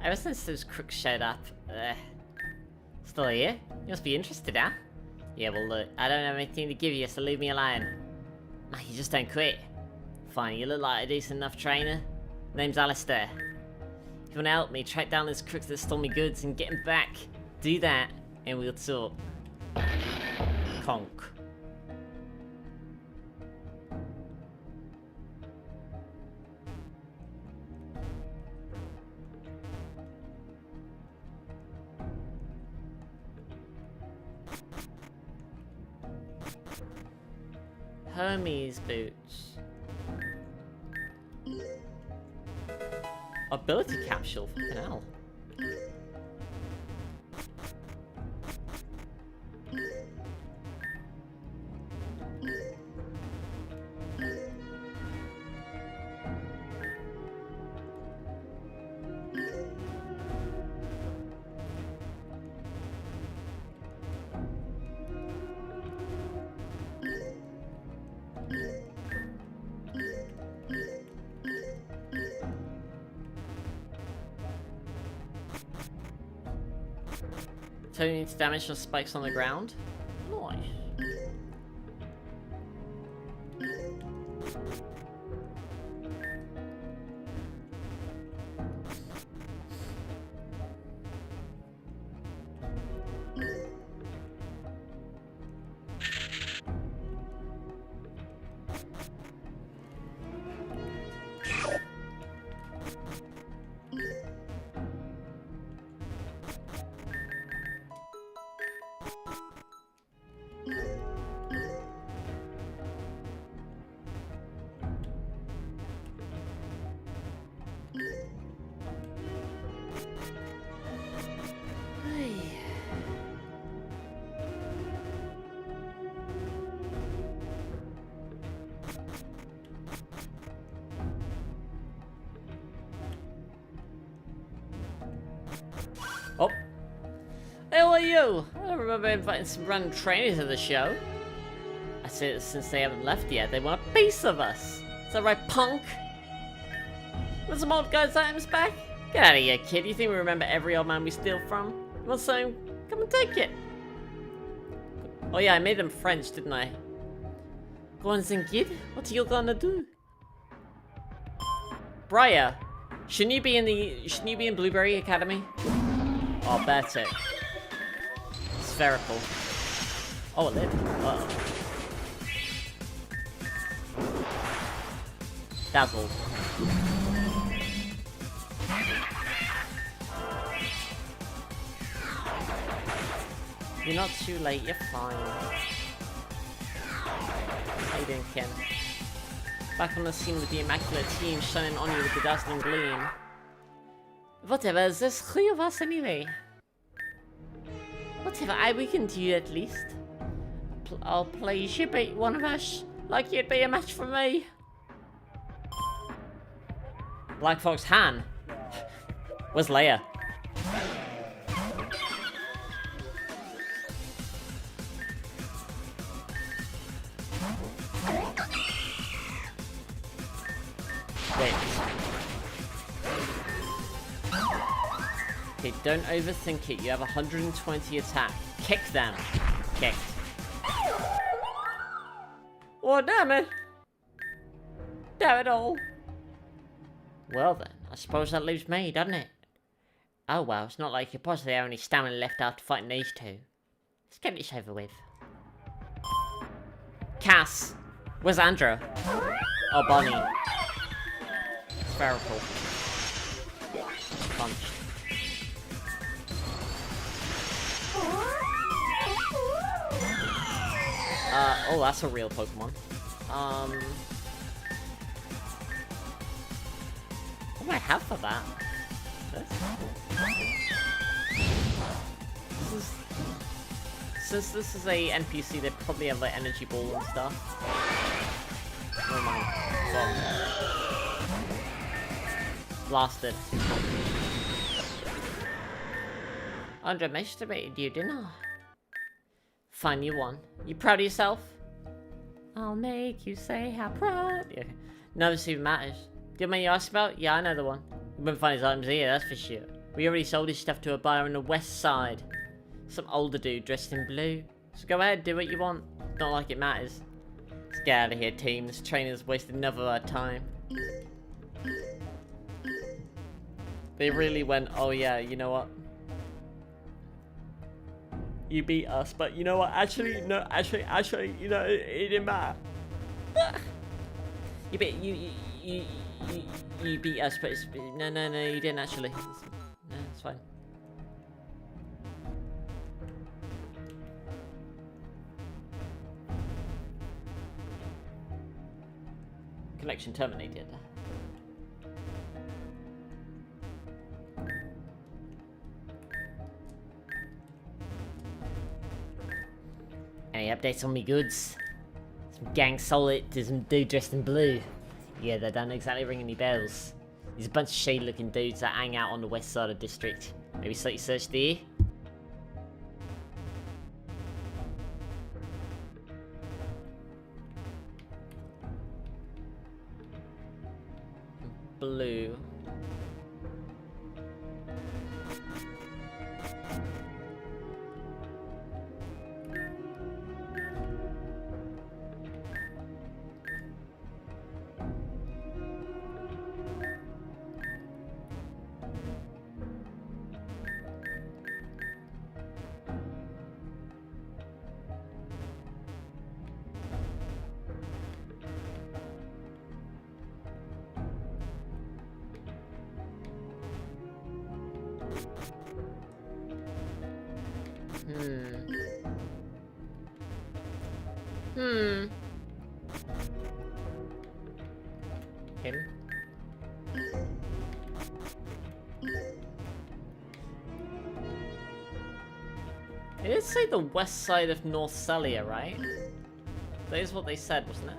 Speaker 3: Ever since those crooks showed up, still here? You must be interested, huh? Yeah, well look, I don't have anything to give you, so leave me alone. Mate, you just don't quit. Fine, you look like a decent enough trainer. Name's Alistair. If you want to help me, track down those crooks that stole me goods and get them back, do that, and we'll talk. Conk. Hermes boots. Ability capsule, fucking hell. Turning into damage from spikes on the ground. Nice. Oh. Hey, what are you? I don't remember inviting some random trainers to the show. I said since they haven't left yet, they want a piece of us. Is that right, punk? Want some old guys' items back? Get out of here, kid. You think we remember every old man we steal from? You want something? Come and take it. Oh yeah, I made them French, didn't I? Go on, then, kid. What are you gonna do? Briar, shouldn't you be in Blueberry Academy? Oh, that's it. Spherical. Oh, a lid. Uh-oh. Basil. You're not too late, you're fine. How you doing, Ken? Back on the scene with the immaculate team shining on you with the dazzling gleam. Whatever, there's 3 of us anyway. Whatever, we can do at least. I'll play you should beat one of us, like you'd be a match for me. Black Fox Han. Where's Leia? Wait. Okay, don't overthink it. You have 120 attack. Kick them. Kicked. Oh, damn it. Damn it all. Well then, I suppose that leaves me, doesn't it? Oh well, it's not like you're possibly the only stamina left after fighting these two. Let's get this over with. Cass. Where's Andra? Oh, Bonnie. Spherical. Punch. Oh, that's a real Pokemon. What do I have for that? Since this is a NPC, they probably have like energy ball and stuff. Never mind. So, blasted. I underestimated you, didn't I? Fine, you won. You proud of yourself? I'll make you say how proud. Yeah. None of this even matters. The man you asked about? Yeah, I know the one. We won't find his items here, that's for sure. We already sold his stuff to a buyer on the west side. Some older dude dressed in blue. So go ahead, do what you want. Not like it matters. Let's get out of here, team. This trainer's wasted enough of our time. They really went, oh yeah, you know what? You beat us, but you know what? Actually, no, actually, you know, it didn't matter. You beat us, but it's, no, you didn't actually. No, it's fine. Connection terminated. Any updates on me goods? Some gang solid to some dude dressed in blue. Yeah, they don't exactly ring any bells. There's a bunch of shady looking dudes that hang out on the west side of the district. Maybe slightly search there? Blue. Him. It did say the west side of North Celia, right? That is what they said, wasn't it?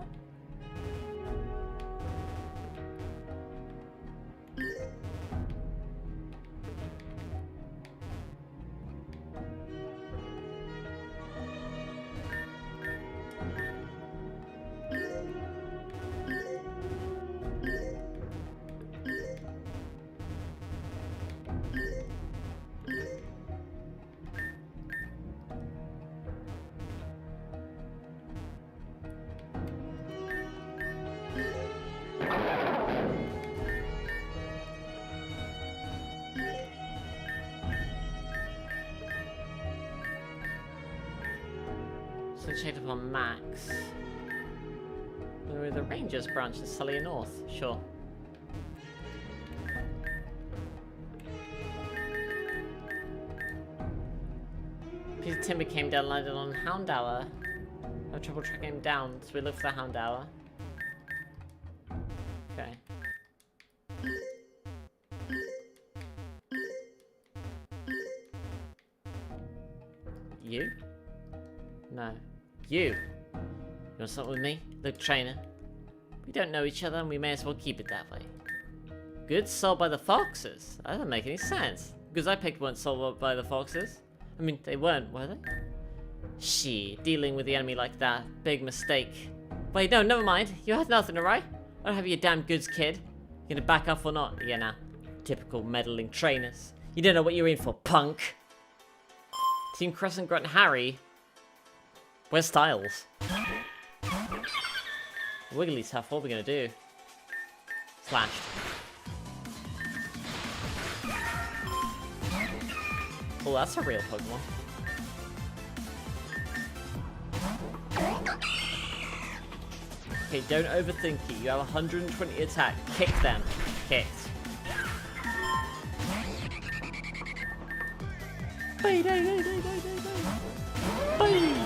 Speaker 3: So check up on Max. Where are the Rangers branch to Celia North? Sure. Peter Timber came down, landed on Houndour. I have trouble tracking him down, so we look for the Houndour. Okay. You? No. You! You want something with me? Look, trainer. We don't know each other and we may as well keep it that way. Goods sold by the foxes? That doesn't make any sense. Goods I picked weren't sold by the foxes. I mean, they weren't, were they? Shit, dealing with the enemy like that. Big mistake. Wait, no, never mind. You had nothing, alright? I don't have your damn goods, kid. You gonna back off or not? Yeah, nah. Typical meddling trainers. You don't know what you're in for, punk. Team Crescent Grunt Harry. Where's Styles? Wiggly's tough, what are we gonna do? Slash. Oh, that's a real Pokemon. Okay, don't overthink it. You have 120 attack. Kick them. Kicked. Bye, bye, bye, bye, bye, bye, bye.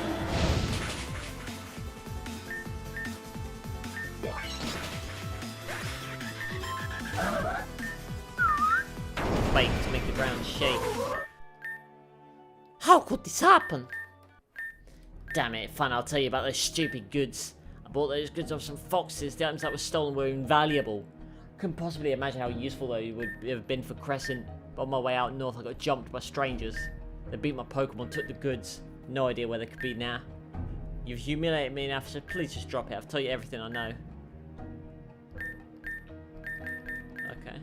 Speaker 3: Wait to make the ground shake. How could this happen? Damn it, fine, I'll tell you about those stupid goods. I bought those goods off some foxes. The items that were stolen were invaluable. Couldn't possibly imagine how useful they would have been for Crescent. But on my way out north, I got jumped by strangers. They beat my Pokemon, took the goods. No idea where they could be now. You've humiliated me enough, so please just drop it. I've told you everything I know. Okay.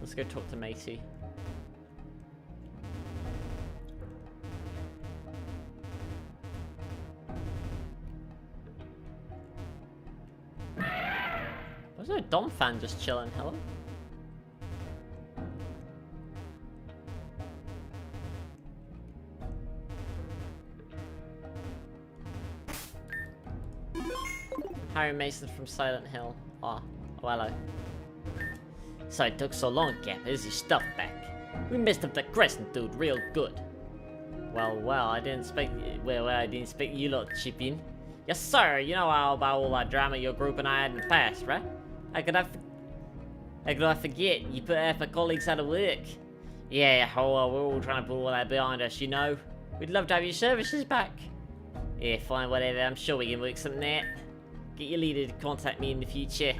Speaker 3: Let's go talk to Matey. Was there a Dom fan just chilling? Hello? Harry Mason from Silent Hill. Oh hello. So it took so long, Cap. Here's your stuff back. We messed up that Crescent dude real good. Well, I didn't expect I didn't expect you lot to chip in. Yes, sir. You know how about all that drama your group and I had in the past, right? How could I forget? You put half my colleagues out of work. Yeah, well, we're all trying to put all that behind us, you know. We'd love to have your services back. Yeah, fine, whatever. I'm sure we can work something out. Get your leader to contact me in the future.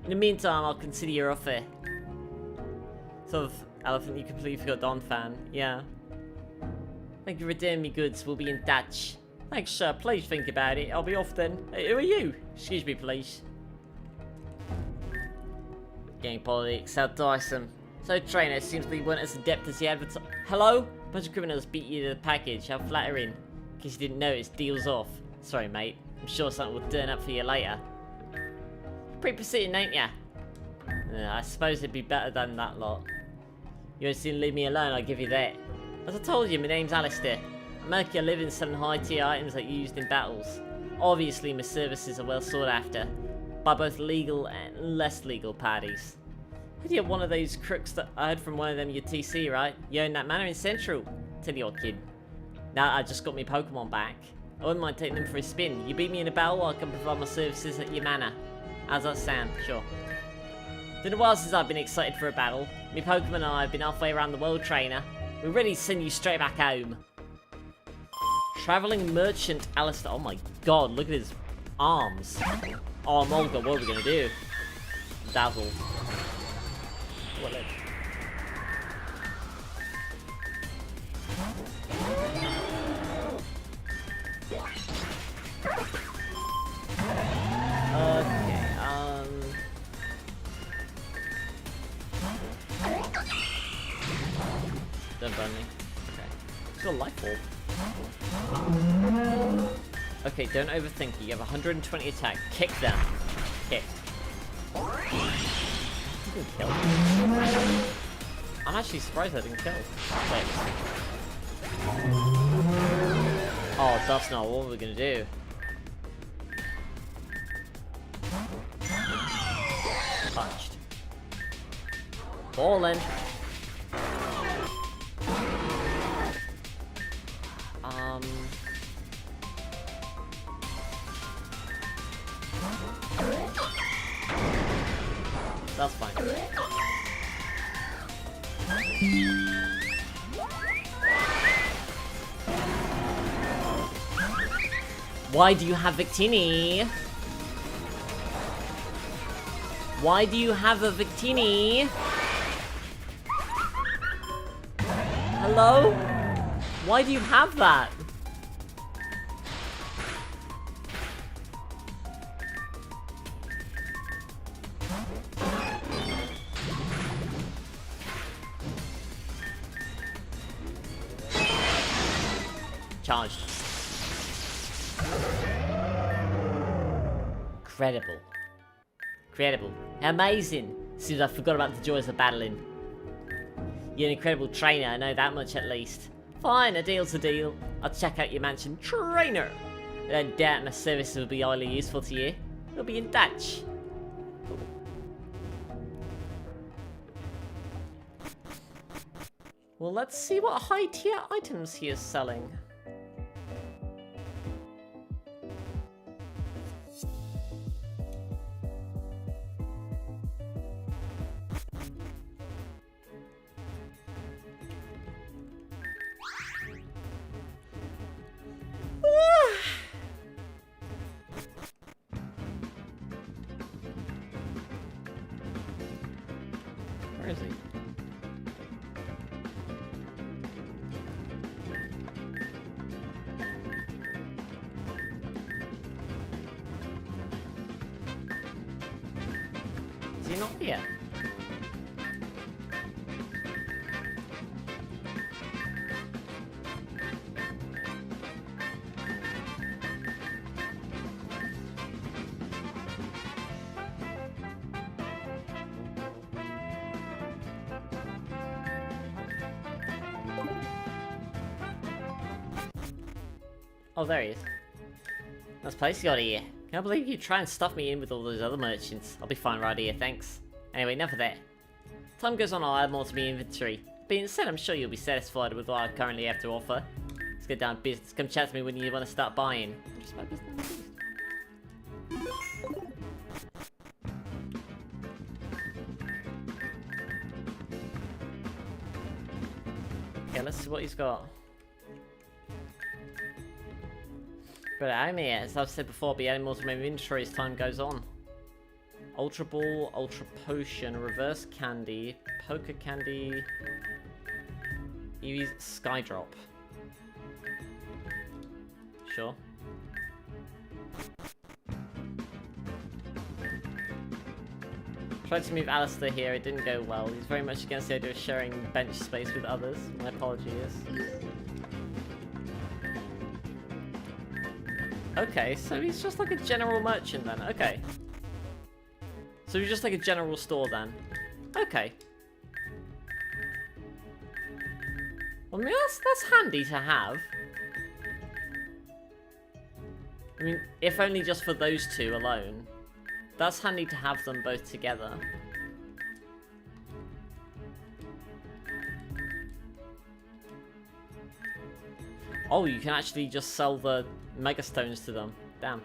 Speaker 3: In the meantime, I'll consider your offer. Sort of elephant, you completely forgot Don fan. Yeah. Thank you for returning me goods. We'll be in touch. Thanks, sir. Please think about it. I'll be off then. Hey, who are you? Excuse me, please. Gang politics. How tiresome. So, trainer, seems like you weren't as adept as the advertised. Hello? Bunch of criminals beat you to the package. How flattering. In case you didn't notice, deal's off. Sorry, mate. I'm sure something will turn up for you later. Pretty persistent, ain't ya? I suppose it'd be better than that lot. You won't soon leave me alone, I'll give you that. As I told you, my name's Alistair. I make a living selling high-tier items that you used in battles. Obviously, my services are well sought after by both legal and less legal parties. You're one of those crooks that I heard from one of them your TC, right? You own that manor in Central. Tell you what, kid. Now I just got my Pokemon back. I wouldn't mind taking them for a spin. You beat me in a battle, I can provide my services at your manor. How's that sound? Sure. It's been a while since I've been excited for a battle. Me Pokemon and I have been halfway around the world, trainer. We're ready to send you straight back home. Traveling merchant Alistair. Oh my god, look at his arms. Oh, Mulga, what are we gonna do? Dazzle. What leg? Okay, don't burn me. Okay. It's got a life orb. Okay, don't overthink it. You have 120 attack. Kick them. Kick. Didn't kill. I'm actually surprised I didn't kill. Wait. Oh, that's not what we're gonna do. Punched. Fallen. That's fine. Why do you have Victini? Why do you have a Victini? Hello? Why do you have that? Charged. Incredible. Incredible. Amazing. Seems I forgot about the joys of battling. You're an incredible trainer, I know that much at least. Fine, a deal's a deal. I'll check out your mansion, trainer. I don't doubt my services will be highly useful to you. We'll be in touch. Well, let's see what high-tier items he is selling. Where is he? Is he not here? Oh, there he is. Nice place you got here. Can't believe you try and stuff me in with all those other merchants. I'll be fine right here, thanks. Anyway, enough of that. Time goes on, I'll add more to my inventory. Being said, I'm sure you'll be satisfied with what I currently have to offer. Let's get down to business. Come chat to me when you want to start buying. Just my business. Okay, let's see what he's got. But I'm here, as I've said before, be adding more to my inventory as time goes on. Ultra Ball, Ultra Potion, Reverse Candy, Poker Candy, Eevee's Skydrop. Sure. Tried to move Alistair here, it didn't go well. He's very much against the idea of sharing bench space with others. My apologies. Okay, so he's just like a general merchant then. Okay. So he's just like a general store then. Okay. Well, I mean, that's handy to have. I mean, if only just for those two alone. That's handy to have them both together. Oh, you can actually just sell the Mega Stones to them. Damn.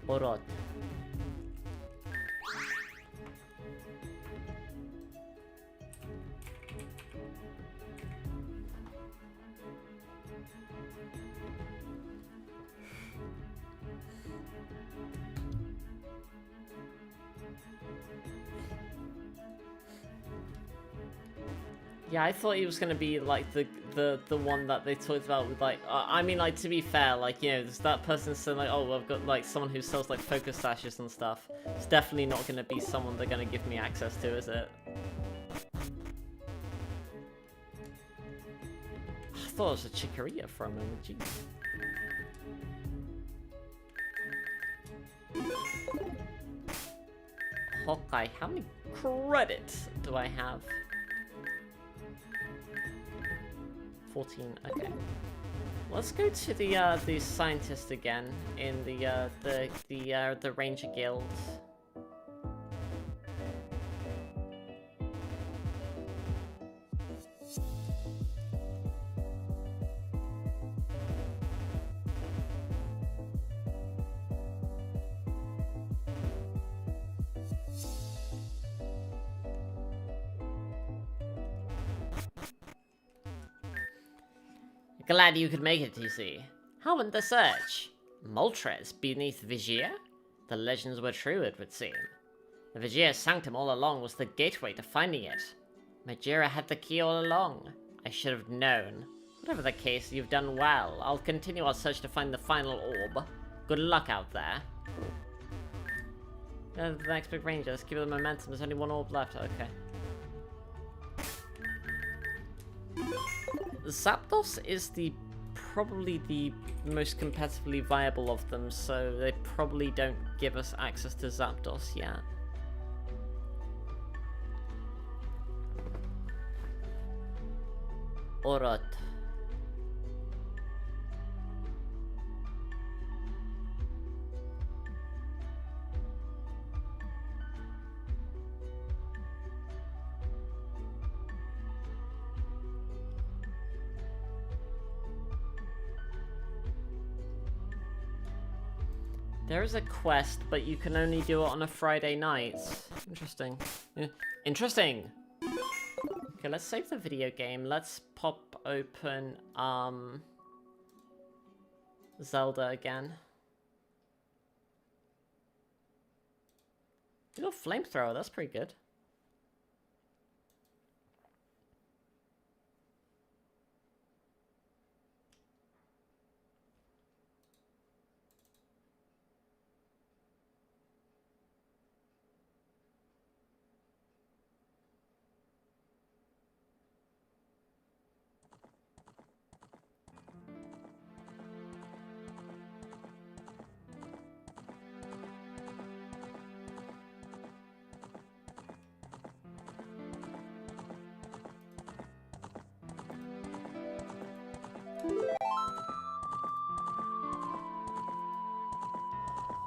Speaker 3: Alright. Yeah, I thought he was gonna be like the one that they talked about with like I mean, like, to be fair, like, you know, there's that person saying like, oh, I've got like someone who sells like focus sashes and stuff. It's definitely not gonna be someone they're gonna give me access to, is it? I thought it was a Chikorita for a moment, jeez. Hawkeye, how many credits do I have? 14, okay. Let's go to the scientist again in the Ranger Guild. Glad you could make it, TC. How went the search? Moltres beneath Vigier? The legends were true, it would seem. The Vigier sanctum all along was the gateway to finding it. Majira had the key all along. I should have known. Whatever the case, you've done well. I'll continue our search to find the final orb. Good luck out there. The next big ranger, let's keep the momentum. There's only one orb left. Okay. Zapdos is probably the most competitively viable of them, so they probably don't give us access to Zapdos yet. Alright. There is a quest, but you can only do it on a Friday night. Interesting. Yeah. Interesting! Okay, let's save the video game. Let's pop open, Zelda again. You got flamethrower, that's pretty good.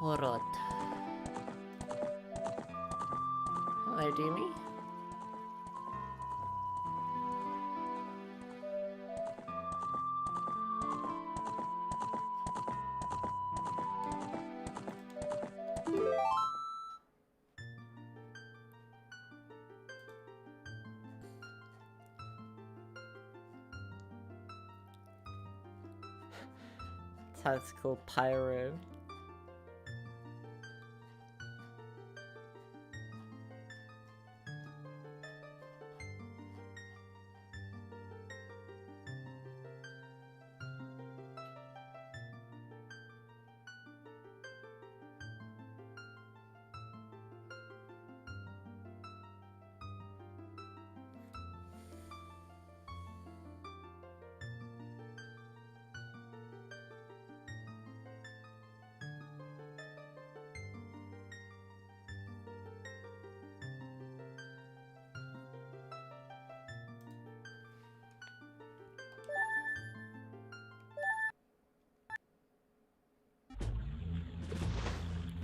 Speaker 3: Alright. Hello, Doomy. Tactical Pyro.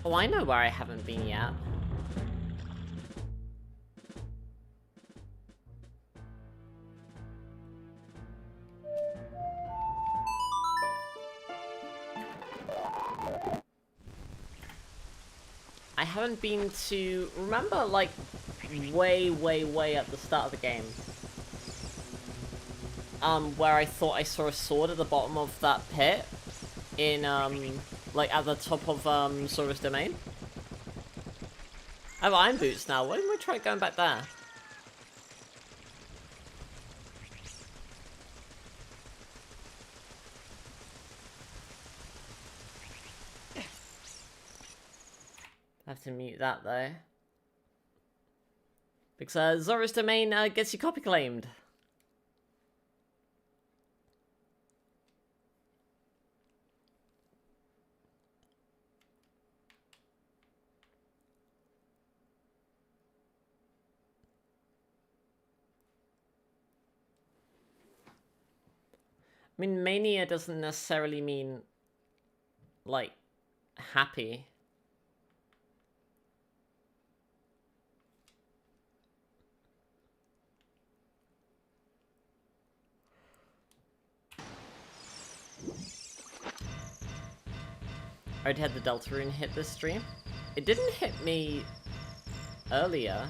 Speaker 2: Oh, I know where I haven't been yet. I haven't been to... Remember, like, way at the start of the game? Where I thought I saw a sword at the bottom of that pit? In, like, at the top of, Sora's Domain? I have iron boots now. Why don't we try going back there? I have to mute that though. Because Zora's Domain gets you copy claimed. I mean, mania doesn't necessarily mean, like, happy. I already had the Deltarune hit this stream. It didn't hit me earlier.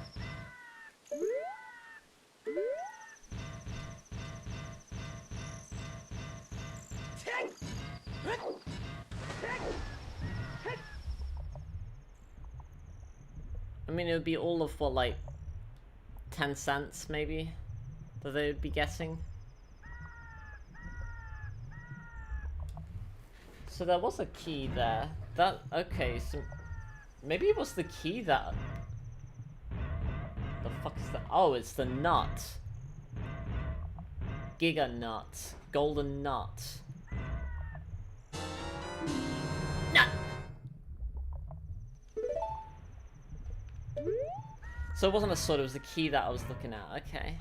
Speaker 2: I mean, it would be all of, what, like, 10 cents, maybe, that they would be getting. So there was a key there. Okay, so maybe it was the key that... The fuck is that? Oh, it's the nut. Giga nut. Golden nut. Nut! So it wasn't a sword, it was the key that I was looking at. Okay.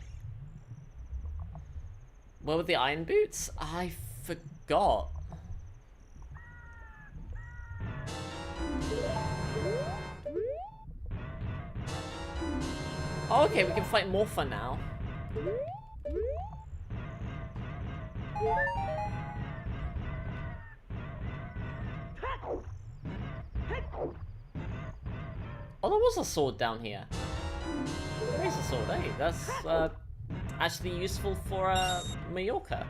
Speaker 2: Where were the iron boots? I forgot. Oh, okay, we can fight Morpha now. Oh, there was a sword down here. There is a sword, eh? That's actually useful for Mallorca.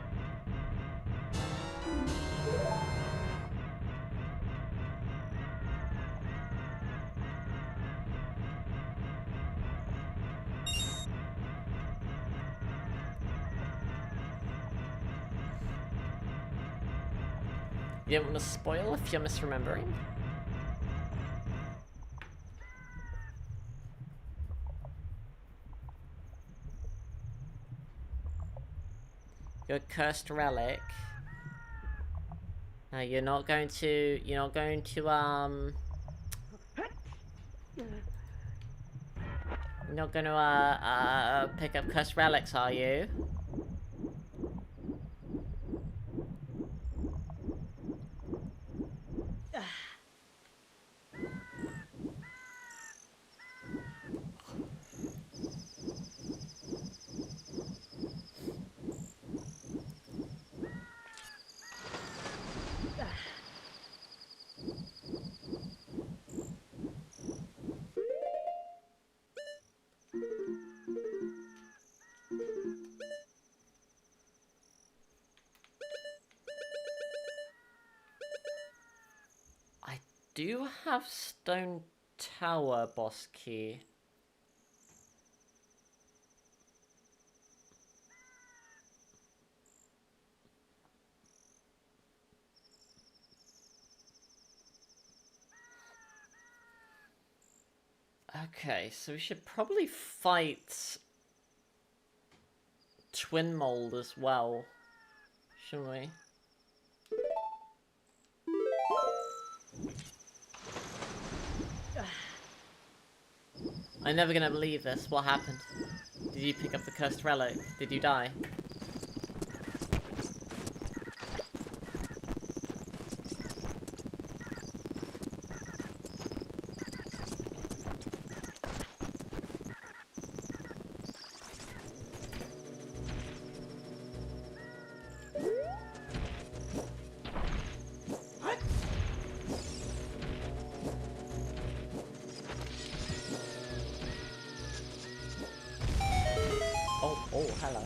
Speaker 2: You don't want to spoil if you're misremembering? Your cursed relic. No, you're not going to You're not gonna pick up cursed relics, are you? Do you have Stone Tower boss key? Okay, so we should probably fight Twin Mold as well, shouldn't we? I'm never gonna believe this. What happened? Did you pick up the cursed relic? Did you die? Oh, hello.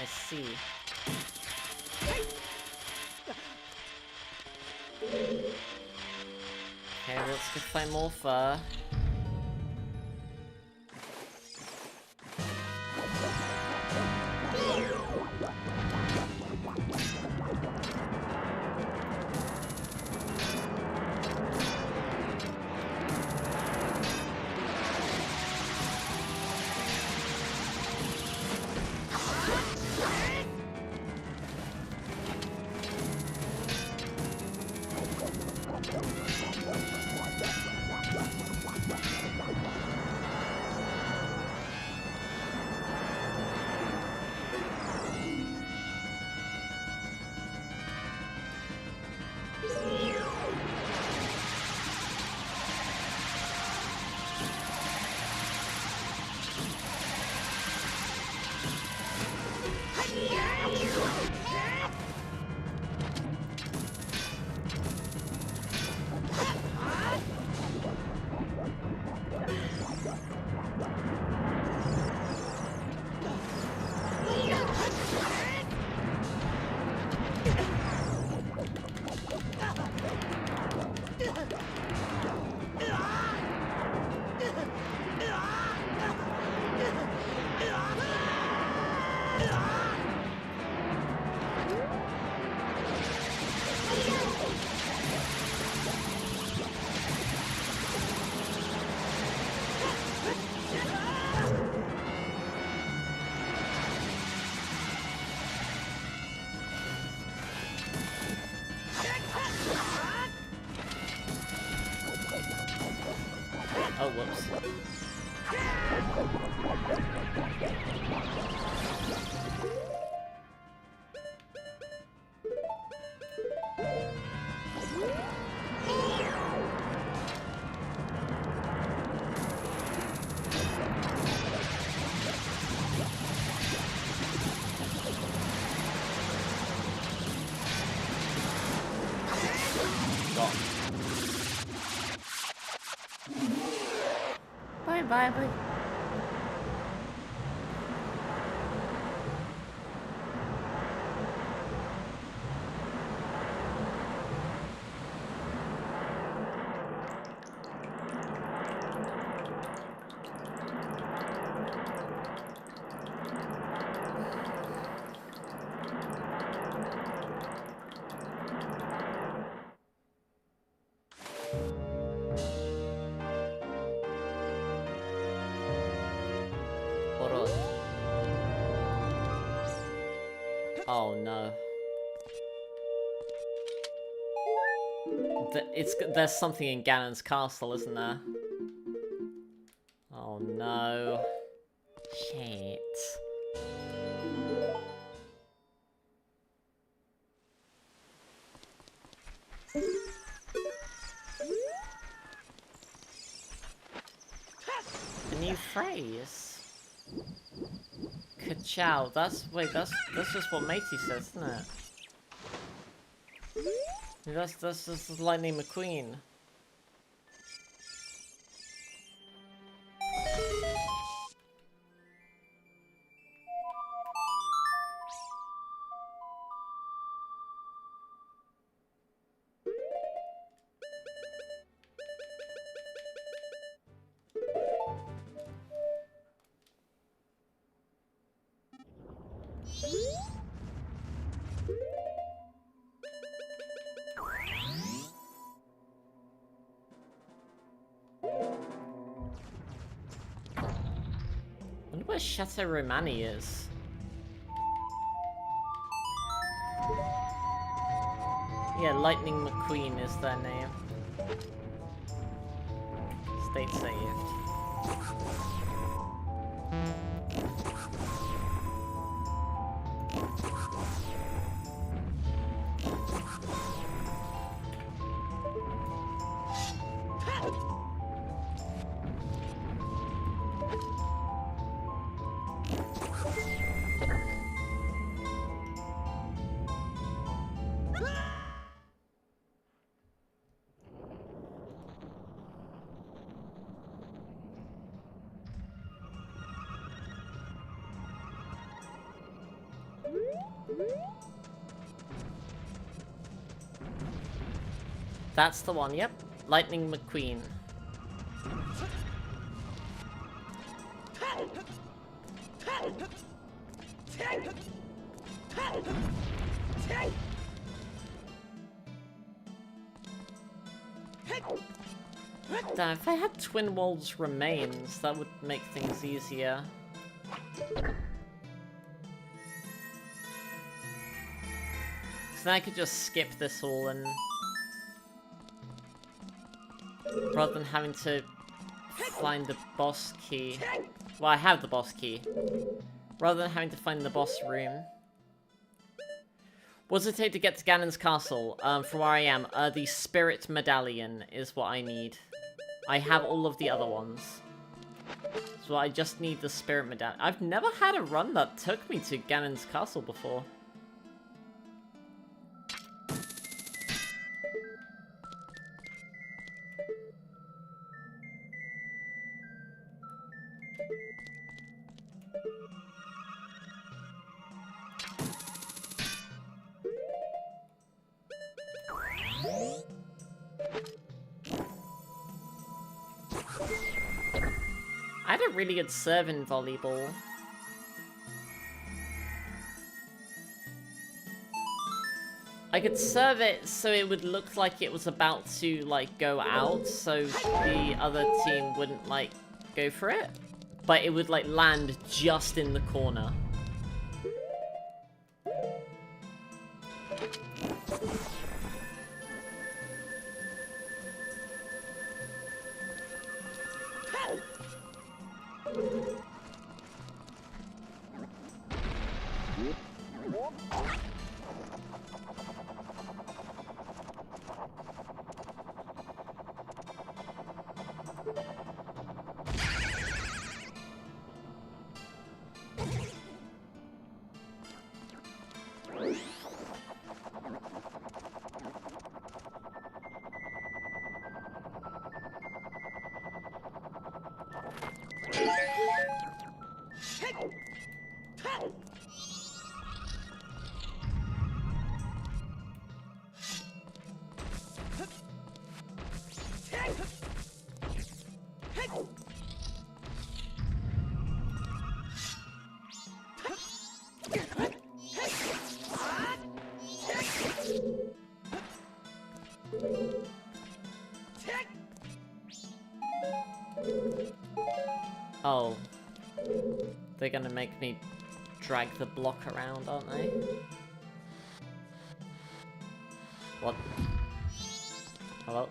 Speaker 2: I see. Okay, let's go find more fur. Oh, whoops.
Speaker 1: Bye, bye.
Speaker 2: Oh no. There's something in Ganon's castle, isn't there? Oh no. Shit. new phrase. Ka-chow. That's just what Matey says, isn't it? That's just Lightning McQueen. I wonder where Chateau Romani is. Yeah, Lightning McQueen is their name. State saved. That's the one, yep. Lightning McQueen. Damn, if I had Twin Wolves remains, that would make things easier. So then I could just skip this all and... rather than having to find the boss key. Well, I have the boss key. Rather than having to find the boss room. What does it take to get to Ganon's castle? From where I am, the Spirit Medallion is what I need. I have all of the other ones. So I just need the Spirit Medallion. I've never had a run that took me to Ganon's castle before. I had a really good serve in volleyball. I could serve it so it would look like it was about to, like, go out, so the other team wouldn't, like, go for it. But it would, like, land just in the corner. Oh. They're gonna make me drag the block around, aren't they? What? Hello?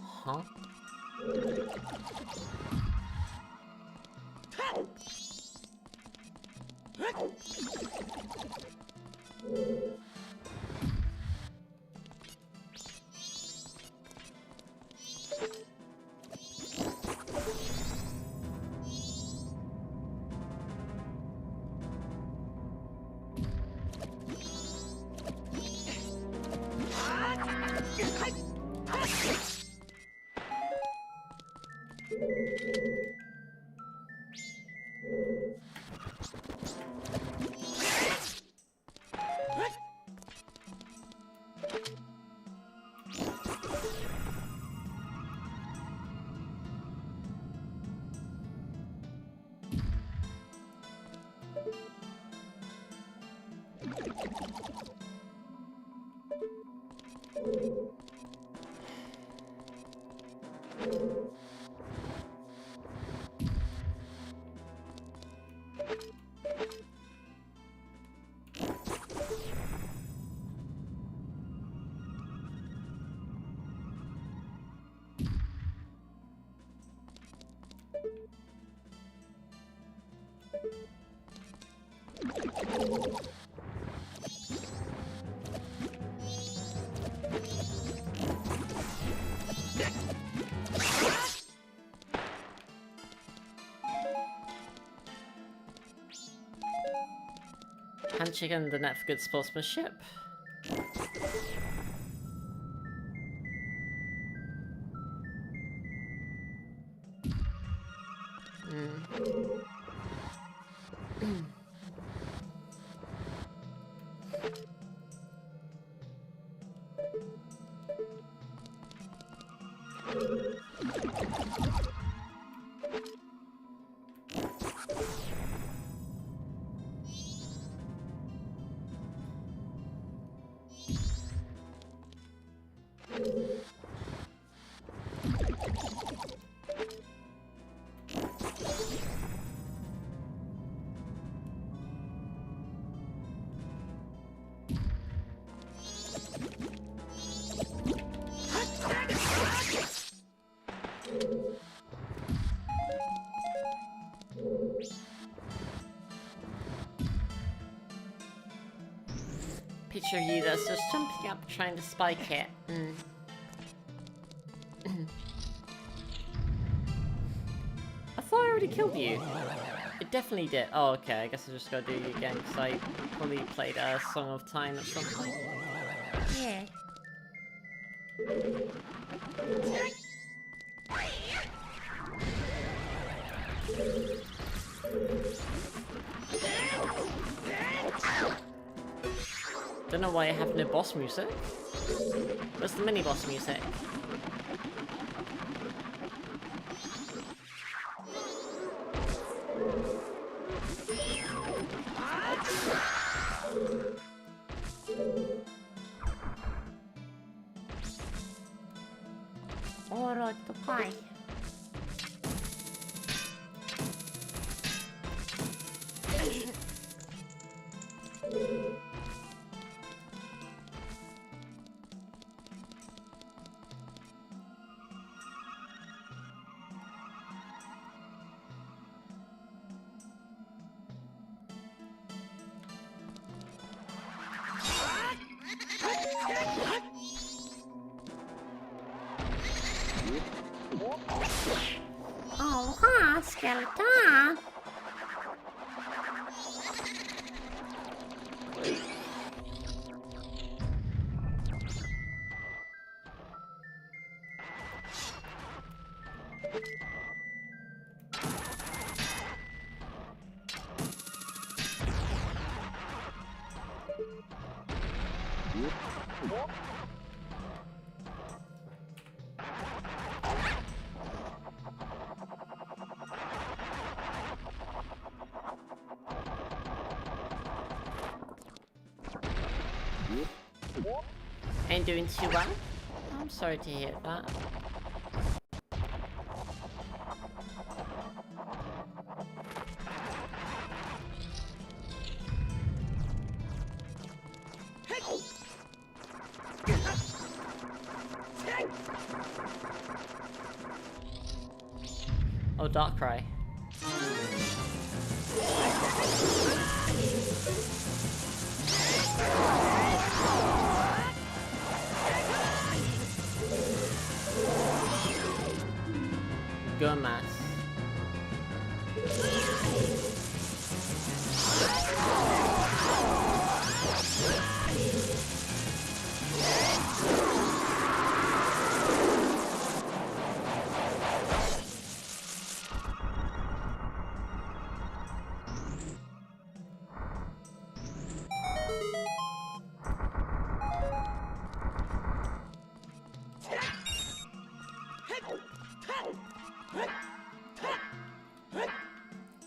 Speaker 2: Huh? Handshake and the net for good sportsmanship. Picture you that's just jumping up trying to spike it. I thought I already killed you. It definitely did. Oh, okay. I guess I just gotta do it again because I probably played a Song of Time at some point.
Speaker 1: Yeah.
Speaker 2: Don't know why I have no boss music. Where's the mini boss music?
Speaker 1: Oro to pie. Oh, ha, skeleton.
Speaker 2: Ain't doing too well. I'm sorry to hear that. Oh, Darkrai. Gomass.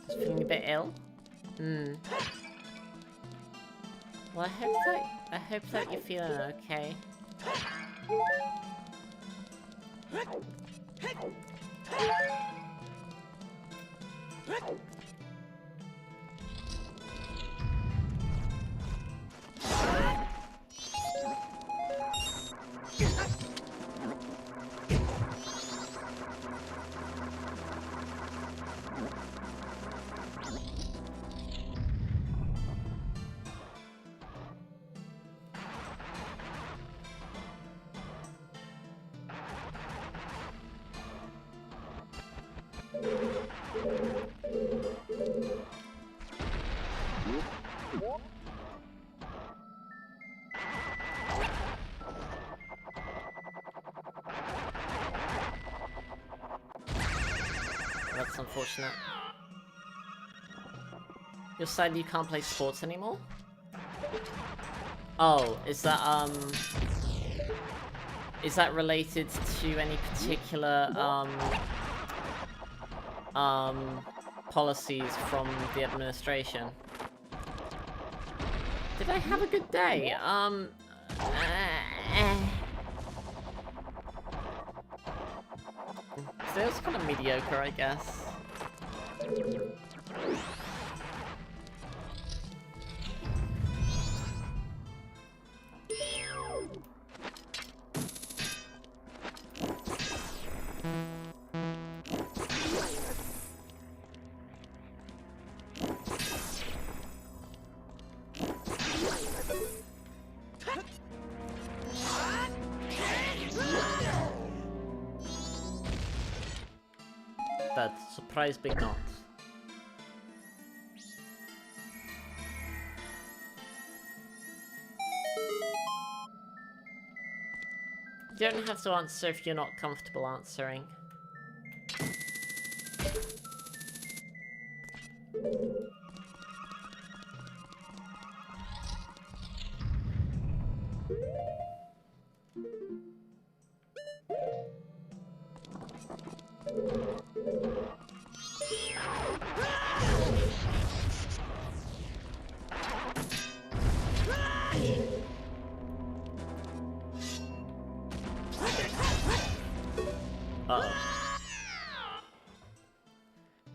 Speaker 2: Just feeling a bit ill? Hmm. Well, I hope that you're feeling okay. That's unfortunate. You're sad you can't play sports anymore? Oh, is that related to any particular, policies from the administration? Did I have a good day? Today was kind of mediocre, I guess. That surprise big knot. You don't have to answer if you're not comfortable answering.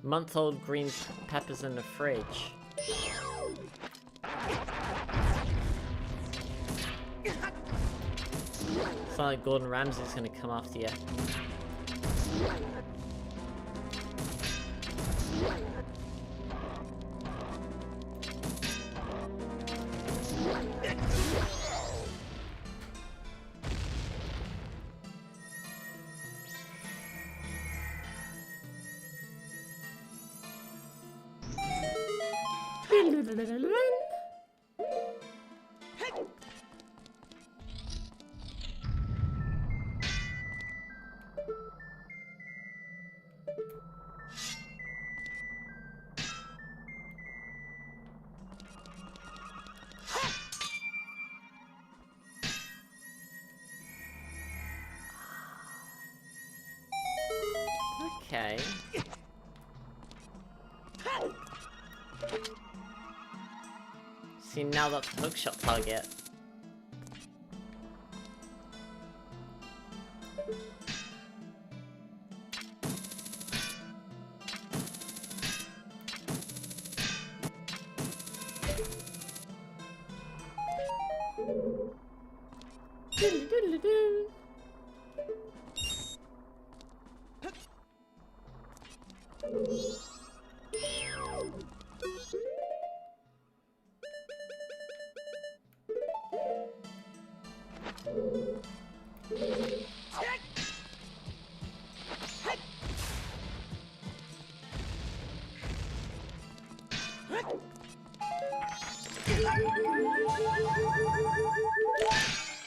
Speaker 2: Month-old green peppers in the fridge. It's not like Gordon Ramsay's gonna come after you. Okay. See, now that's a hookshot target.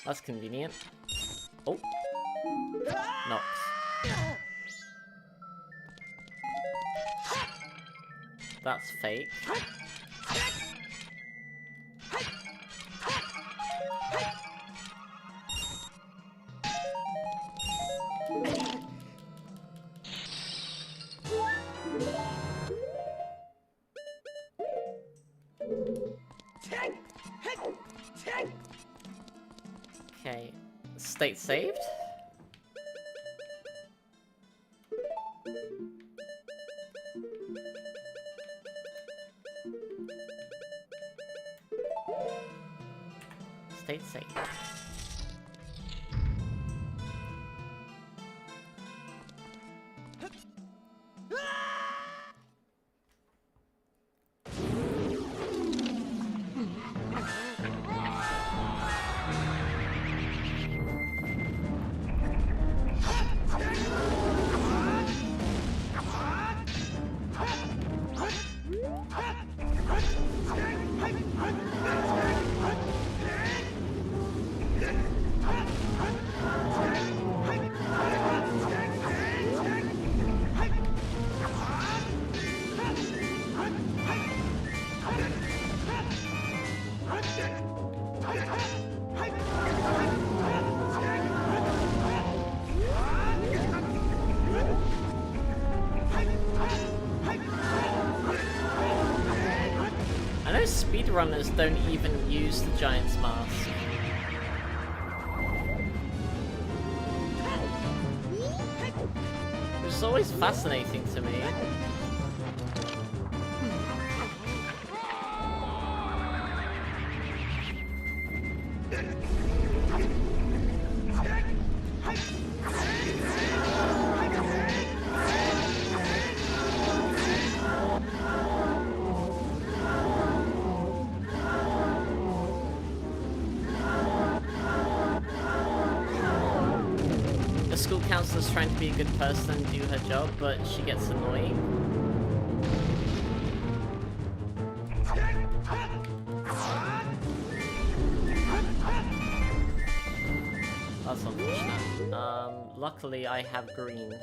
Speaker 2: That's convenient. Oh. Knocks. That's fake. State saved. State saved. I know speedrunners don't even use the Giant's Mask. Which is always fascinating to me. School counselor's trying to be a good person and do her job, but she gets annoying. That's unfortunate. Luckily I have green.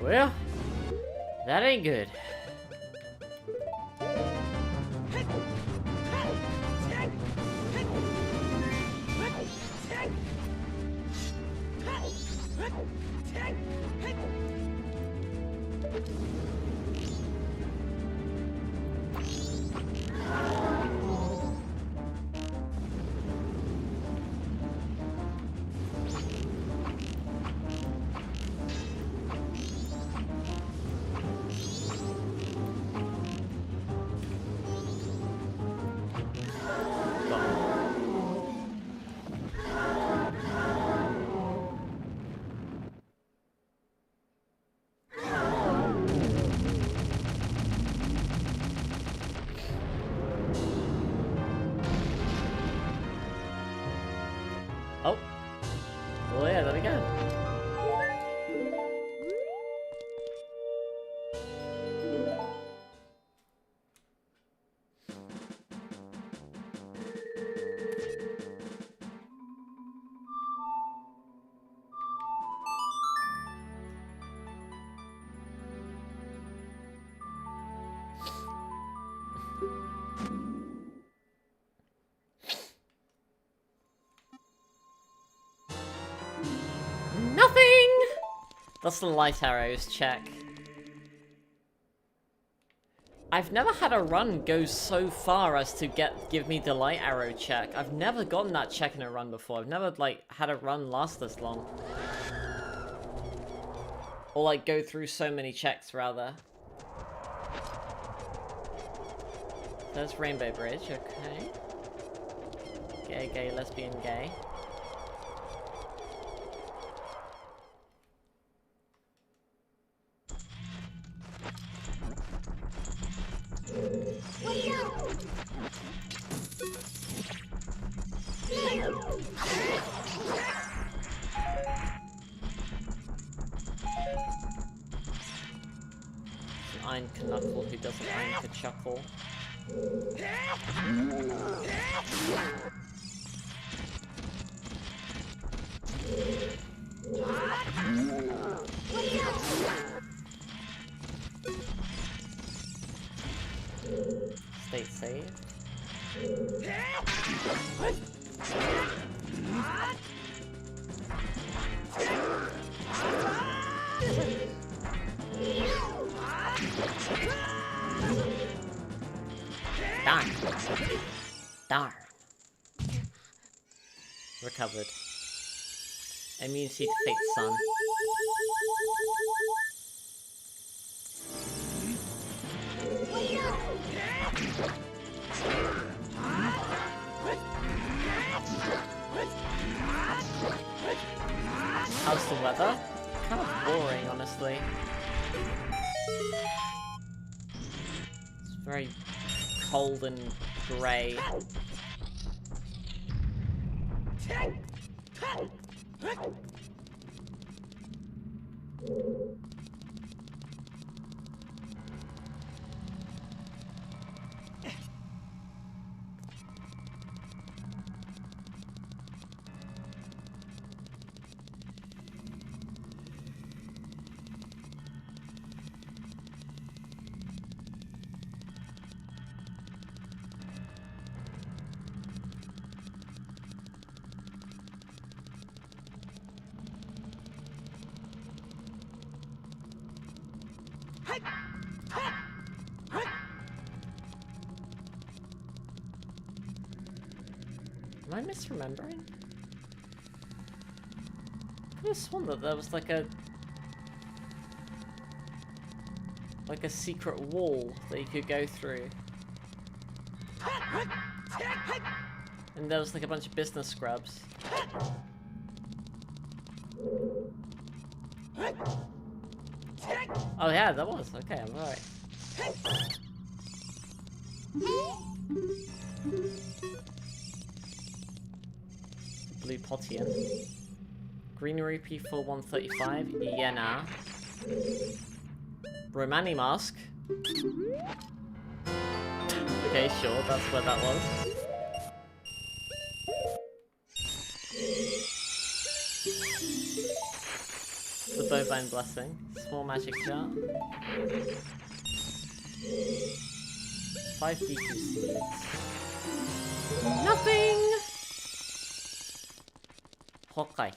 Speaker 2: Well, that ain't good. Oh. Well, yeah, there we go. That's the light arrows, check.
Speaker 3: I've never had a run go so far as to give me the light arrow check. I've never gotten that check in a run before. I've never, like, had a run last this long. Or, like, go through so many checks, rather. There's Rainbow Bridge, okay. Gay, gay, lesbian, gay. Ein Knuckle who doesn't Ein Chuckle. State save. Darn. Darn. Recovered. Immunity to fake sun. How's the weather? Kind of boring, honestly. It's very cold and grey. Am I misremembering? I could have sworn that there was like a secret wall that you could go through. And there was like a bunch of business scrubs. Oh yeah, that was. Okay, I'm alright. Blue Potian. Greenery P4 135. Iena. Romani Mask. Okay, sure, that's where that was. The Bovine Blessing. Small Magic Jar. 5 DQ Seeds. Nothing! Hokai.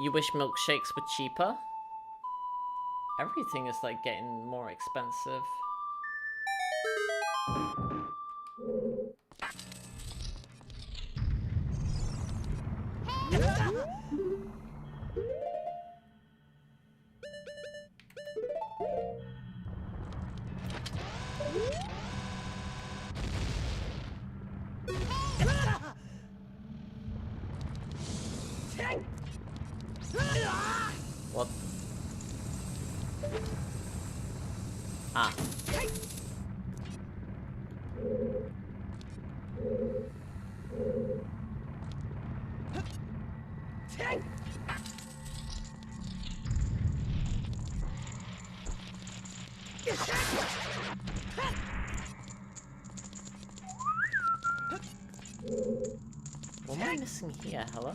Speaker 3: You wish milkshakes were cheaper? Everything is like getting more expensive.
Speaker 2: What am I missing here? Hello?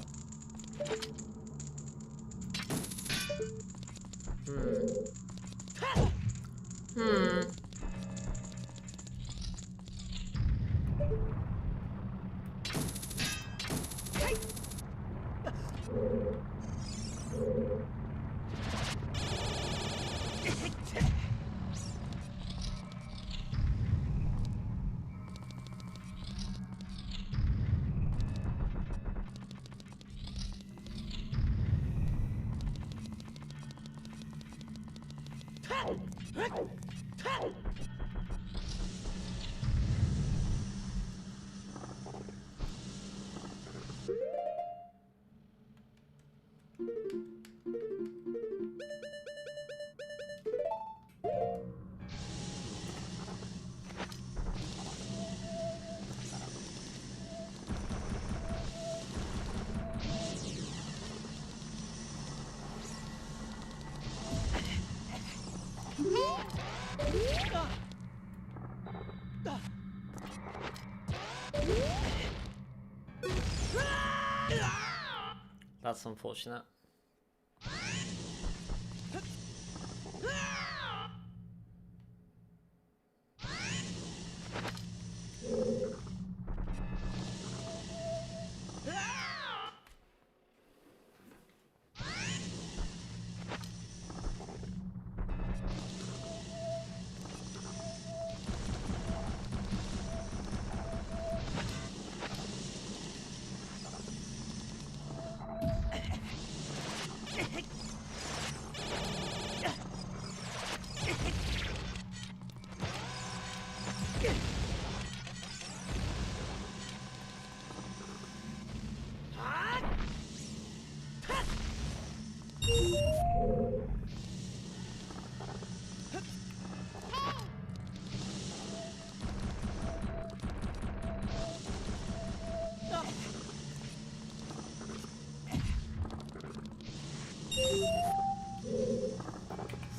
Speaker 2: That's unfortunate.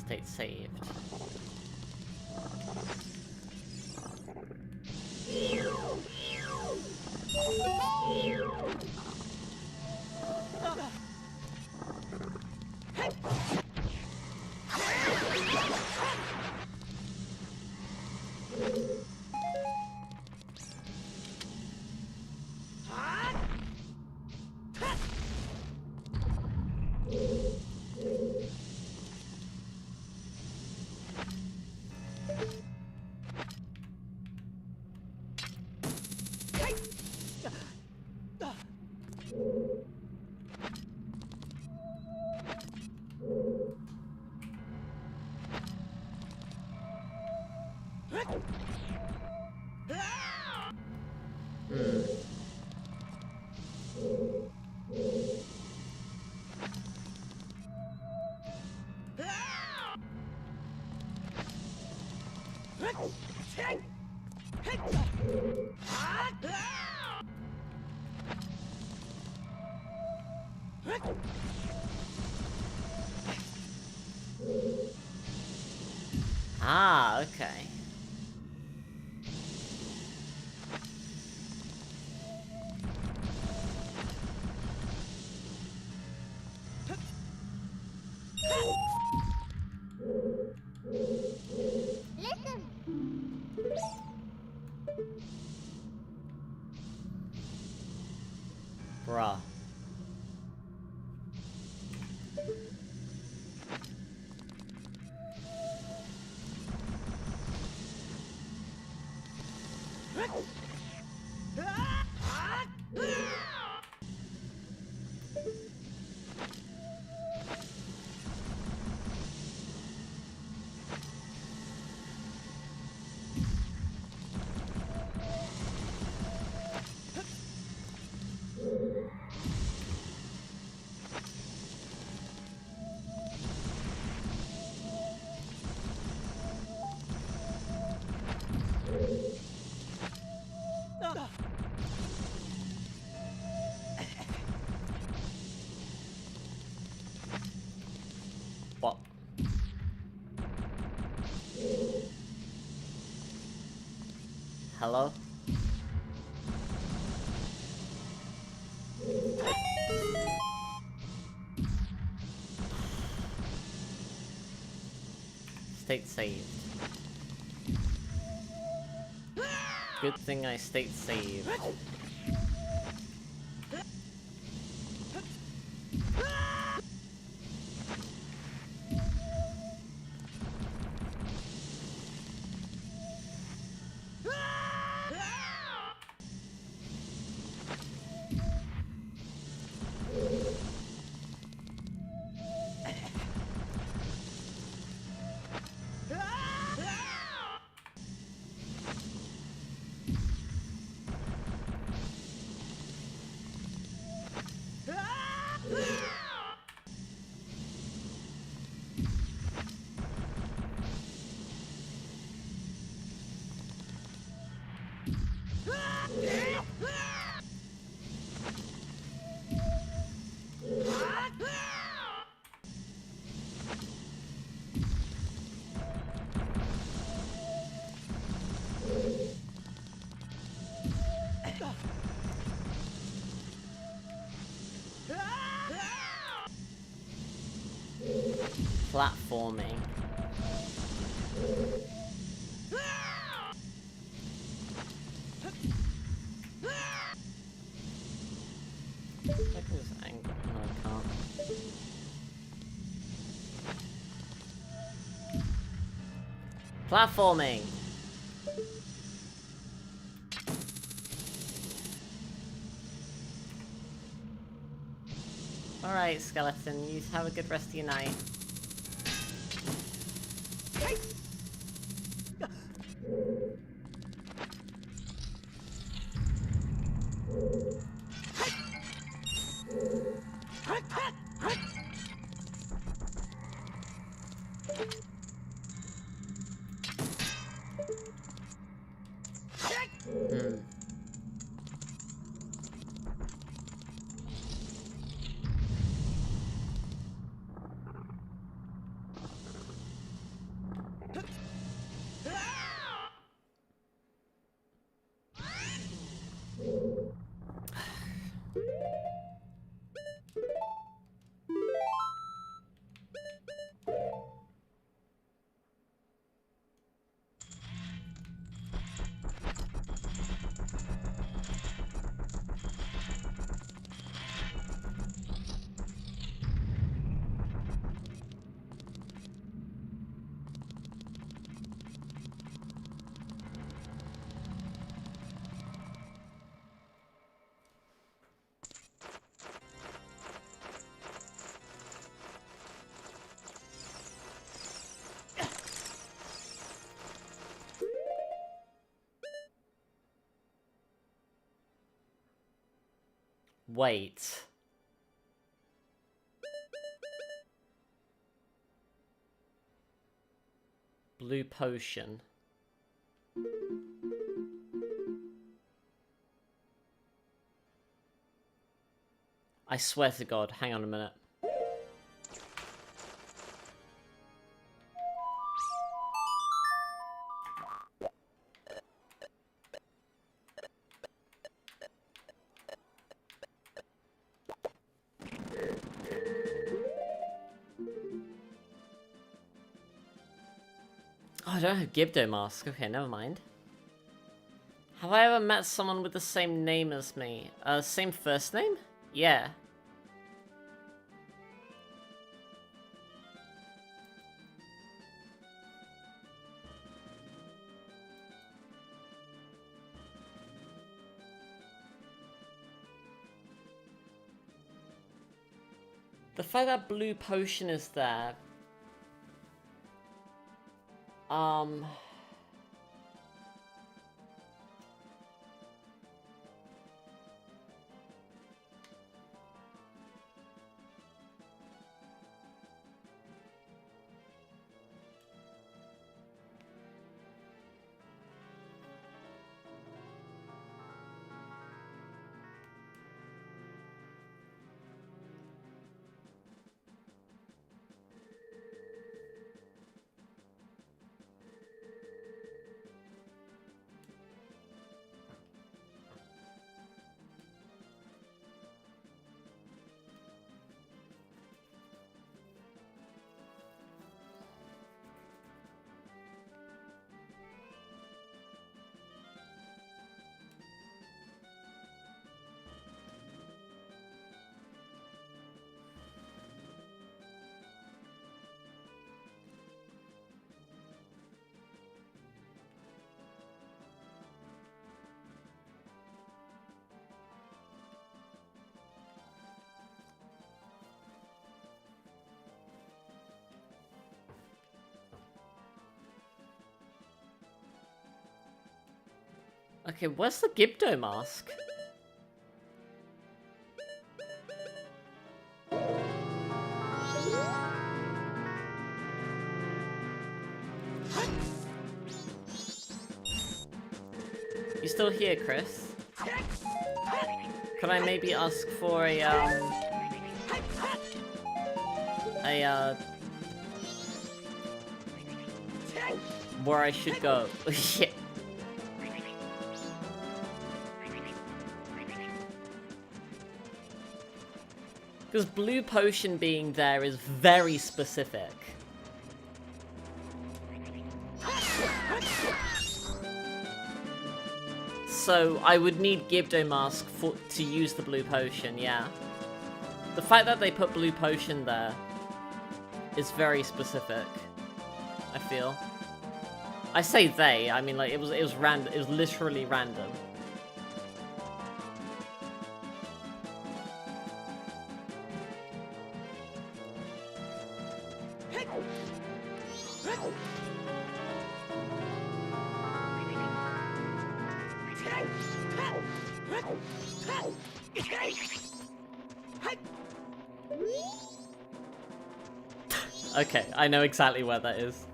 Speaker 2: State saved. Ah, okay. Bruh. What? Hello? state saved. Good thing I state saved. Platforming. I can just angle. No, I can't. Platforming. Alright, skeleton, you have a good rest of your night. Wait. Blue potion. I swear to God, hang on a minute. Oh, I don't have Gibdo mask. Okay, never mind. Have I ever met someone with the same name as me? Same first name? Yeah. The fact that blue potion is there... Okay, where's the Gibdo mask? You still here, Chris? Could I maybe ask for where I should go? Yeah. Because blue potion being there is very specific. So I would need Gibdo mask to use the blue potion, yeah. The fact that they put blue potion there is very specific, I feel. I say they, I mean like it was random, it was literally random. Okay, I know exactly where that is.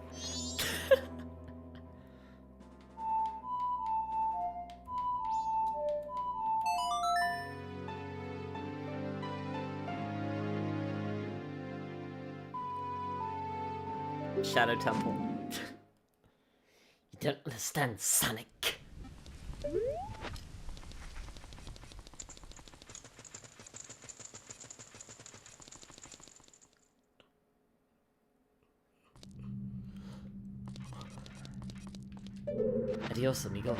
Speaker 2: Shadow Temple. You don't understand, Sonic. Adios, amigo.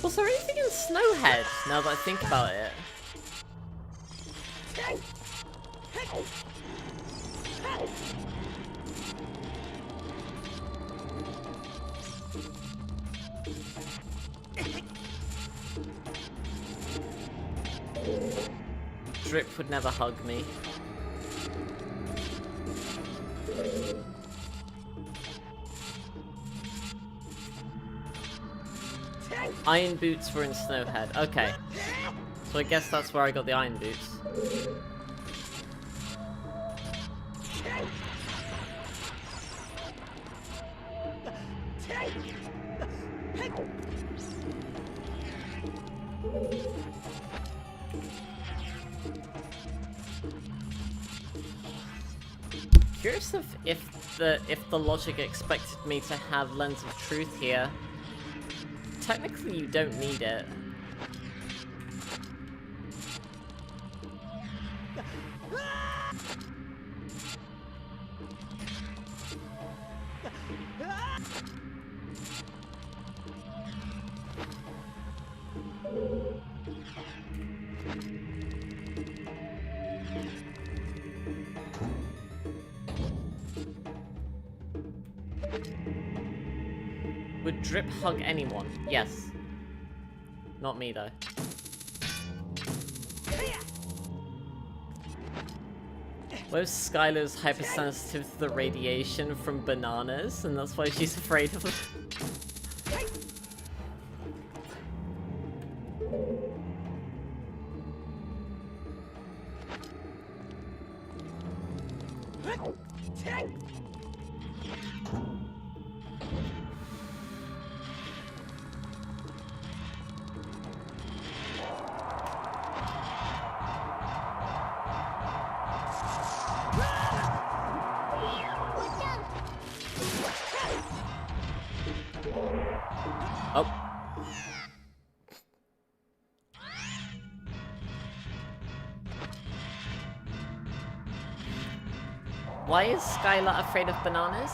Speaker 2: Was there anything in Snowhead, now that I think about it? Drip would never hug me. Iron boots were in Snowhead. Okay. So I guess that's where I got the iron boots. Curious if the logic expected me to have Lens of Truth here. Technically, you don't need it. Would Drip hug anyone? Yes. Not me, though. What if Skylar's hypersensitive to the radiation from bananas, and that's why she's afraid of it? Why is Skylar afraid of bananas?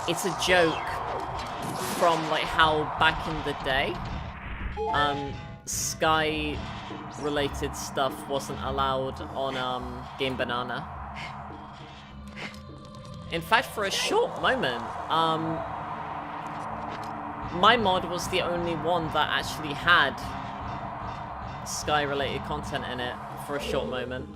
Speaker 2: It's a joke from like how back in the day, Sky-related stuff wasn't allowed on Game Banana. In fact, for a short moment, my mod was the only one that actually had Sky-related content in it for a short moment.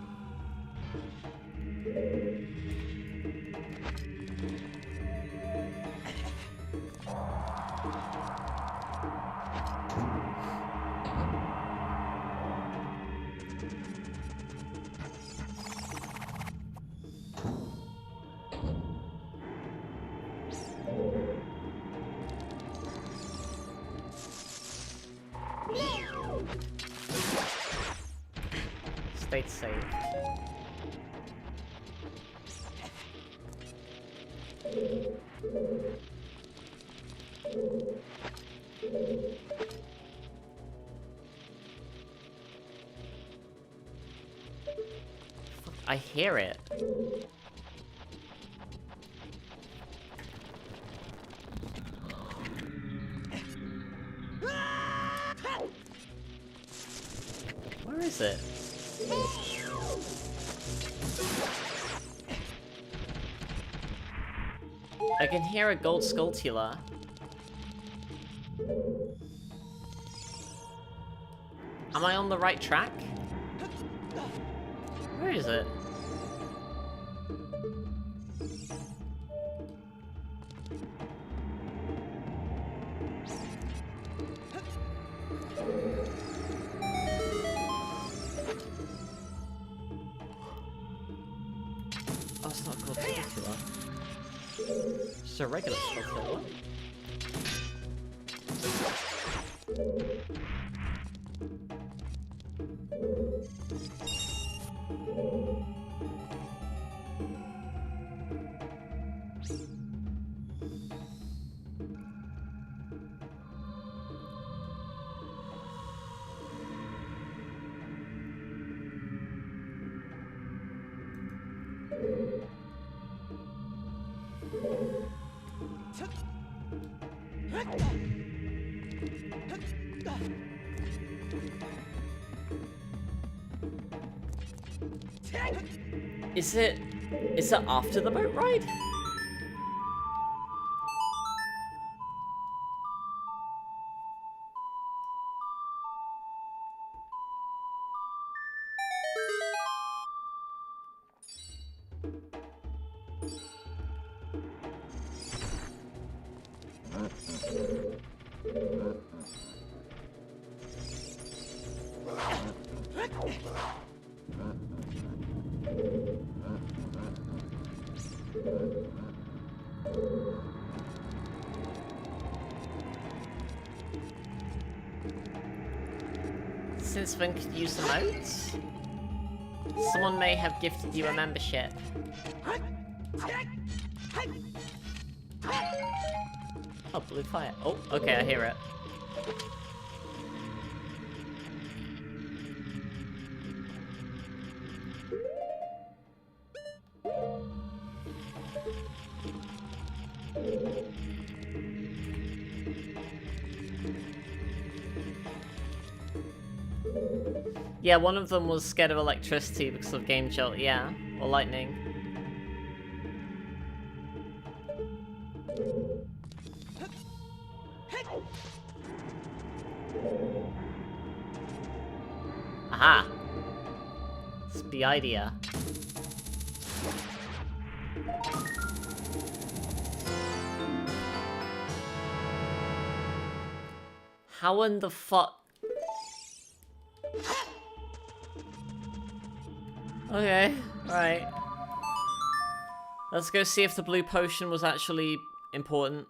Speaker 2: State saved. I hear it. Where is it? I can hear a gold skulltula. Am I on the right track? Where is it? Oh, it's not called skulltula. Just a regular skulltula. Is it after the boat ride? Since when could use the modes? Someone may have gifted you a membership. Oh, blue fire. Oh, okay, I hear it. Yeah, one of them was scared of electricity because of game jolt, yeah. Or lightning. Aha! It's the idea. How in the fuck? Okay, alright. Let's go see if the blue potion was actually important.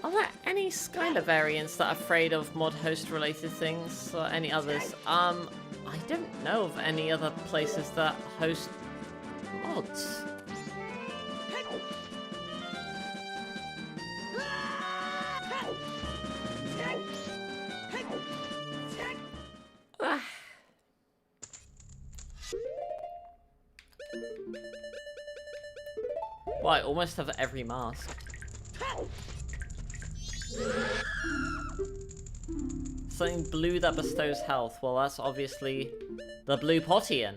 Speaker 2: Oh,
Speaker 3: there any Skylar variants that are afraid of mod host related things, or any others? I don't know of any other places that host mods. Well, I almost have every mask. Something blue that bestows health. Well, that's obviously the blue Potian.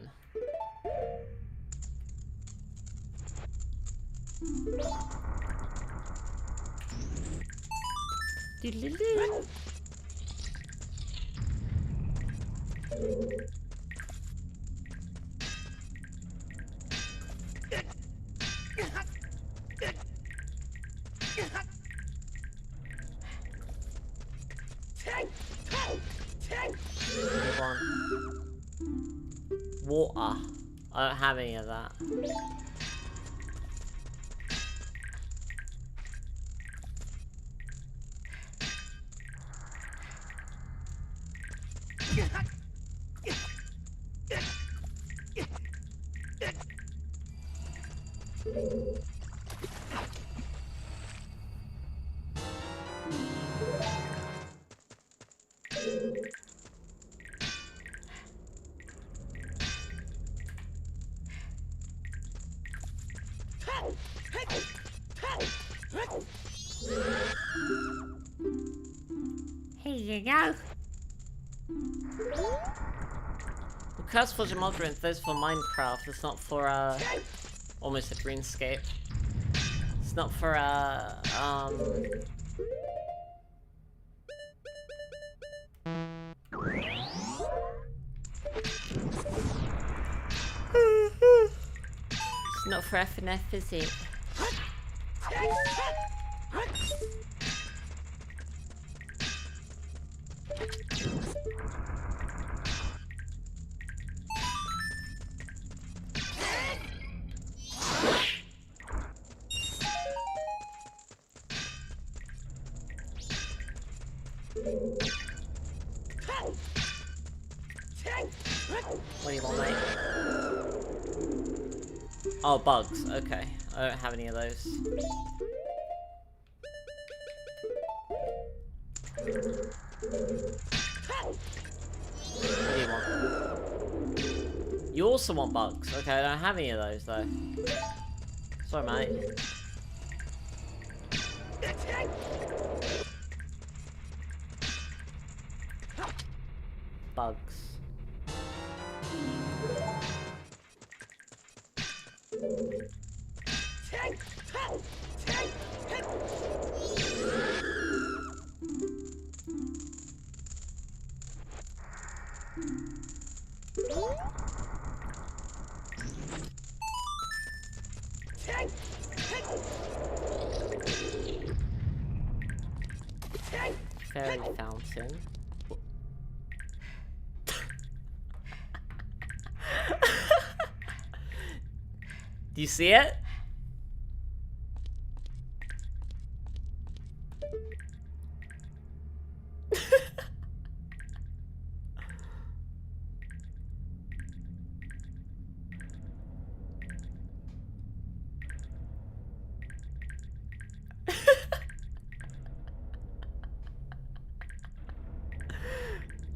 Speaker 3: Water. I don't have any of that.
Speaker 1: Here you go.
Speaker 3: The curse for Gemodrant, those for Minecraft. It's not for almost a greenscape. It's not for it's not for FNF, is it? What do you want, mate? Oh, bugs. Okay. I don't have any of those. What do you want? You also want bugs. Okay, I don't have any of those, though. Sorry, mate. Bugs. Fairy fountain. Do you see it?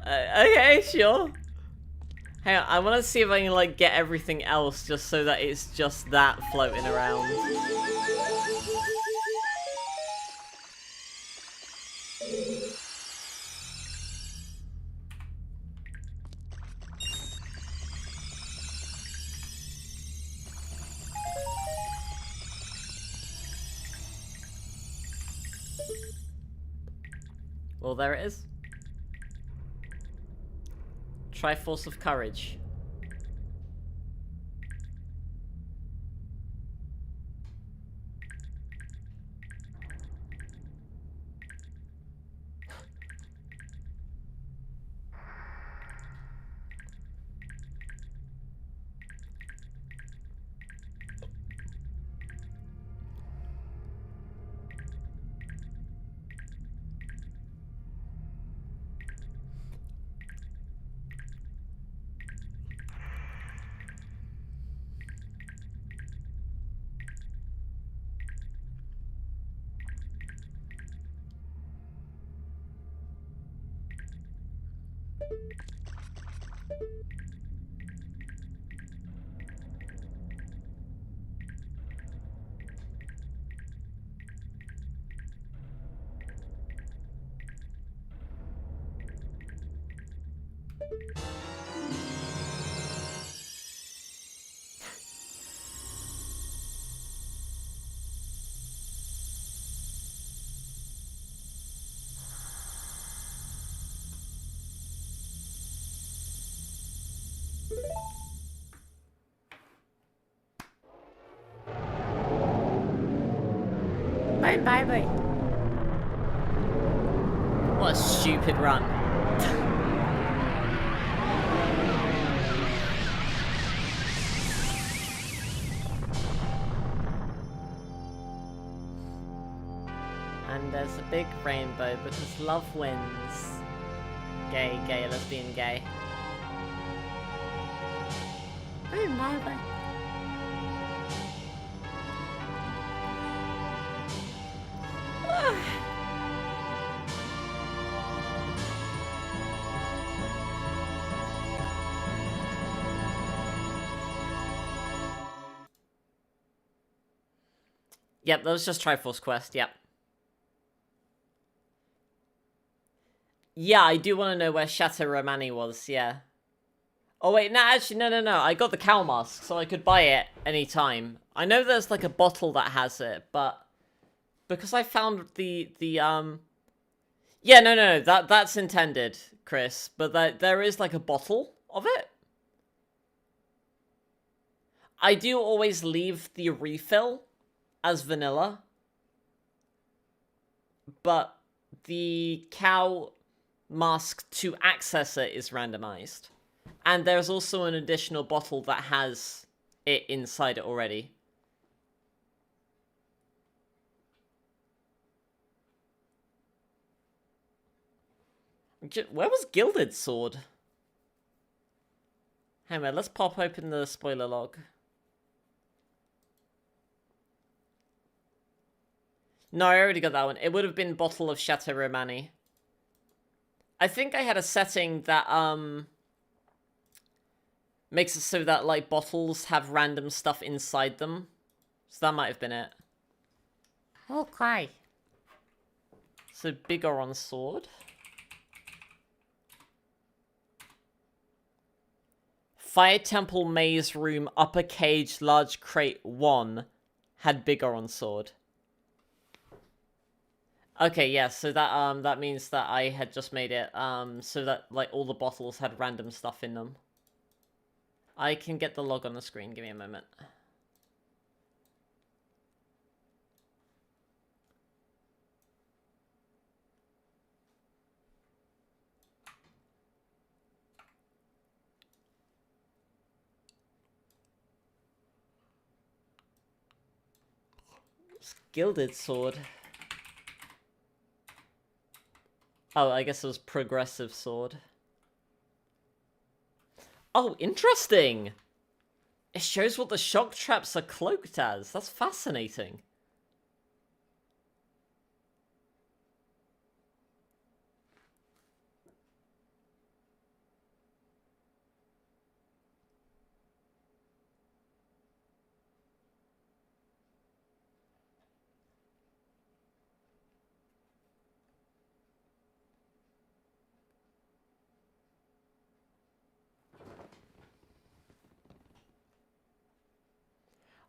Speaker 3: Okay, sure. Hang on, I want to see if I can, like, get everything else just so that it's just that floating around. Well, there it is. Triforce of Courage.
Speaker 1: Bye bye bye.
Speaker 2: What a stupid run. And there's a big rainbow because love wins. Gay, gay, lesbian, gay.
Speaker 1: Bye bye bye.
Speaker 2: Yep, that was just Triforce Quest, yep. Yeah, I do want to know where Chateau Romani was, yeah. Oh wait, no, actually, no. I got the cow mask, so I could buy it anytime. I know there's like a bottle that has it, but because I found yeah, no, that's intended, Chris, but there is like a bottle of it. I do always leave the refill as vanilla, but the cow mask to access it is randomized. And there's also an additional bottle that has it inside it already. Where was Gilded Sword? Hang on, let's pop open the spoiler log. No, I already got that one. It would have been Bottle of Chateau Romani. I think I had a setting that, makes it so that, like, bottles have random stuff inside them. So that might have been it.
Speaker 1: Okay.
Speaker 2: So, Bigoron Sword. Fire Temple Maze Room Upper Cage Large Crate 1 had Bigoron Sword. Okay, yeah, so that means that I had just made it so that like all the bottles had random stuff in them. I can get the log on the screen, give me a moment. Gilded Sword. Oh, I guess it was Progressive Sword. Oh, interesting! It shows what the shock traps are cloaked as. That's fascinating.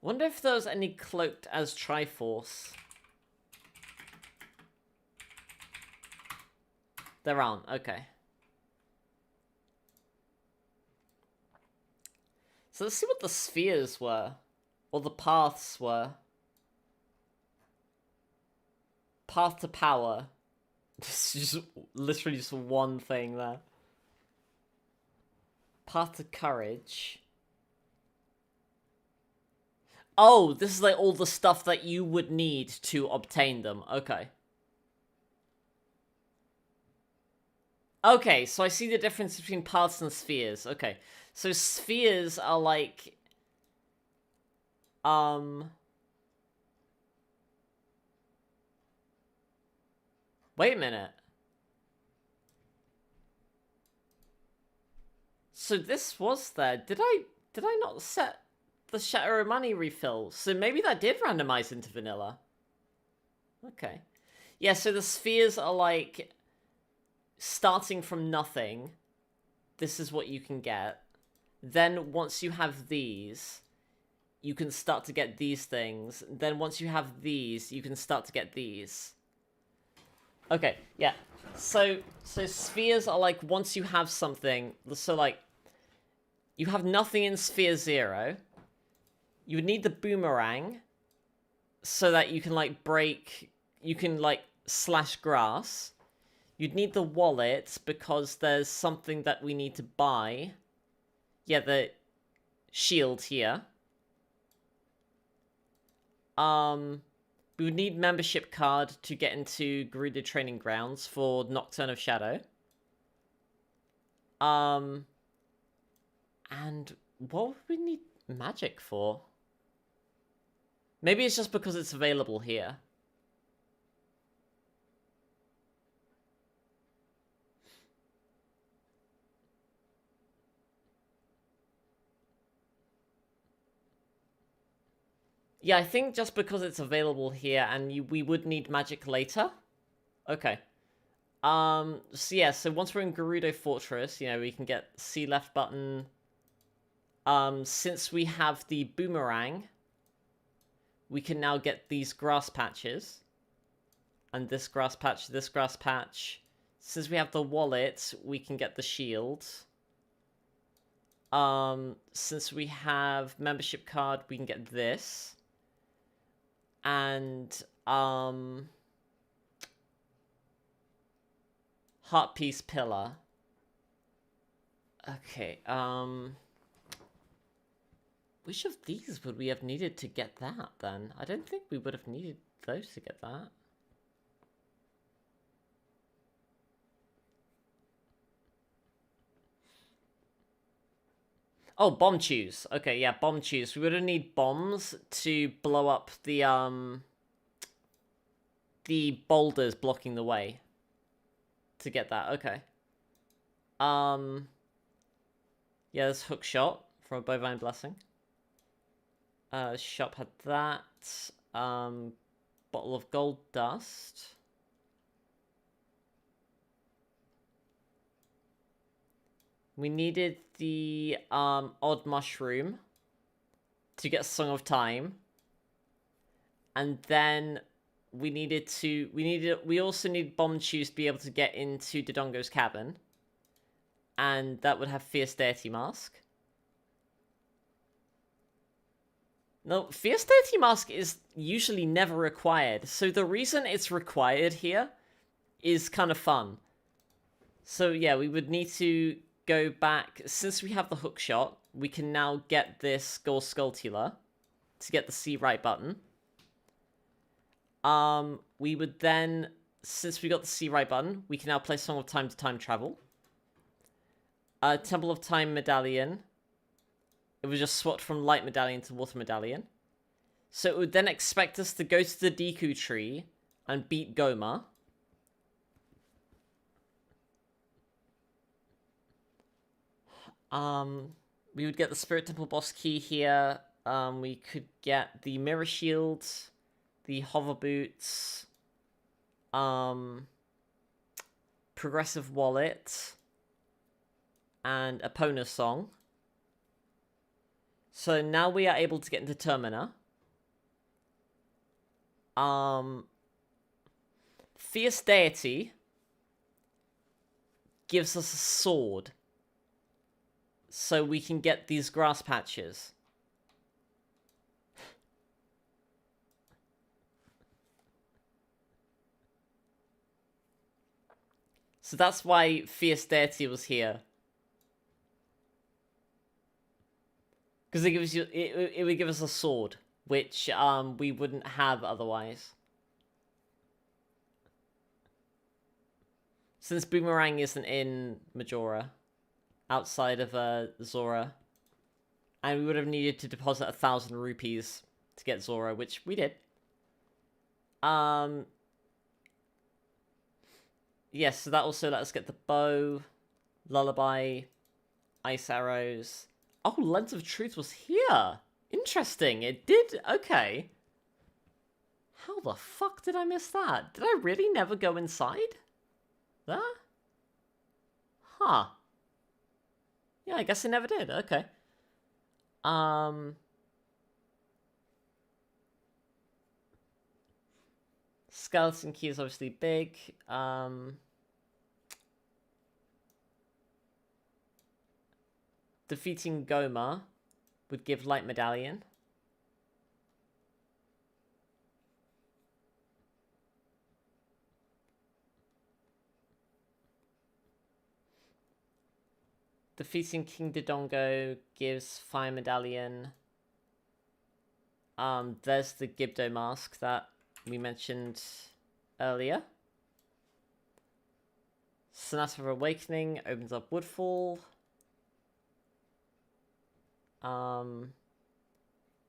Speaker 2: Wonder if there's any cloaked as Triforce. There aren't, okay. So let's see what the spheres were. Or the paths were. Path to power. This is just literally just one thing there. Path to courage. Oh, this is like all the stuff that you would need to obtain them. Okay. Okay, so I see the difference between paths and spheres. Okay. So spheres are like... Wait a minute.
Speaker 3: So this was there. Did I not set the Shadow Money refill? So maybe that did randomize into vanilla. Okay. Yeah, so the spheres are like starting from nothing. This is what you can get. Then once you have these, you can start to get these things. Then once you have these, you can start to get these. Okay, yeah. So spheres are like once you have something, so like you have nothing in sphere 0. You would need the boomerang so that you can like slash grass. You'd need the wallet because there's something that we need to buy. Yeah, the shield here. We would need membership card to get into Gerudo Training Grounds for Nocturne of Shadow. And what would we need magic for? Maybe it's just because it's available here. Yeah, I think just because it's available here and we would need magic later. Okay. So yeah, so once we're in Gerudo Fortress, you know, we can get C left button. Since we have the boomerang, we can now get these grass patches. And this grass patch, this grass patch. Since we have the wallet, we can get the shield. Since we have membership card, we can get this. And, heart piece pillar. Okay, which of these would we have needed to get that, then? I don't think we would have needed those to get that. Oh, bomb chews. Okay, yeah, bomb chews. We would have need bombs to blow up the boulders blocking the way. To get that, okay. Yeah, there's hook shot from a bovine blessing. Shop had that. Bottle of gold dust. We needed the odd mushroom to get Song of Time. And then we also need bomb chews to be able to get into Dodongo's cabin. And that would have Fierce Deity Mask. No, Fierce Deity Mask is usually never required. So the reason it's required here is kind of fun. So yeah, we would need to go back. Since we have the hook shot, we can now get this Gold Skulltula to get the C right button. We would then, since we got the C right button, we can now play Song of Time to time travel. Temple of Time medallion. It was just swapped from light medallion to water medallion. So it would then expect us to go to the Deku tree and beat Goma. We would get the Spirit Temple boss key here. We could get the Mirror Shield, the Hover Boots, Progressive Wallet, and Epona Song. So now we are able to get into Termina. Fierce Deity gives us a sword. So we can get these grass patches. So that's why Fierce Deity was here. Because it gives you, it would give us a sword, which we wouldn't have otherwise. Since Boomerang isn't in Majora, outside of Zora, and we would have needed to deposit 1,000 rupees to get Zora, which we did. Yes, so that also let us get the bow, lullaby,
Speaker 2: ice arrows. Oh, Lens of Truth was here. Interesting. It did. Okay. How the fuck did I miss that? Did I really never go inside? There? Huh. Yeah, I guess I never did. Okay. Skeleton key is obviously big. Defeating Goma would give Light Medallion. Defeating King Dodongo gives Fire Medallion. There's the Gibdo mask that we mentioned earlier. Sonata of Awakening opens up Woodfall.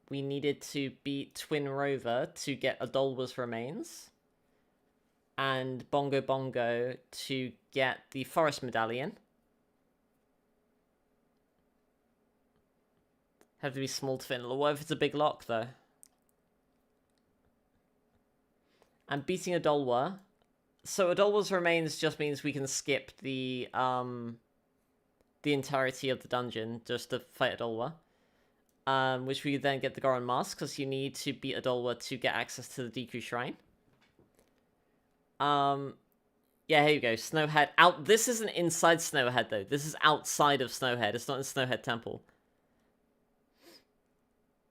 Speaker 2: We needed to beat Twin Rover to get Adolwa's Remains. And Bongo Bongo to get the Forest Medallion. Have to be small to fit in. What if it's a big lock, though? And beating Adolwa. So Adolwa's Remains just means we can skip the entirety of the dungeon just to fight Adolwa. Which we then get the Goron Mask, because you need to beat Adolwa to get access to the Deku Shrine. Yeah, here you go. Snowhead. This isn't inside Snowhead, though. This is outside of Snowhead. It's not in Snowhead Temple.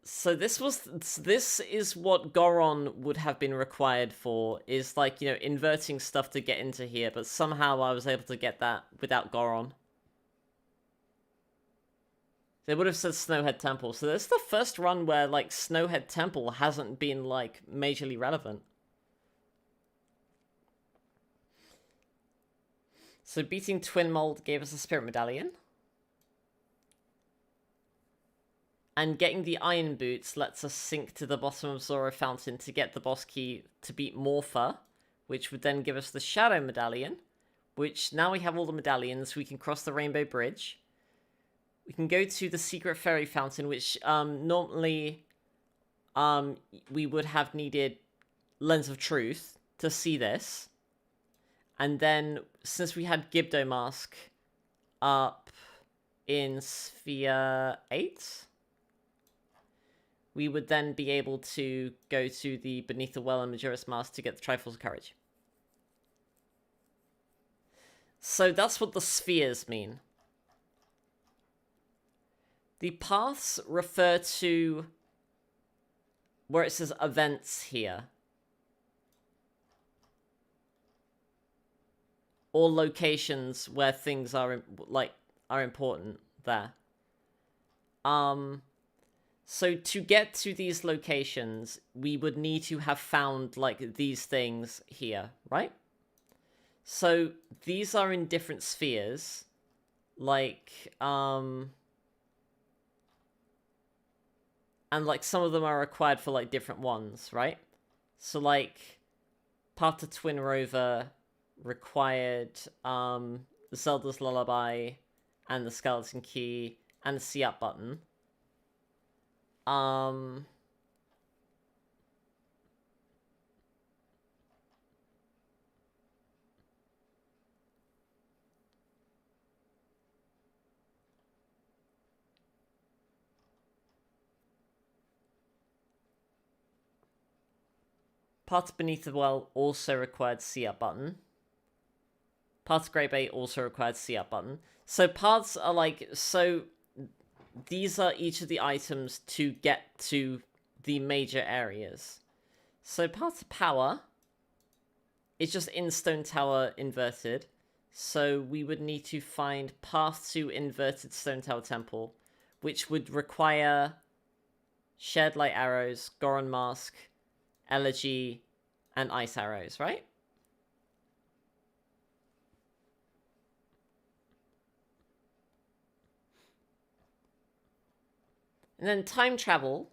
Speaker 2: So this is what Goron would have been required for, is like, you know, inverting stuff to get into here, but somehow I was able to get that without Goron. They would have said Snowhead Temple, so this is the first run where, like, Snowhead Temple hasn't been, like, majorly relevant. So beating Twin Mold gave us a Spirit Medallion. And getting the Iron Boots lets us sink to the bottom of Zoro Fountain to get the boss key to beat Morpha, which would then give us the Shadow Medallion, which now we have all the medallions, we can cross the Rainbow Bridge. We can go to the Secret Fairy Fountain, which normally we would have needed Lens of Truth to see this. And then, since we had Gibdo Mask up in Sphere 8... we would then be able to go to the Beneath the Well and Majora's Mask to get the Triforce of Courage. So that's what the spheres mean. The paths refer to where it says events here. Or locations where things are important there. So to get to these locations, we would need to have found, like, these things here, right? So these are in different spheres, like, and, like, some of them are required for, like, different ones, right? So, like, Path to Twin Rover required, Zelda's Lullaby, and the Skeleton Key, and the See Up button. Path Beneath the Well also required See Up button. Path to Great Bay also required See Up button. So paths are like, so these are each of the items to get to the major areas. So Path to Power is just in Stone Tower inverted. So we would need to find Path to Inverted Stone Tower Temple, which would require Shared Light Arrows, Goron Mask, Elegy, and Ice Arrows, right? And then time travel,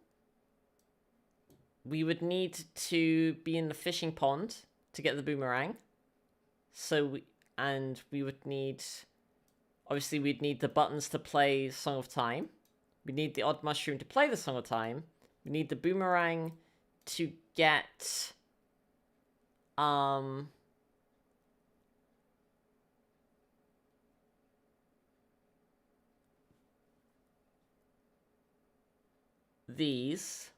Speaker 2: we would need to be in the fishing pond to get the boomerang. So we would need
Speaker 3: Obviously, we'd need the buttons to play Song of Time. We need the odd mushroom to play the Song of Time. We need the boomerang to get... these.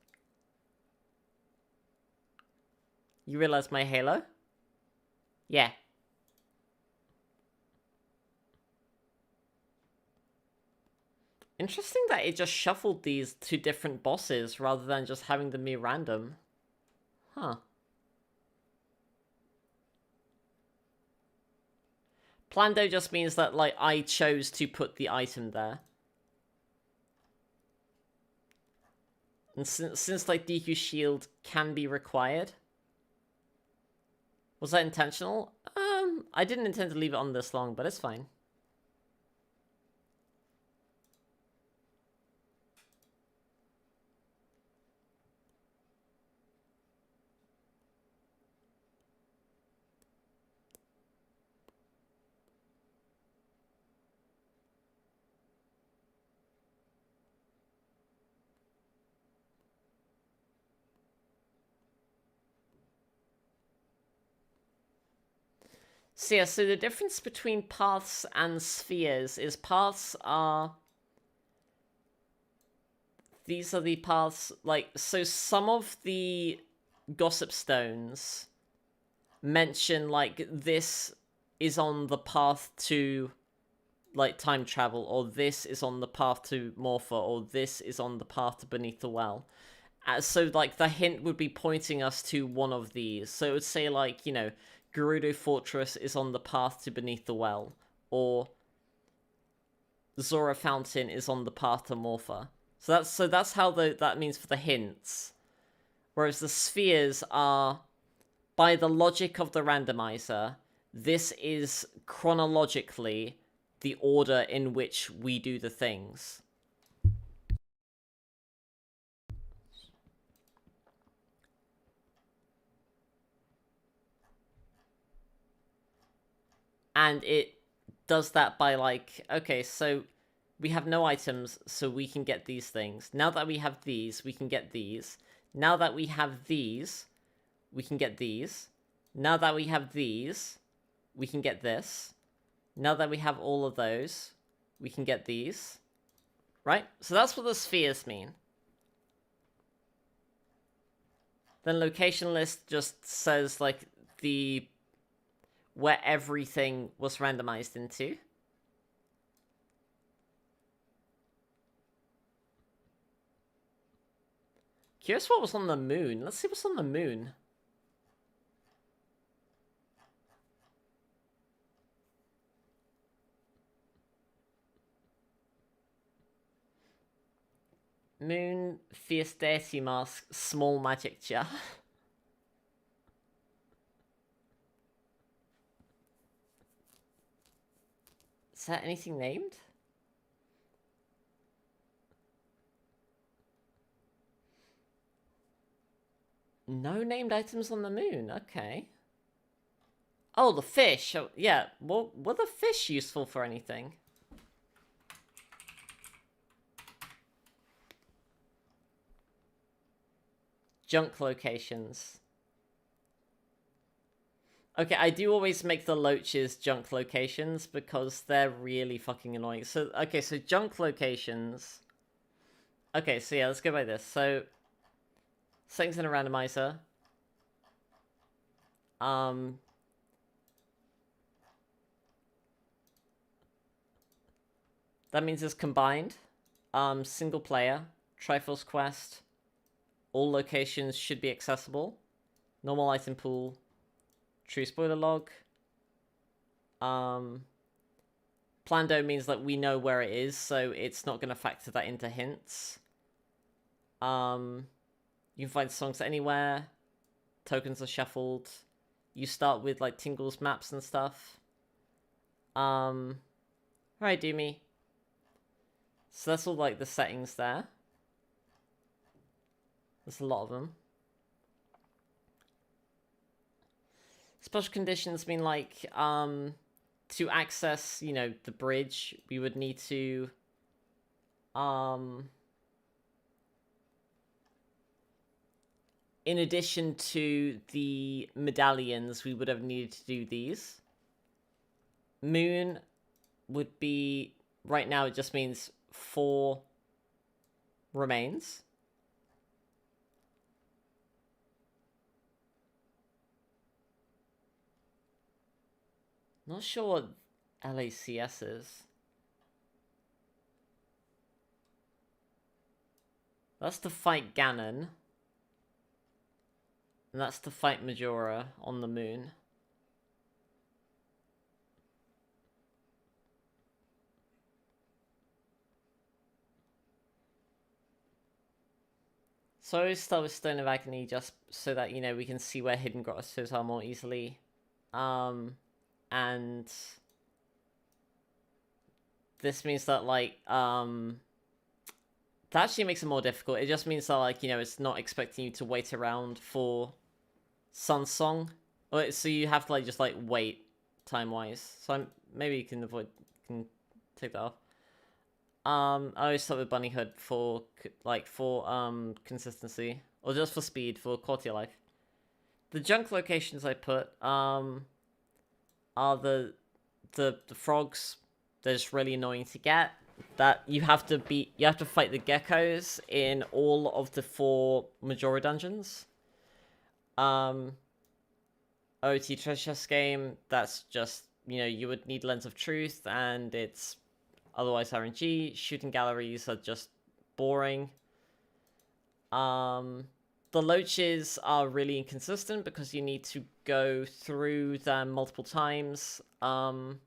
Speaker 3: You realize my halo? Yeah. Interesting that it just shuffled these to different bosses rather than just having them be random. Huh. Plando just means that, like, I chose to put the item there. And since like, DQ Shield can be required. Was that intentional? I didn't intend to leave it on this long, but it's fine. So yeah, so the difference between paths and spheres is paths are... These are the paths, like, so some of the gossip stones mention, like, this is on the path to, like, time travel, or this is on the path to Morpha, or this is on the path to Beneath the Well. So, like, the hint would be pointing us to one of these. So it would say, like, you know, Gerudo Fortress is on the path to Beneath the Well, or Zora Fountain is on the path to Morpha. So that's how that means for the hints. Whereas the spheres are, by the logic of the randomizer, this is chronologically the order in which we do the things. And it does that by, like, okay, so we have no items, so we can get these things. Now that we have these, we can get these. Now that we have these, we can get these. Now that we have these, we can get this. Now that we have all of those, we can get these. Right? So that's what the spheres mean. Then location list just says, like, the... where everything was randomized into. Curious what was on the moon. Let's see what's on the moon. Moon, Fierce Deity Mask, Small Magic Jar. Is that anything named? No named items on the moon, okay. Oh, the fish. Oh, yeah, well, were the fish useful for anything? Junk locations. Okay, I do always make the loaches junk locations because they're really fucking annoying. So, okay, so junk locations. Okay, so yeah, let's go by this. So, settings in a randomizer. That means it's combined. Single player, Triforce Quest. All locations should be accessible. Normal item pool. True spoiler log. Plando means that we know where it is, so it's not going to factor that into hints. You can find songs anywhere. Tokens are shuffled. You start with, like, Tingle's maps and stuff. Alright, Doomy. So that's all, like, the settings there. There's a lot of them. Special conditions mean, like,
Speaker 2: to access, you know, the bridge, we would need to, in addition to the medallions, we would have needed to do these. Moon would be, right now it just means 4 remains. Not sure what LACS is. That's to fight Ganon. And that's to fight Majora on the moon. So I always start with Stone of Agony just so that, you know, we can see where hidden grottos are more easily. And this means that, like, that actually makes it more difficult. It just means that, like, you know, it's not expecting you to wait around for Sun Song. So you have to, like, just, like, wait time-wise. So maybe you can take that off. I always start with Bunny Hood for, like, consistency. Or just for speed, for quality of life. The junk locations I put, are the frogs. They're just really annoying to get. That you have to fight the geckos in all of the 4 Majora dungeons. OT treasure chest game, that's just, you know, you would need Lens of Truth, and it's otherwise RNG. Shooting galleries are just boring. The loaches are really inconsistent because you need to go through them multiple times. And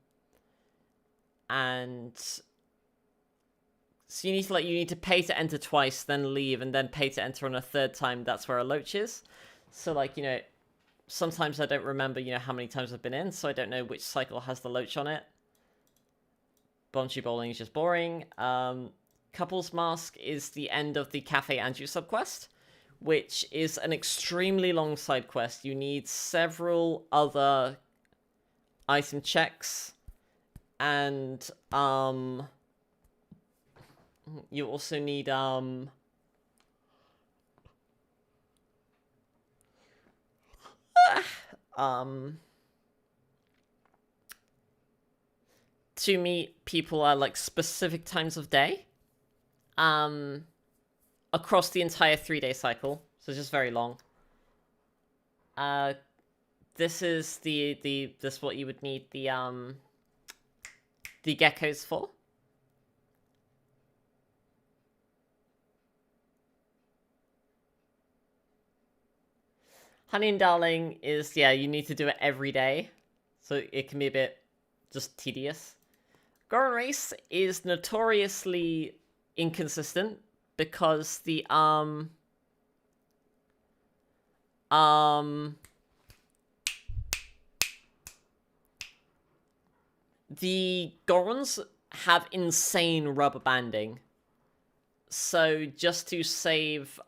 Speaker 2: so you need to pay to enter twice, then leave, and then pay to enter on a 3rd time. That's where a loach is. So, like, you know, sometimes I don't remember, you know, how many times I've been in, so I don't know which cycle has the loach on it. Bonsai Bowling is just boring. Couple's Mask is the end of the Cafe Anju subquest, which is an extremely long side quest. You need several other item checks, and you also need to meet people at, like, specific times of day across the entire 3-day cycle. So it's just very long. This is this what you would need the geckos for. Honey and Darling is, yeah, you need to do it every day, so it can be a bit just tedious. Goron Race is notoriously inconsistent because the Gorons have insane rubber banding. So just to save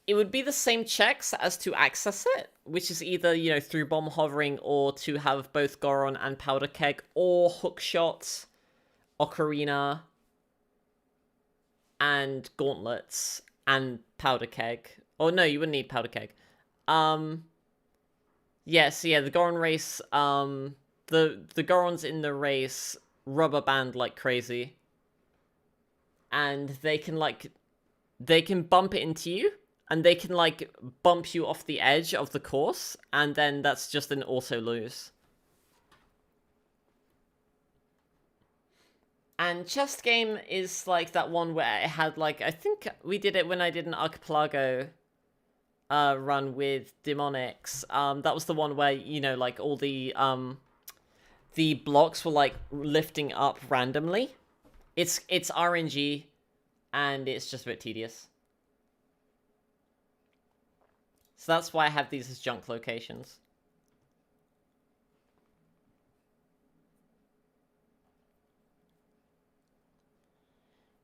Speaker 2: it would be the same checks as to access it, which is either, you know, through bomb hovering or to have both Goron and Powder Keg, or hookshot, Ocarina, and gauntlets, and Powder Keg. Oh no, you wouldn't need Powder Keg. Yeah, so yeah, the Goron race, the Gorons in the race rubber band like crazy. And they can bump into you, and they can, like, bump you off the edge of the course, and then that's just an auto lose. And Chest Game is, like, that one where it had, like, I think we did it when I did an Archipelago run with Demonics. That was the one where, you know, like, all the blocks were, like, lifting up randomly. It's RNG, and it's just a bit tedious. So that's why I have these as junk locations.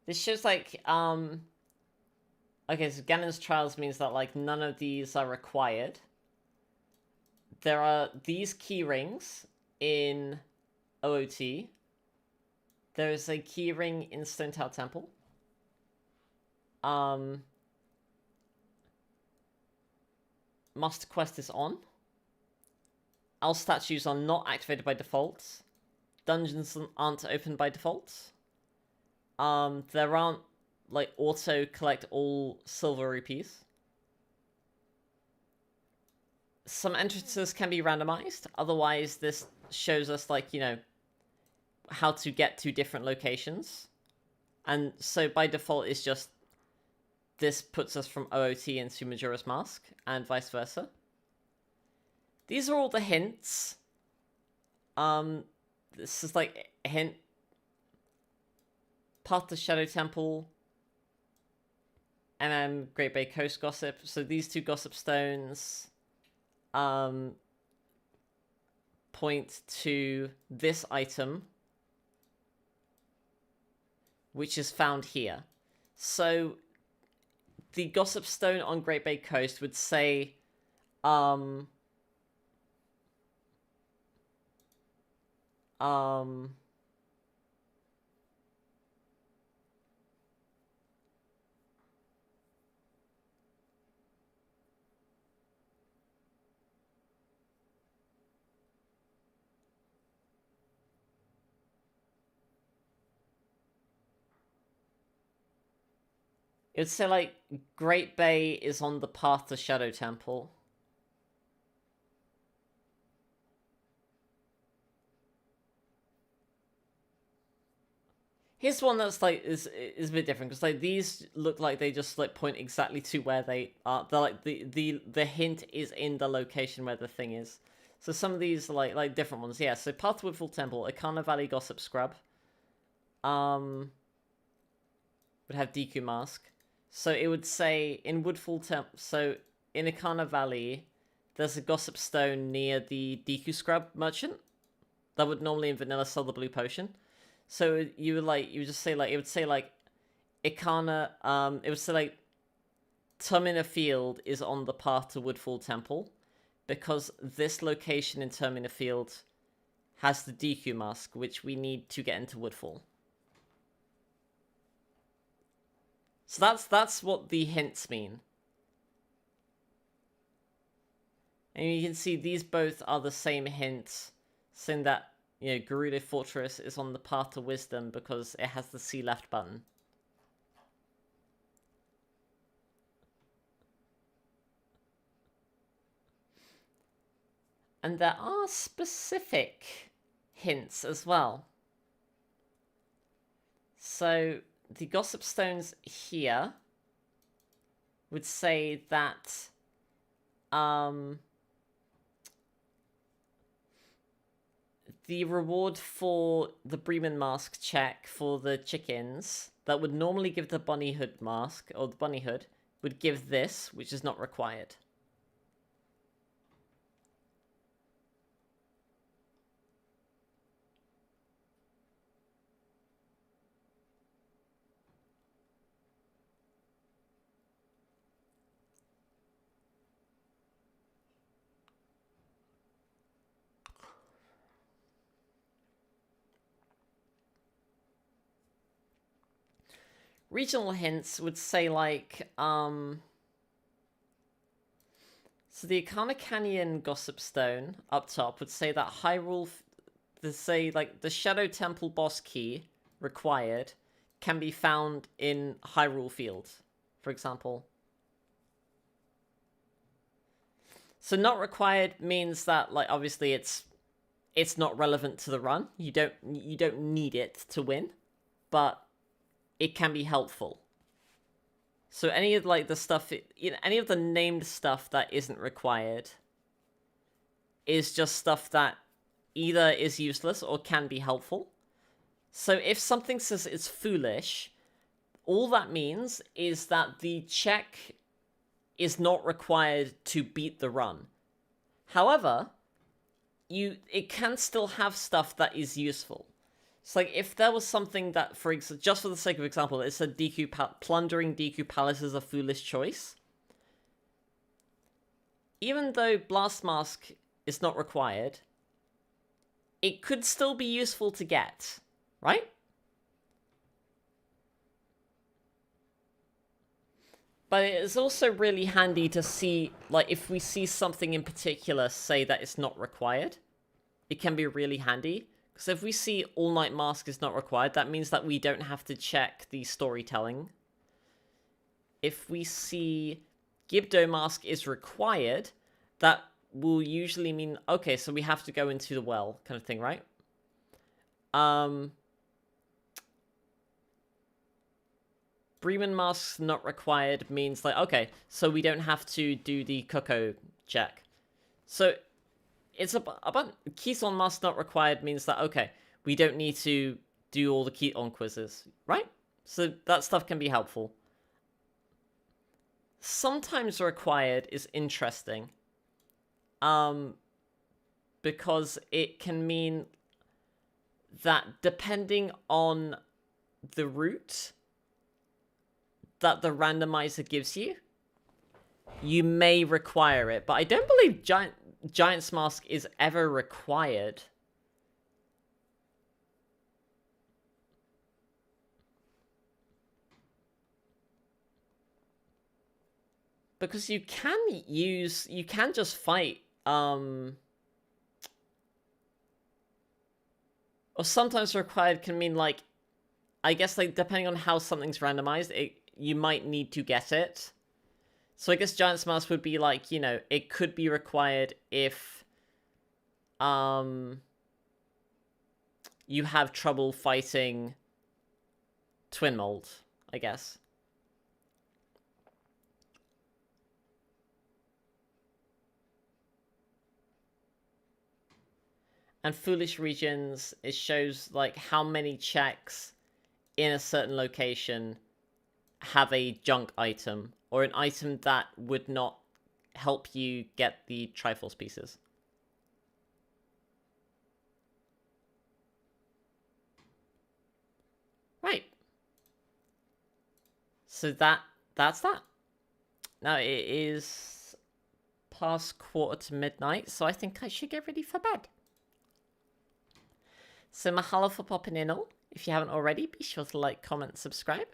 Speaker 2: This shows, like, okay, so Ganon's Trials means that, like, none of these are required.
Speaker 3: there are these key rings in OOT. There is a key ring in Stone Tower Temple. Master Quest is on. Owl statues are not activated by default. Dungeons aren't open by default. There aren't, like, auto collect all silver rupees. Some entrances can be randomized. Otherwise, this shows us, like, you know, how to get to different locations. And so by default, it's just this puts us from OOT into Majora's Mask, and vice versa. These are all the hints. This is like a hint. Path to Shadow Temple. Great Bay Coast Gossip. So these two gossip stones point to this item, which is found here. So the gossip stone on Great Bay Coast would say it would say, like, Great Bay is on the path to Shadow Temple. Here's one that's, like, is a bit different, because, like, these look like they just, like, point exactly to where they are. They're, like, the hint is in the location where the thing is. So some of these are, like different ones. Yeah, so Path to Woodfall Temple, Ikana Valley Gossip Scrub. Would have Deku Mask. So it would say in Woodfall Temple, so in Ikana Valley, there's a gossip stone near the Deku Scrub merchant that would normally in vanilla sell the blue potion. So you would just say, like, it would say, like, Ikana, it would say, like, Termina Field is on the path to Woodfall Temple, because this location in Termina Field has the Deku Mask, which we need to get into Woodfall. So that's what the hints mean. And you can see these both are the same hints, saying that, you know, Gerudo Fortress is on the path to wisdom because it has the C left button. And there are specific hints as well. So the gossip stones here would say that the reward for the Bremen mask check for the chickens that would normally give the bunny hood mask, or the bunny hood, would give this, which is not required. Regional hints would say, like, so the Ikana Canyon Gossip Stone up top would say that Hyrule, like, the Shadow Temple boss key required can be found in Hyrule Field, for example. So not required means that, like, obviously it's not relevant to the run. You don't need it to win, but it can be helpful. So any of, like, the stuff, any of the named stuff that isn't required is just stuff that either is useless or can be helpful. So if something says it's foolish, all that means is that the check is not required to beat the run. However, it can still have stuff that is useful. It's like, if there was something that, just for the sake of example, it said plundering Deku Palace is a foolish choice. Even though Blast Mask is not required, it could still be useful to get, right? But it is also really handy to see, like, if we see something in particular say that it's not required, it can be really handy. Because if we see All Night Mask is not required, that means that we don't have to check the storytelling. If we see Gibdo Mask is required, that will usually mean, okay, so we have to go into the well, kind of thing, right? Bremen Mask's not required means, like, okay, so we don't have to do the Coco check. So, it's about Keaton Mask not required means that, okay, we don't need to do all the Keaton quizzes, right? So, that stuff can be helpful. Sometimes required is interesting. Because it can mean that depending on the route that the randomizer gives you, you may require it. But I don't believe Giant's Mask is ever required. Because you can just fight, or sometimes required can mean, like, I guess, like, depending on how something's randomized, you might need to get it. So I guess Giant's Mask would be like, you know, it could be required if you have trouble fighting Twin Mold, I guess. And Foolish Regions, it shows, like, how many checks in a certain location have a junk item, or an item that would not help you get the Triforce pieces. Right. So that's that. Now it is past 1:45, so I think I should get ready for bed. So mahalo for popping in all. If you haven't already, be sure to like, comment, subscribe.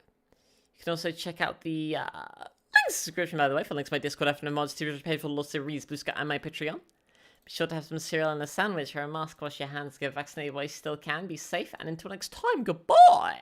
Speaker 3: You can also check out the links in the description, by the way, for links to my Discord, FNM mods, TV paid for Lost Series, Blue Sky, and my Patreon. Be sure to have some cereal and a sandwich, or a mask, wash your hands, get vaccinated while you still can. Be safe, and until next time, goodbye!